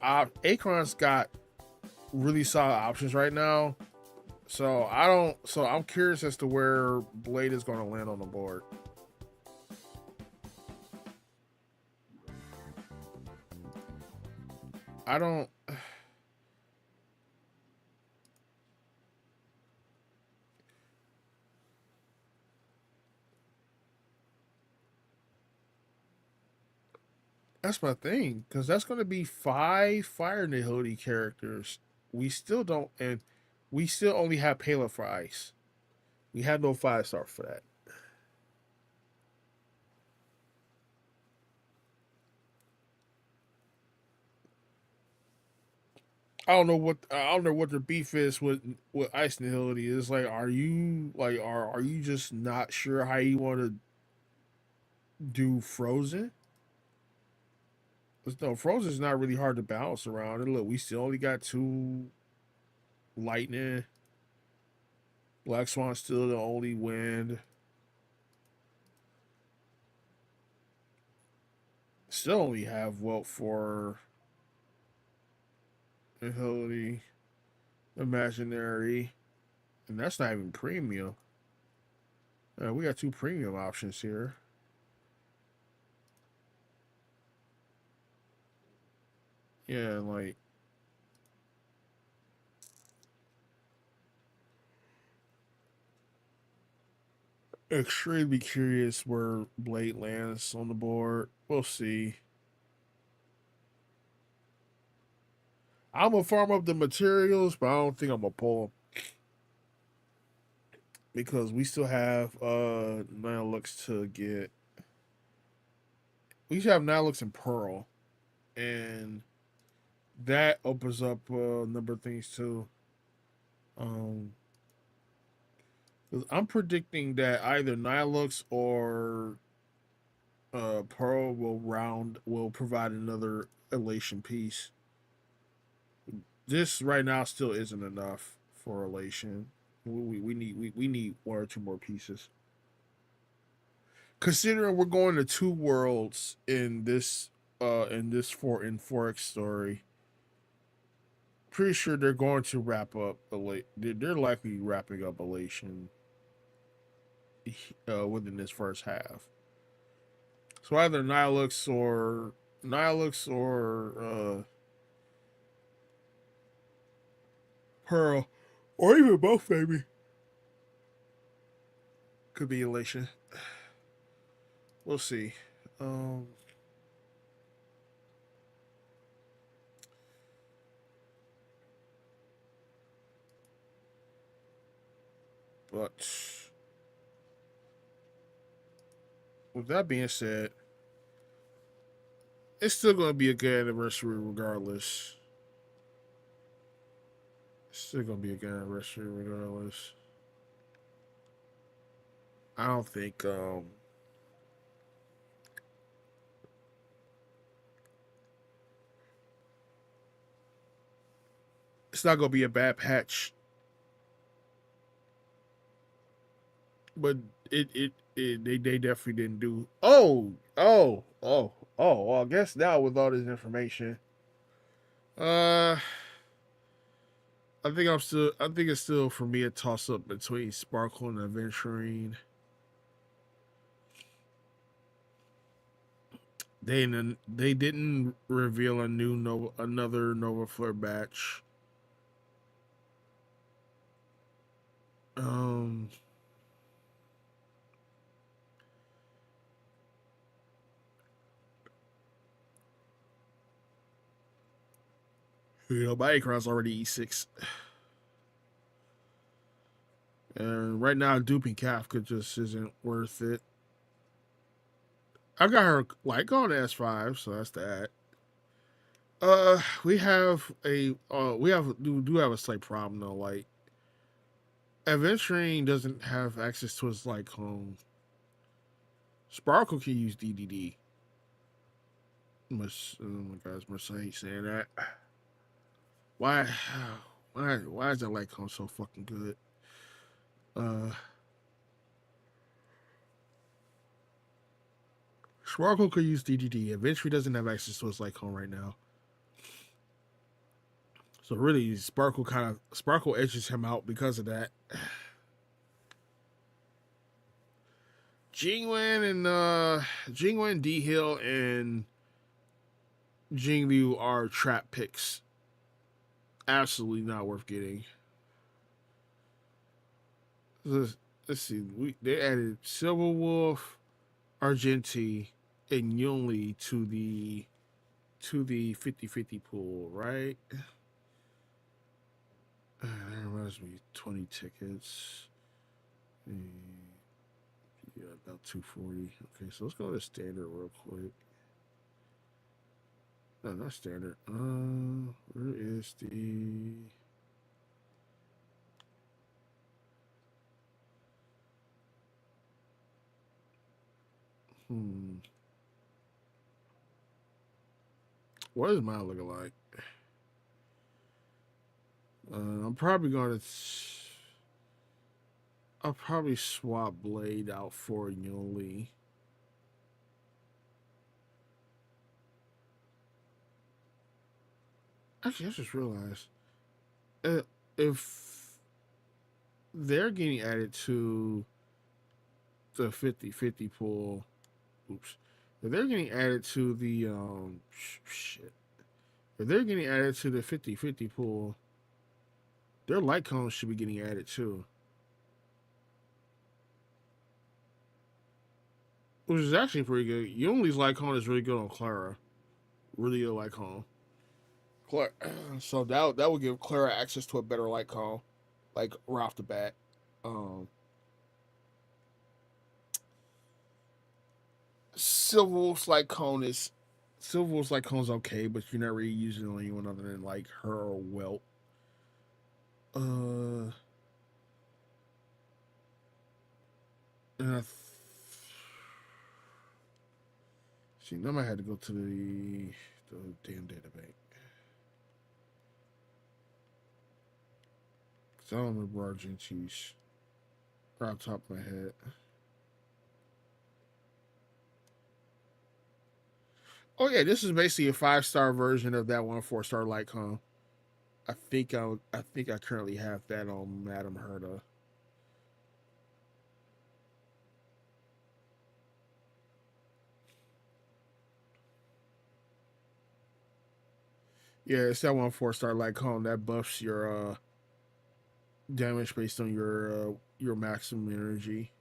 got really solid options right now. So I'm curious as to where Blade is going to land on the board. I don't. That's my thing, because that's going to be 5 Fire Nihility characters. We still don't, and we still only have Pela for Ice. We have no 5-star for that. I don't know what their beef is with Ice Nihility. It's like, are you just not sure how you want to do Frozen? No, Frozen's not really hard to balance around. And look, we still only got 2 Lightning. Black Swan's still the only wind. Still only have Welt for Nihility, Imaginary, and that's not even premium. We got 2 premium options here. Yeah, like extremely curious where Blade lands on the board. We'll see. I'm gonna farm up the materials, but I don't think I'm gonna pull them. because we still have 9 looks to get. We should have 9 looks in Pearl, and that opens up a number of things too. Um, I'm predicting that either 9 looks or Pearl will provide another elation piece. This right now still isn't enough for elation. We need 1 or 2 more pieces. Considering we're going to 2 worlds in this 4X story, pretty sure they're going to wrap up they're likely wrapping up elation within this first half. So either Nihilux or Pearl, or even both, maybe. Could be elation. We'll see. Um, but with that being said, it's still going to be a good anniversary regardless. It's still going to be a good anniversary regardless. I don't think it's not going to be a bad patch, but they definitely didn't do. Well, I guess now with all this information, I think it's still for me a toss up between Sparkle and Adventurine. They didn't reveal another Nova Flare batch. Um, my Acron's already E6. And right now, duping Kafka just isn't worth it. I got her like on S5, so that's that. We have do have a slight problem though. Like, Adventuring doesn't have access to his like home. Sparkle can use DDD. Oh my God, Mercedes saying that. Why, why is that like home so fucking good? Sparkle could use DDD. Eventually doesn't have access to his Lycon right now. So really, Sparkle edges him out because of that. Jingwen, D Hill, and Jingliu are trap picks. Absolutely not worth getting. Let's see. They added Silver Wolf, Argenti, and Yunli to the 50-50 pool, right? That reminds me, 20 tickets. Yeah, about 240. Okay, so let's go to standard real quick. No, not standard. Where is the... What is mine looking like? I'm probably going to... I'll probably swap Blade out for Yuli. Actually, I just realized if they're getting added to the 50-50 pool, oops. If they're getting added to the if they're getting added to the 50-50 pool, their light cones should be getting added too. Which is actually pretty good. Yunli's light cone is really good on Clara. Really good light cone. So that would give Clara access to a better light cone, like right off the bat. Silverwolf's like cone is Silverwolf's like cone's okay, but you're not really using it on anyone other than like her or Welt. And see, now I had to go to the damn data bank. Cause I don't remember Argentine's right off the top of my head. Oh yeah, this is basically a 5-star version of that one 4-star light cone. I think I currently have that on Madame Herta. Yeah, it's that one 4-star light cone that buffs your damage based on your maximum energy.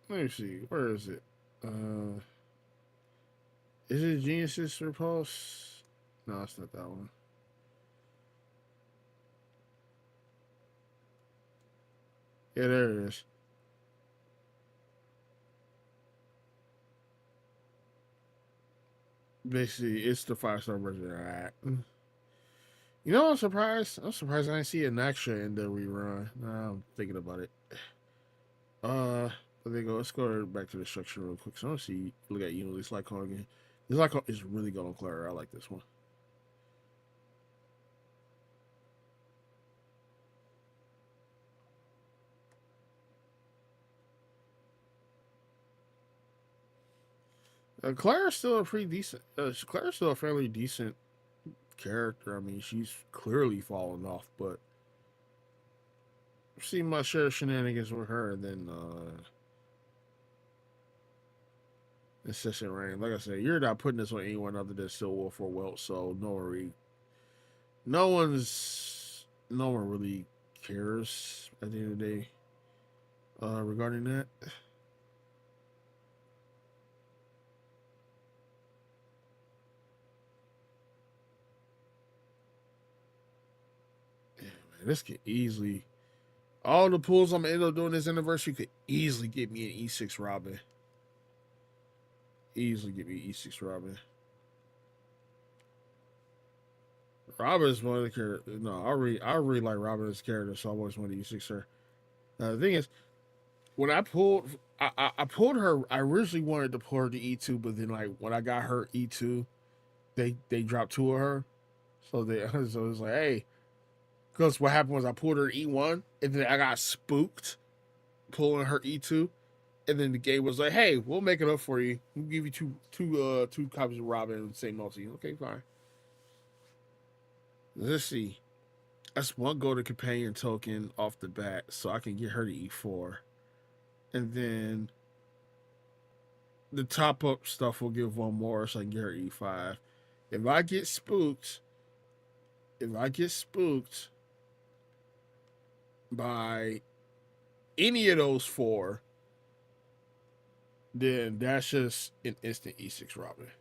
Let me see. Where is it? Is it Genius's Repulse? No, it's not that one. Yeah, there it is. Basically, it's the 5-star version of that. You know, I'm surprised. I'm surprised I didn't see an extra in the rerun. Now I'm thinking about it. There you go. Let's go back to the structure real quick. So I want to see. Look at this Lycon again. This Lycon is really good on Clara. I like this one. Clara's still a pretty decent. Clara's still a fairly decent character. I mean, she's clearly fallen off, but I've seen my share of shenanigans with her than Incessant Rain. Like I said, you're not putting this on anyone other than Stillwolf or Welt, so no one really cares at the end of the day regarding that. Yeah, man, this could easily all the pulls I'm gonna end up doing this anniversary could easily get me an E6 Robin. Easily get me E6 Robin. Robin is one of the characters. No, I really like Robin as a character, so I always wanted to E6 her. The thing is, when I pulled, I pulled her. I originally wanted to pull her to E2, but then like when I got her E2, they dropped 2 of her, so it was like, hey, because what happened was I pulled her E1, and then I got spooked pulling her E2, and then the game was like, hey, we'll make it up for you. We'll give you two copies of Robin in the same multi. Okay, fine. Let's see. That's one golden companion token off the bat, so I can get her to E4. And then the top up stuff will give one more so I can get her E5. If I get spooked by any of those 4, then that's just an instant E6 Robin.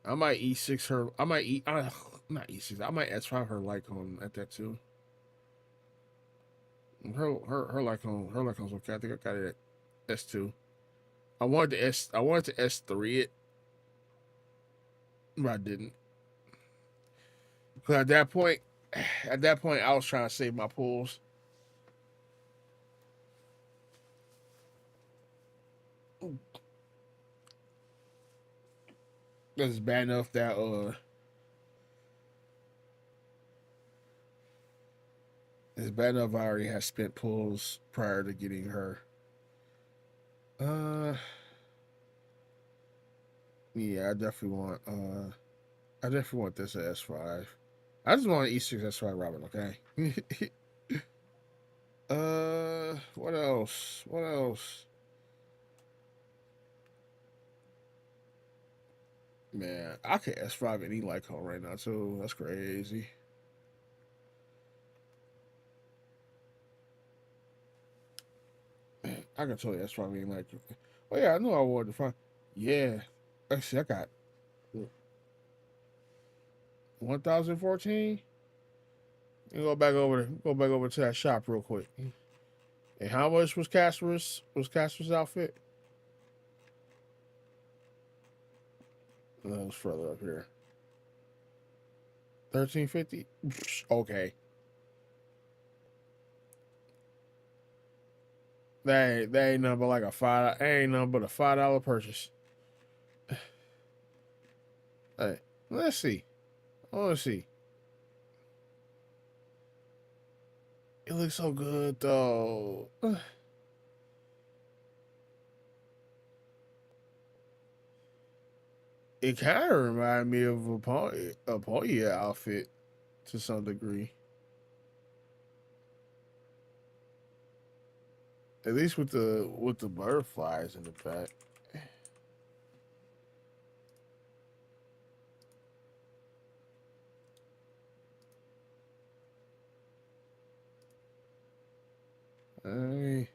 I might E6 her. I might not E6. I might S5 her Lycon at that too. Her Lycon's okay. I think I got it at S2. I wanted to S3 it, but I didn't. Because at that point, I was trying to save my pulls. That's bad enough that it's bad enough I already had spent pulls prior to getting her. Yeah, I definitely want this at S5. I just want E6 S5 Robin, okay? What else? What else? Man, I could S5 any Lycon right now too. That's crazy. I can totally S5 any Lycon. Oh yeah, I knew I wanted to find. Yeah, Actually, I got 1014. Go back over to that shop real quick. And how much was Casper's outfit? That was further up here. 1350. Okay. That ain't nothing but like a $5. Ain't nothing but a $5 purchase. Hey, let's see. Let's see. It looks so good though. It kind of reminded me of a Ponya outfit to some degree. At least with the butterflies in the back. Hey.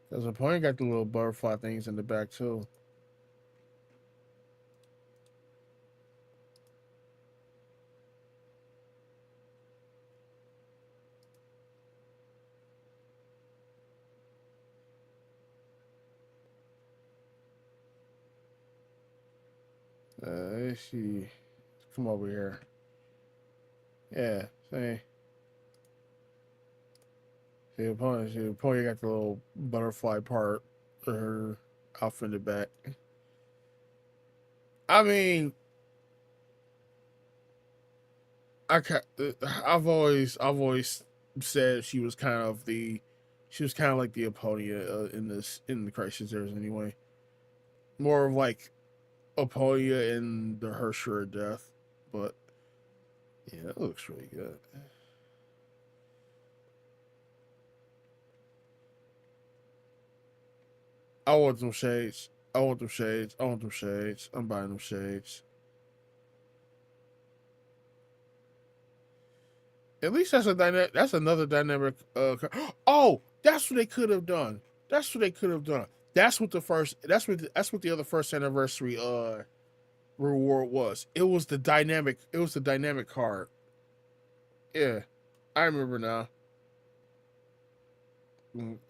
There's a point got the little butterfly things in the back too. Let's see. Come over here. Yeah, see. See the pony got the little butterfly part of her outfit in the back. I mean, I've always said she was kind of like the Aponia in the Crisis Eras anyway. More of like Aponia in the Hersher of Death, but yeah, that looks really good. I want them shades. I want them shades. I want them shades. I'm buying them shades. At least that's that's another dynamic. Oh, that's what they could have done. That's what they could have done. That's what the first. That's what the other first anniversary reward was. It was the dynamic. It was the dynamic card. Yeah, I remember now.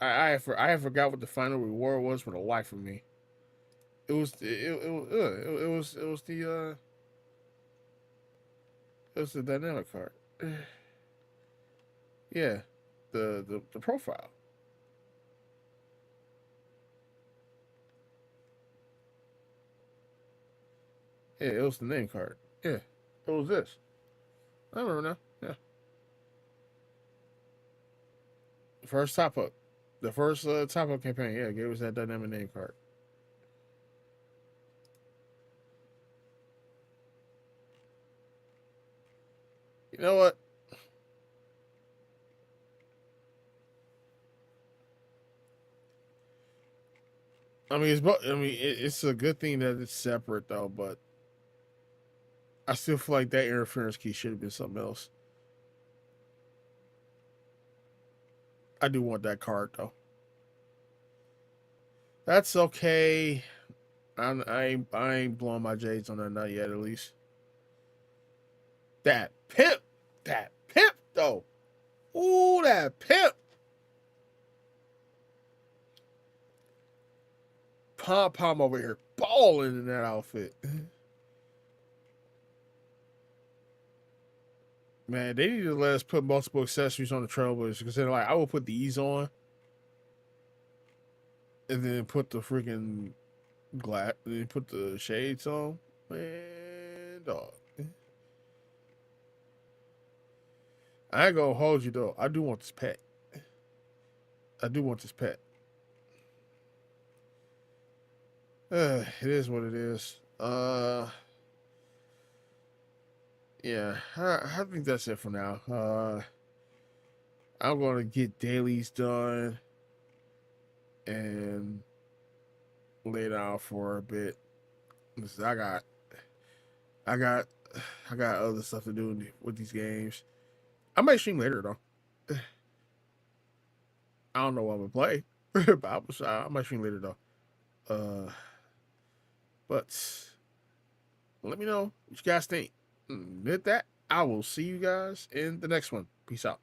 I forgot what the final reward was for the life of me. It was the dynamic card. Yeah, the profile. Yeah, it was the name card. Yeah, it was this. I remember now. Yeah, first top up, the first top up campaign. Yeah, gave us that dynamic name card. You know what? I mean, it's a good thing that it's separate though, but I still feel like that interference key should have been something else. I do want that card though. That's okay. I ain't blowing my jades on that not yet. At least that pimp though. Ooh, that pimp. Pom Pom over here balling in that outfit. Man, they need to let us put multiple accessories on the Trailblazers because they're like, I will put these on and then put the freaking glass, then put the shades on. Man, dog. I ain't gonna hold you though. I do want this pet. I do want this pet. It is what it is. Yeah, I think that's it for now. I'm gonna get dailies done and lay down for a bit. I got other stuff to do with these games. I might stream later though. I don't know what I'm gonna play. But I might stream later though. But let me know what you guys think. With that, I will see you guys in the next one. Peace out.